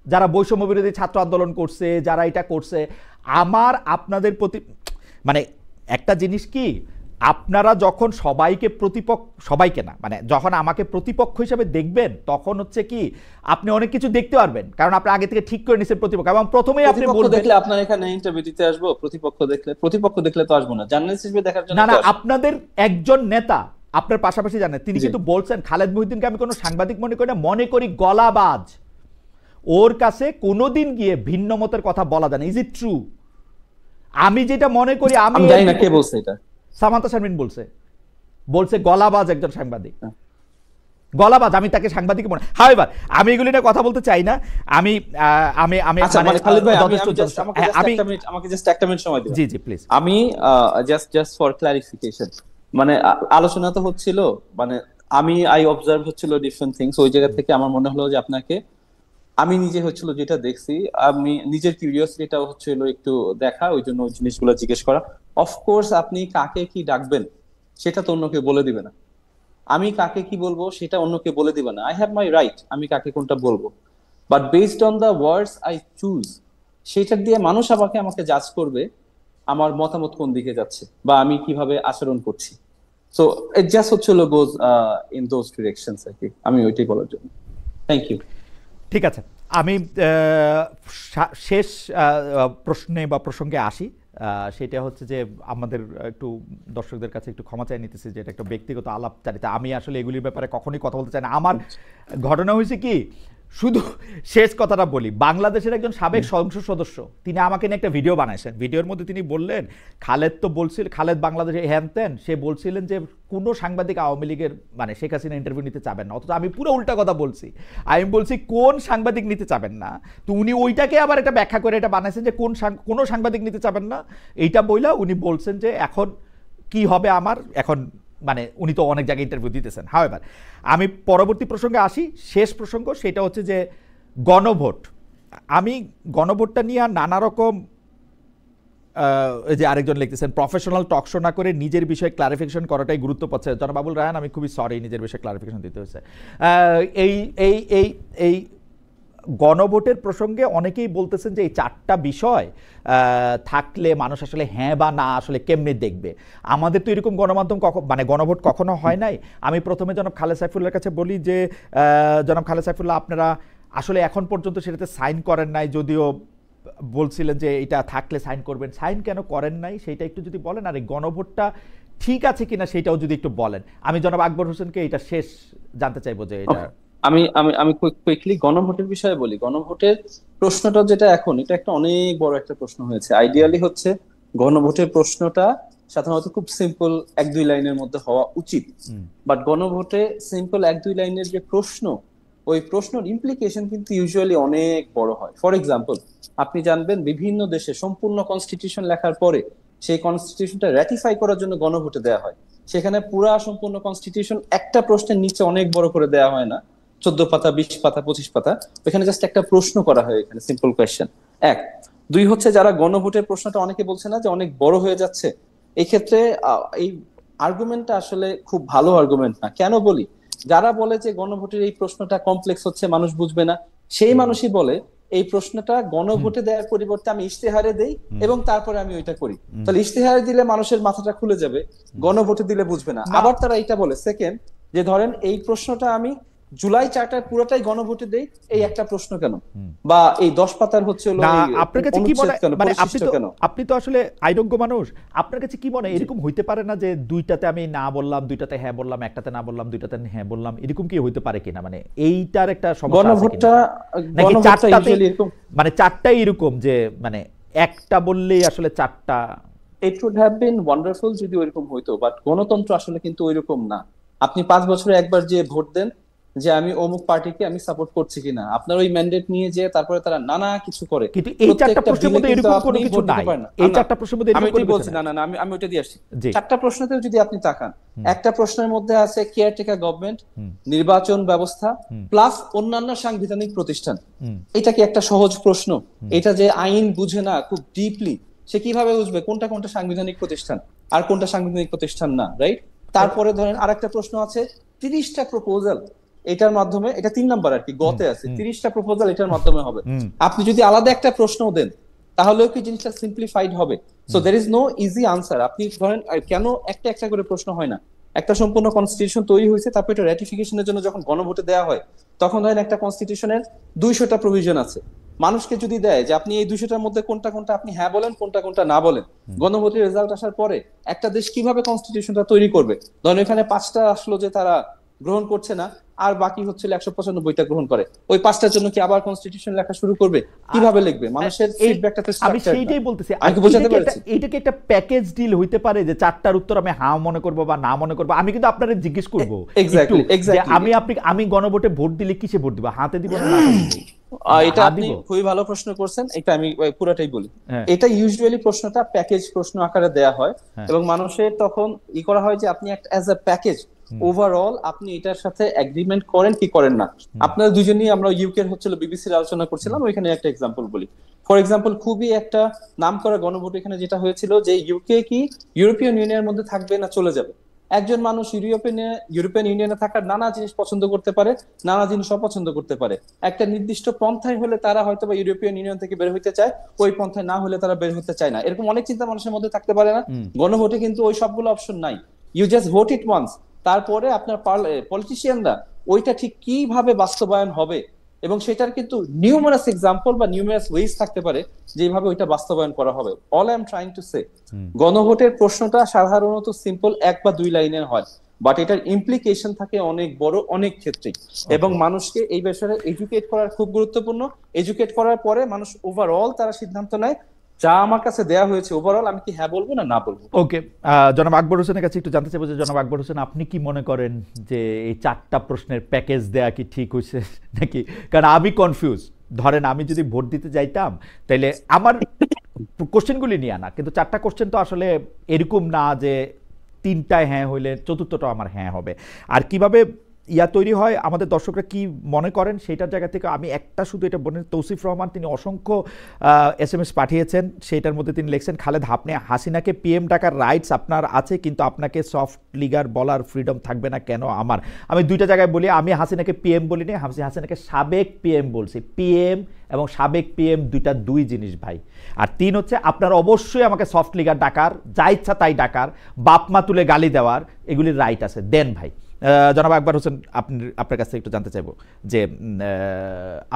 যারা বৈষম্য বিরোধী ছাত্র আন্দোলন করছে, যারা এটা করছে। আমার আপনাদের প্রতি মানে একটা জিনিস কি, আপনারা যখন সবাইকে না মানে যখন আমাকে প্রতিপক্ষ হিসেবে দেখবেন তখন হচ্ছে কি আপনি অনেক কিছু দেখতে পারবেন, কারণ আপনি আগে থেকে ঠিক করে নিছেন প্রতিপক্ষ, এবং প্রথমেই আপনি বলবেন দেখলে আপনার এখানে ইন্টারভিউ দিতে আসবো, প্রতিপক্ষ দেখলে তো আসবো না, জার্নালিস্ট হিসেবে দেখার জন্য। না আপনাদের একজন নেতা আপনার পাশাপাশি জানেন, তিনি কিন্তু বলছেন খালেদ মহিউদ্দিনকে আমি কোনো সাংবাদিক মনে করি না, মনে করি গলাবাজ, ওর কাছে কোনোদিন গিয়ে ভিন্ন মতের কথা বলা যায় না। Is it true? আমি যেটা মনে করি, আমি জানি না কে বলছে এটা, সামান্তা শারমিন বলছে গলাবাজ একজন সাংবাদিক, গলাবাজ। আমি তাকে সাংবাদিক মনে হাওয়েভার আমি এগুলি নিয়ে কথা বলতে চাই না। আমি আমি আমি খালিদ ভাই আমাকে জাস্ট একটা মিনিট সময় দিন। জি জি প্লিজ। আমি জাস্ট ফর ক্লারিফিকেশন, মানে আলোচনা তো হচ্ছিল, মানে আই অবজার্ভ হচ্ছিল ডিফারেন্ট থিংস, ওই জায়গা থেকে আমার মনে হলো যে আপনাকে আমি নিজে হচ্ছিল যেটা দেখছি, আমি নিজের কিউরিওসিটিটা হচ্ছিল একটু দেখা, ওই জন্য ওই জিনিসগুলো জিজ্ঞেস করা। অফকোর্স আপনি কাকে কি ডাকবেন সেটা তো অন্যকে বলে দিবে না, আমি কাকে কি বলবো সেটা অন্যকে বলে দিবে না। আই হ্যাভ মাই রাইট, আমি কাকে কোনটা বলবো, but based on the words I choose, সেটা দিয়ে মানুষ আমাকে জাজ করবে আমার মতামত কোন দিকে যাচ্ছে বা আমি কিভাবে আচরণ করছি। সো ইট জাস্ট হচ্ছিল গোজ ইন দোজ ডিরেকশনস আর কি, আমি ওইটাই বলার জন্য। Thank you. ঠিক আছে, আমি শেষ প্রশ্নে বা প্রসঙ্গে আসি। সেটা হচ্ছে যে আমাদের একটু দর্শকদের কাছে একটু ক্ষমা চাই নিতেছি যে এটা একটা ব্যক্তিগত আলাপচারিতা, আমি আসলে এগুলির ব্যাপারে কখনোই কথা বলতে চাই না। আমার ঘটনা হয়েছে কি, শুধু শেষ কথাটা বলি, বাংলাদেশের একজন সাবেক সংসদ সদস্য তিনি আমাকে নিয়ে একটা ভিডিও বানাইছেন। ভিডিওর মধ্যে তিনি বললেন খালেদ বাংলাদেশে হ্যান ত্যান, সে বলছিলেন যে কোনো সাংবাদিক আওয়ামী লীগের মানে শেখ হাসিনা ইন্টারভিউ নিতে চাবেন না, অথচ আমি পুরো উল্টা কথা বলছি। আমি বলছি কোন সাংবাদিক নিতে চাবেন না, তো উনি ওইটাকে আবার এটা ব্যাখ্যা করে এটা বানাইছেন যে কোনো সাংবাদিক নিতে চাবেন না, এইটা বইলা উনি বলছেন যে এখন কি হবে আমার, এখন মানে উনি তো অনেক জায়গায় ইন্টারভিউ দিতেছেন। হাওয়েভার আমি পরবর্তী প্রসঙ্গে আসি, শেষ প্রসঙ্গ সেটা হচ্ছে যে গণভোট। আমি গণভোটটা নিয়ে নানা রকম যে আরেকজন লিখতেছেন প্রফেশনাল টক শো না করে নিজের বিষয়ে ক্লারিফিকেশন করাটাই গুরুত্ব পাচ্ছে। জনাব আবুল রায়হান, আমি খুবই সরি, নিজের বিষয়ে ক্লারিফিকেশন দিতে হয়েছে। এই গণভোটের প্রসঙ্গে অনেকেই বলতেছেন যে এই চারটা বিষয় থাকলে মানুষ আসলে হ্যাঁ বা না আসলে কেমনে দেখবে। আমাদের তো এরকম গণমাধ্যম মানে গণভোট কখনো হয় নাই। আমি প্রথমে জনাব খালেদ সাইফুল্লাহর কাছে বলি যে জনাব খালেদ সাইফুল্লাহ, আপনারা আসলে এখন পর্যন্ত সেটাতে সাইন করেন নাই, যদিও বলছিলেন যে এটা থাকলে সাইন করবেন, সাইন কেন করেন নাই সেটা একটু যদি বলেন, আর এই গণভোটটা ঠিক আছে কিনা সেটাও যদি একটু বলেন। আমি জনাব আকবর হোসেনকে এটা শেষ জানতে চাইবো যে এটা আমি কুইকলি গণভোটের বিষয়ে বলি। গণভোটের প্রশ্নটা যেটা এখন, এটা একটা অনেক বড় একটা প্রশ্ন হয়েছে। আইডিয়ালি হচ্ছে গণভোটের প্রশ্নটা সাধারণত খুব সিম্পল 1-2 লাইনের মধ্যে হওয়া উচিত, বাট গণভোটে সিম্পল 1-2 লাইনের যে প্রশ্ন, ওই প্রশ্নের ইমপ্লিকেশন কিন্তু ইউজুয়ালি অনেক বড় হয়। ফর এক্সাম্পল, আপনি জানবেন বিভিন্ন দেশে সম্পূর্ণ কনস্টিটিউশন লেখার পরে সেই কনস্টিটিউশনটা র্যাটিফাই করার জন্য গণভোটে দেওয়া হয়। সেখানে পুরা সম্পূর্ণ কনস্টিটিউশন একটা প্রশ্নের নিচে অনেক বড় করে দেওয়া হয় না, 14 পাতা 20 পাতা 25 পাতা, ওখানে জাস্ট একটা প্রশ্ন করা হয়, এখানে সিম্পল কোয়েশ্চেন। 2 হচ্ছে যারা গণভোটের প্রশ্নটা অনেকে বলছে না যে অনেক বড় হয়ে যাচ্ছে, এই ক্ষেত্রে এই আর্গুমেন্টটা আসলে খুব ভালো আর্গুমেন্ট না। কেন বলি, যারা বলে যে গণভোটের এই প্রশ্নটা কমপ্লেক্স হচ্ছে, মানুষ বুঝবে না, সেই মানুষই বলে এই প্রশ্নটা গণভোটে দেওয়ার পরিবর্তে আমি ইশতেহারে দেই এবং তারপরে আমি ওইটা করি, তাহলে ইশতেহারে দিলে মানুষের মাথাটা খুলে যাবে, গণভোটে দিলে বুঝবে না। আবার তারা এটা বলে সেকেন্ড, যে ধরেন এই প্রশ্নটা আমি জুলাই চার্টার পুরোটাই গণভোটে দেই, এই একটা প্রশ্ন কেন, বা এই 10 পাতার হচ্ছে আপনার কাছে কি মনে মানে আপনি তো আসলে আইনজ্ঞ মানুষ, আপনার কাছে কি মনে এরকম হইতে পারে না যে দুইটাতে আমি না বললাম, দুইটাতে হ্যাঁ বললাম, একটাতে না বললাম, দুইটাতে হ্যাঁ বললাম, এরকম কি হইতে পারে কিনা? মানে এইটার একটা সমস্যা আছে কিনা, নাকি চারটাতে মানে চারটাই এরকম যে মানে একটা বললেই আসলে চারটা? It would have been wonderful যদি ওইরকম হইতো, বাট গণতন্ত্র আসলে কিন্তু ওইরকম না। আপনি 5 বছরে একবার যে ভোট দেন যে আমি অমুক পার্টিকে আমি সাপোর্ট করছি কিনা, আপনার ওই ম্যান্ডেট নিয়ে যে তারপরে তারা নানা কিছু করে, কিন্তু এই চারটা প্রশ্নের মধ্যে এরকম কোনো কিছু নাই। এই চারটা প্রশ্নের মধ্যে আমি এটাই বলছি, না আমি ওইটা দিয়ে আসছি। চারটা প্রশ্নতেও যদি আপনি তাকান, একটা প্রশ্নের মধ্যে আছে কেয়ারটেকার গভর্নমেন্ট, নির্বাচন ব্যবস্থা প্লাস অন্যান্য সাংবিধানিক প্রতিষ্ঠান। এটা কি একটা সহজ প্রশ্ন? এটা যে আইন বুঝে না খুব ডিপলি, সে কিভাবে বুঝবে কোনটা কোনটা সাংবিধানিক প্রতিষ্ঠান আর কোনটা সাংবিধানিক প্রতিষ্ঠান না, রাইট? তারপরে ধরেন আরেকটা প্রশ্ন আছে 30টা প্রপোজাল, এটার মাধ্যমে, এটা 3 নাম্বার আর কি, গতে আছে 30টা প্রপোজাল এটার মাধ্যমে হবে। আপনি যদি আলাদা একটা প্রশ্ন দেন, তাহলেও কি জিনিসটা সিম্পলিফাইড হবে? So there is no easy answer. আপনি ধরেন কেন একটা একটা করে প্রশ্ন হয় না? একটা সম্পূর্ণ কনস্টিটিউশন তৈরি হয়েছে, তারপর এটা র্যাটিফিকেশনের জন্য যখন গণভোটে দেওয়া হয়, তখন ধরেন একটা কনস্টিটিউশনের 200টা প্রভিশন আছে। মানুষকে যদি দেয় যে আপনি এই 200টার মধ্যে কোনটা কোনটা আপনি হ্যাঁ বলেন, কোনটা কোনটা না বলেন, গণভোটের রেজাল্ট আসার পরে একটা দেশ কিভাবে কনস্টিটিউশনটা তৈরি করবে? ধরেন এখানে 5টা আসলো যে তারা গ্রহণ করছে না, আর বাকি হচ্ছে 195টা গ্রহণ করে, ওই 5টার জন্য কি আবার কনস্টিটিউশন লেখা শুরু করবে? কিভাবে লিখবে? মানুষের ফিডব্যাকটা তো আমি স্ট্রাকচার না। সেইটাই বলতেছি। আমি কি বোঝাতে পেরেছি? এইটাকে একটা প্যাকেজ ডিল হইতে পারে যে 4টার উত্তর আমি হ্যাঁ মনে করব বা না মনে করব। আমি কিন্তু আপনাদের জিজ্ঞেস করব এক্স্যাক্টলি যে আমি গণভোটে ভোট দিলে কিসে ভোট দিব, হাতে দিব না হাতে দিব? এটা আপনি খুবই ভালো প্রশ্ন করছেন, এটা আমি পুরাটাই বলি। এটা ইউজুয়ালি প্রশ্নটা প্যাকেজ প্রশ্ন আকারে দেয়া হয়, এবং মানুষের তখন করা হয় যে আপনি একটা অ্যাজ আ প্যাকেজ ওভারঅল আপনি এটার সাথে এগ্রিমেন্ট করেন কি করেন না। আপনারা দুজনেই, আমরা ইউকে হচ্ছিল বিবিসির আলোচনা করছিলাম, ওইখানে একটা এক্সাম্পল বলি। ফর এক্সাম্পল, খুবই একটা নামকরা গণভোট এখানে যেটা হয়েছিল যে ইউকে কি ইউরোপিয়ান ইউনিয়নের মধ্যে থাকবে না চলে যাবে। একজন মানুষ ইউরোপিয়ান ইউনিয়নে থাকার নানা জিনিস পছন্দ করতে পারে, নানা জিনিস অপছন্দ করতে পারে। একটা নির্দিষ্ট পন্থায় হলে তারা হয়তো বা ইউরোপিয়ান ইউনিয়ন থেকে বের হইতে চায়, ওই পন্থায় না হলে তারা বের হতে চায় না। এরকম অনেক চিন্তা মানুষের মধ্যে থাকতে পারে না? গণভোটে কিন্তু ওই সবগুলো অপশন নাই। You just vote it once. তারপরে আপনার পলিটিশিয়ানরা ওইটা ঠিক কিভাবে বাস্তবায়ন হবে, এবং সেটার কিন্তু নিউমারাস এক্সাম্পল বা নিউমারাস ওয়েজ থাকতে পারে যেভাবে ওইটা বাস্তবায়ন করা হবে। All I am trying to সে, গণভোটের প্রশ্নটা সাধারণত সিম্পল 1 বা 2 লাইনের হয়, বাট এটার ইমপ্লিকেশন থাকে অনেক বড় অনেক ক্ষেত্রে, এবং মানুষকে এই বিষয়ে এডুকেট করার খুব গুরুত্বপূর্ণ। এডুকেট করার পরে মানুষ ওভারঅল তারা সিদ্ধান্ত নেয় যা আমার কাছে দেয়া হয়েছে ওভারঅল আমি কি হ্যাঁ বলবো না বলবো। ওকে, জনাব আকবর হোসেনের কাছে একটু জানতে চাইবো যে জনাব আকবর হোসেন, আপনি কি মনে করেন যে এই 4টা প্রশ্নের প্যাকেজ দেয়া কি ঠিক হয়েছে নাকি? কারণ আমি কনফিউজ। ধরেন আমি যদি ভোট দিতে যাইতাম, তাইলে আমার কোশ্চেনগুলি নিয়ে আনা, কিন্তু 4টা কোশ্চেন তো আসলে এরকম না যে 3টায় হ্যাঁ হইলে 4টা আমার হ্যাঁ হবে। আর কিভাবে তৈরি হয়, আমাদের দর্শকরা কি মনে করেন সেটার জায়গা থেকে আমি একটা শুধু এটা বলেন, তৌসিফ রহমান তিনি অসংখ্য SMS পাঠিয়েছেন, সেটার মধ্যে তিনি লিখছেন, খালেদ আপনি হাসিনাকে PM ডাকার রাইটস আপনার আছে, কিন্তু আপনাকে সফট লিগার বলার ফ্রিডম থাকবে না কেন? আমি 2টা জায়গায় বলি, আমি হাসিনাকে PM বলিনি, হাসিনাকে সাবেক PM বলছি। PM এবং সাবেক PM 2টা 2 জিনিস ভাই। আর 3 হচ্ছে আপনার অবশ্যই আমাকে সফট লিগার ডাকার, যা ইচ্ছা তাই ডাকার, বাপ মা তুলে গালি দেওয়ার, এগুলির রাইট আছে। দেন ভাই জনাব আকবর হোসেন, আপনার কাছে একটু জানতে চাইবো যে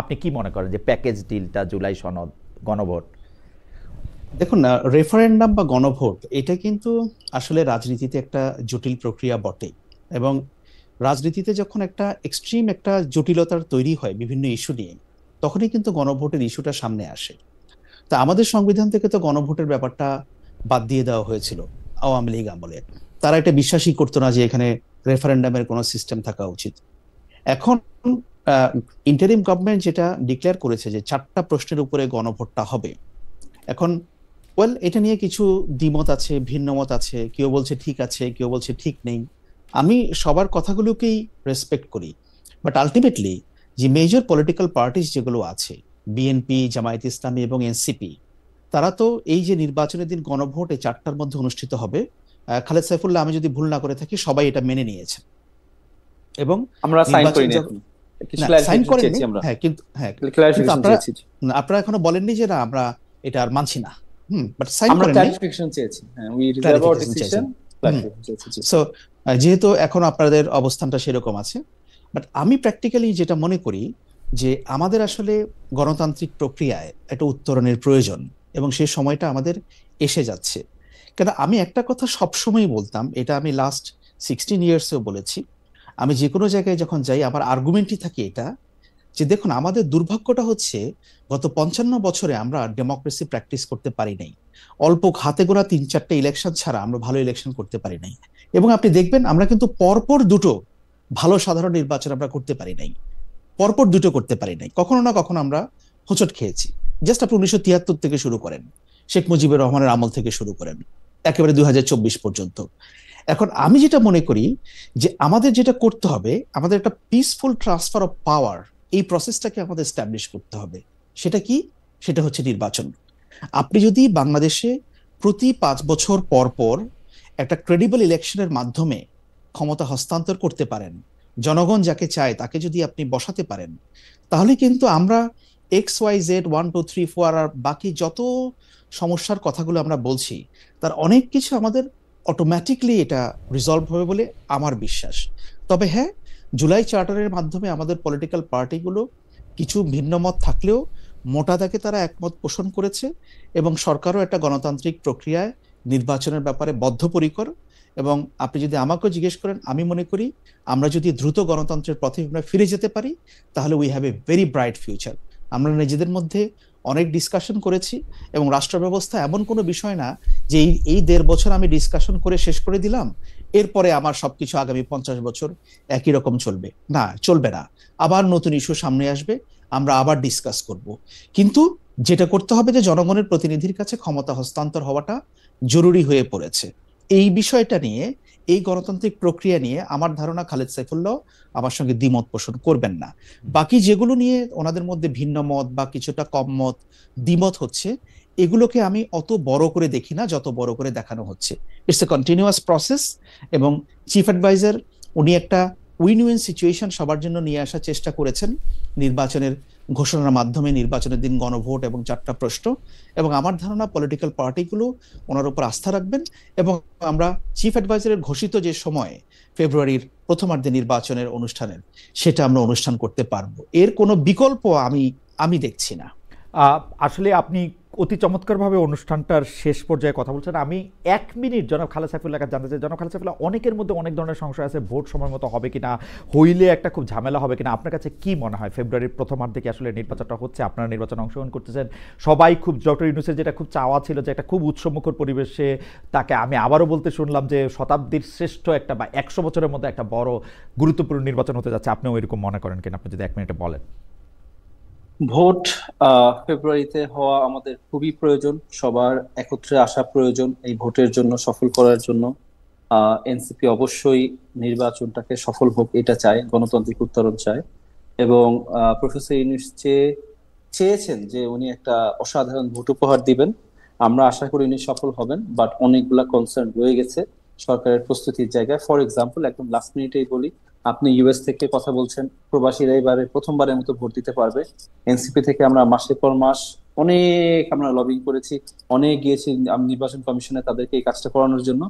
আপনি কি মনে করেন যে প্যাকেজ ডিলটা, জুলাই সনদ, গণভোট? দেখুন না, রেফারেন্ডাম বা গণভোট এটা কিন্তু আসলে রাজনীতিতে একটা জটিল প্রক্রিয়া বটে, এবং রাজনীতিতে যখন একটা এক্সট্রিম একটা জটিলতার তৈরি হয় বিভিন্ন ইস্যু নিয়ে, তখনই কিন্তু গণভোটের ইস্যুটা সামনে আসে। তা আমাদের সংবিধান থেকে তো গণভোটের ব্যাপারটা বাদ দিয়ে দেওয়া হয়েছিল আওয়ামী লীগ আমলে। তারা এটা বিশ্বাসই করতো না যে এখানে রেফারেন্ডামের কোনো সিস্টেম থাকা উচিত। এখন ইন্টারিম গভর্নমেন্ট যেটা ডিক্লেয়ার করেছে যে 4টা প্রশ্নের উপরে গণভোটটা হবে। এখন এটা নিয়ে কিছু দ্বিমত আছে, ভিন্নমত আছে, কেউ বলছে ঠিক আছে, কেউ বলছে ঠিক নেই। আমি সবার কথাগুলোকেই রেসপেক্ট করি, বাট আলটিমেটলি যে মেজর পলিটিক্যাল পার্টিস যেগুলো আছে, বিএনপি, জামায়াত ইসলামী এবং এনসিপি, তারা তো এই যে নির্বাচনের দিন গণভোট এই 4টার মধ্যে অনুষ্ঠিত হবে, খালেদ সাইফুল্লাহ আমি যদি ভুল না করে থাকি সবাই এটা মেনে নিয়েছে, এবং আমরা সাইন করিনি, সাইন করেননি। হ্যাঁ, কিন্তু আপনারা এখনো বলেননি যে না আমরা এটা আর মানছি না। বাট সাইন করেননি, আমরা ক্লারিফিকেশন চেয়েছি। হ্যাঁ, we reserve our decision, clarification চেয়েছি। সো যেহেতু এখন আপনাদের অবস্থানটা সেরকম আছে, বাট আমি প্র্যাকটিক্যালি যেটা মনে করি যে আমাদের আসলে গণতান্ত্রিক প্রক্রিয়ায় একটা উত্তরণের প্রয়োজন, এবং সেই সময়টা আমাদের এসে যাচ্ছে। কেন আমি একটা কথা সবসময় বলতাম, এটা আমি লাস্ট 16 ইয়ার্সেও বলেছি, আমি যে কোনো জায়গায় যখন যাই আমার আর্গুমেন্টই থাকে এটা, যে দেখুন আমাদের দুর্ভাগ্যটা হচ্ছে গত 55 বছরে আমরা ডেমোক্রেসি প্র্যাকটিস করতে পারি নাই। অল্প হাতে গোনা 3-4টা ইলেকশন ছাড়া আমরা ভালো ইলেকশন করতে পারি নাই, এবং আপনি দেখবেন আমরা কিন্তু পরপর 2টো ভালো সাধারণ নির্বাচন আমরা করতে পারি নাই, পরপর 2টো করতে পারি নাই। কখনো না কখনো আমরা হোঁচট খেয়েছি। জাস্ট আপনি 1973 থেকে শুরু করেন, শেখ মুজিবুর রহমানের আমল থেকে শুরু করেন, একেবারে 2024 পর্যন্ত। এখন আমি যেটা মনে করি যে আমাদের যেটা করতে হবে, আমাদের একটা পিসফুল ট্রান্সফার অফ পাওয়ার, এই প্রসেসটাকে আমাদের এস্টাবলিশ করতে হবে। সেটা কি? সেটা হচ্ছে নির্বাচন। আপনি যদি বাংলাদেশে প্রতি 5 বছর পর পর একটা ক্রেডিবল ইলেকশনের মাধ্যমে ক্ষমতা হস্তান্তর করতে পারেন, জনগণ যাকে চায় তাকে যদি আপনি বসাতে পারেন, তাহলে কিন্তু আমরা XYZ 1 2 3 4 আর বাকি যত সমস্যার কথাগুলো আমরা বলছি তার অনেক কিছু আমাদের অটোমেটিকলি এটা রিজলভ হবে বলে আমার বিশ্বাস। তবে হ্যাঁ, জুলাই চার্টারের মাধ্যমে আমাদের পলিটিক্যাল পার্টিগুলো কিছু ভিন্ন মত থাকলেও মোটা দাগে তারা একমত পোষণ করেছে এবং সরকারও একটা গণতান্ত্রিক প্রক্রিয়ায় নির্বাচনের ব্যাপারে বদ্ধপরিকর। এবং আপনি যদি আমাকেও জিজ্ঞেস করেন, আমি মনে করি আমরা যদি দ্রুত গণতন্ত্রের পথে ফিরে যেতে পারি তাহলে we have a very bright future. আমরা নিজেদের মধ্যে অনেক ডিসকাশন করেছি এবং রাষ্ট্র ব্যবস্থা এমন কোনো বিষয় না যে এই 1.5 বছর আমি ডিসকাশন করে শেষ করে দিলাম, এরপরে আমার সবকিছু আগামী 50 বছর একই রকম চলবে। না, চলবে না। আবার নতুন ইস্যু সামনে আসবে, আমরা আবার ডিসকাস করব। কিন্তু যেটা করতে হবে যে জনগণের প্রতিনিধির কাছে ক্ষমতা হস্তান্তর হওয়াটা জরুরি হয়ে পড়েছে। এই বিষয়টা নিয়ে, এই গণতান্ত্রিক প্রক্রিয়া নিয়ে আমার ধারণা খালেদ সাইফুল্লাহ আমার সঙ্গে দ্বিমত পোষণ করবেন না। বাকি যেগুলো নিয়ে ওনাদের মধ্যে ভিন্ন মত বা কিছুটা কম মত দ্বিমত হচ্ছে, এগুলোকে আমি অত বড় করে দেখি না যত বড় করে দেখানো হচ্ছে। ইটস এ কন্টিনিউয়াস প্রসেস এবং চিফ অ্যাডভাইজার উনি একটা উইন উইন সিচুয়েশন সবার জন্য নিয়ে আসার চেষ্টা করেছেন নির্বাচনের ঘোষণার মাধ্যমে, নির্বাচনের দিন গণভোট এবং 4টা প্রশ্ন। এবং আমার ধারণা পলিটিক্যাল পার্টিগুলো ওনার উপর আস্থা রাখবেন এবং আমরা চিফ অ্যাডভাইজারের ঘোষিত যে সময় ফেব্রুয়ারির প্রথমার্ধে নির্বাচনের অনুষ্ঠানের, সেটা আমরা অনুষ্ঠান করতে পারবো। এর কোনো বিকল্প আমি দেখছি না। আসলে আপনি অতি চমৎকারভাবে অনুষ্ঠানটার শেষ পর্যায়ে কথা বলছেন। আমি 1 মিনিট জনাব খালেদ সাইফুল্লাহ কাছে জানতে চাই, জনাব খালেদ সাইফুল্লাহ, অনেকের মধ্যে অনেক ধরনের সংশয় আছে, ভোট সময় মতো হবে কিনা, হইলে একটা খুব ঝামেলা হবে কিনা। আপনার কাছে কি মনে হয় ফেব্রুয়ারির প্রথমার্ধে কি আসলে নির্বাচনটা হচ্ছে? আপনারা নির্বাচনে অংশগ্রহণ করতেছেন, সবাই খুব, ডক্টর ইউনূসের যেটা খুব চাওয়া ছিল যে একটা খুব উৎসবমুখর পরিবেশে তাকে, আমি আবারও বলতে শুনলাম যে শতাব্দীর শ্রেষ্ঠ একটা বা 100 বছরের মধ্যে একটা বড় গুরুত্বপূর্ণ নির্বাচন হতে যাচ্ছে। আপনিও এরকম মনে করেন কিনা? আপনি যদি 1 মিনিটে বলেন। ভোট ফেব্রুয়ারিতে হওয়া আমাদের খুবই প্রয়োজন, সবার একত্রে আসা প্রয়োজন এই ভোটের জন্য, সফল করার জন্য। এনসিপি অবশ্যই নির্বাচনটাকে সফল হোক এটা চায়, গণতান্ত্রিক উত্তরণ চায়। এবং প্রফেসর ইউনূস চেয়েছেন যে উনি একটা অসাধারণ ভোট উপহার দিবেন। আমরা আশা করি উনি সফল হবেন, বাট অনেকগুলা কনসার্ন রয়ে গেছে সরকারের প্রস্তুতির জায়গায়। ফর এক্সাম্পল, একদম লাস্ট মিনিটেই বলি, আপনি ইউএস থেকে কথা বলছেন, প্রবাসীরা এবারে প্রথমবারের মতো ভোট দিতে পারবে। এনসিপি থেকে আমরা মাসের পর মাস আমরা লবিং করেছি, অনেক গিয়েছি নির্বাচন কমিশনে তাদেরকে এই কাজটা করানোর জন্য।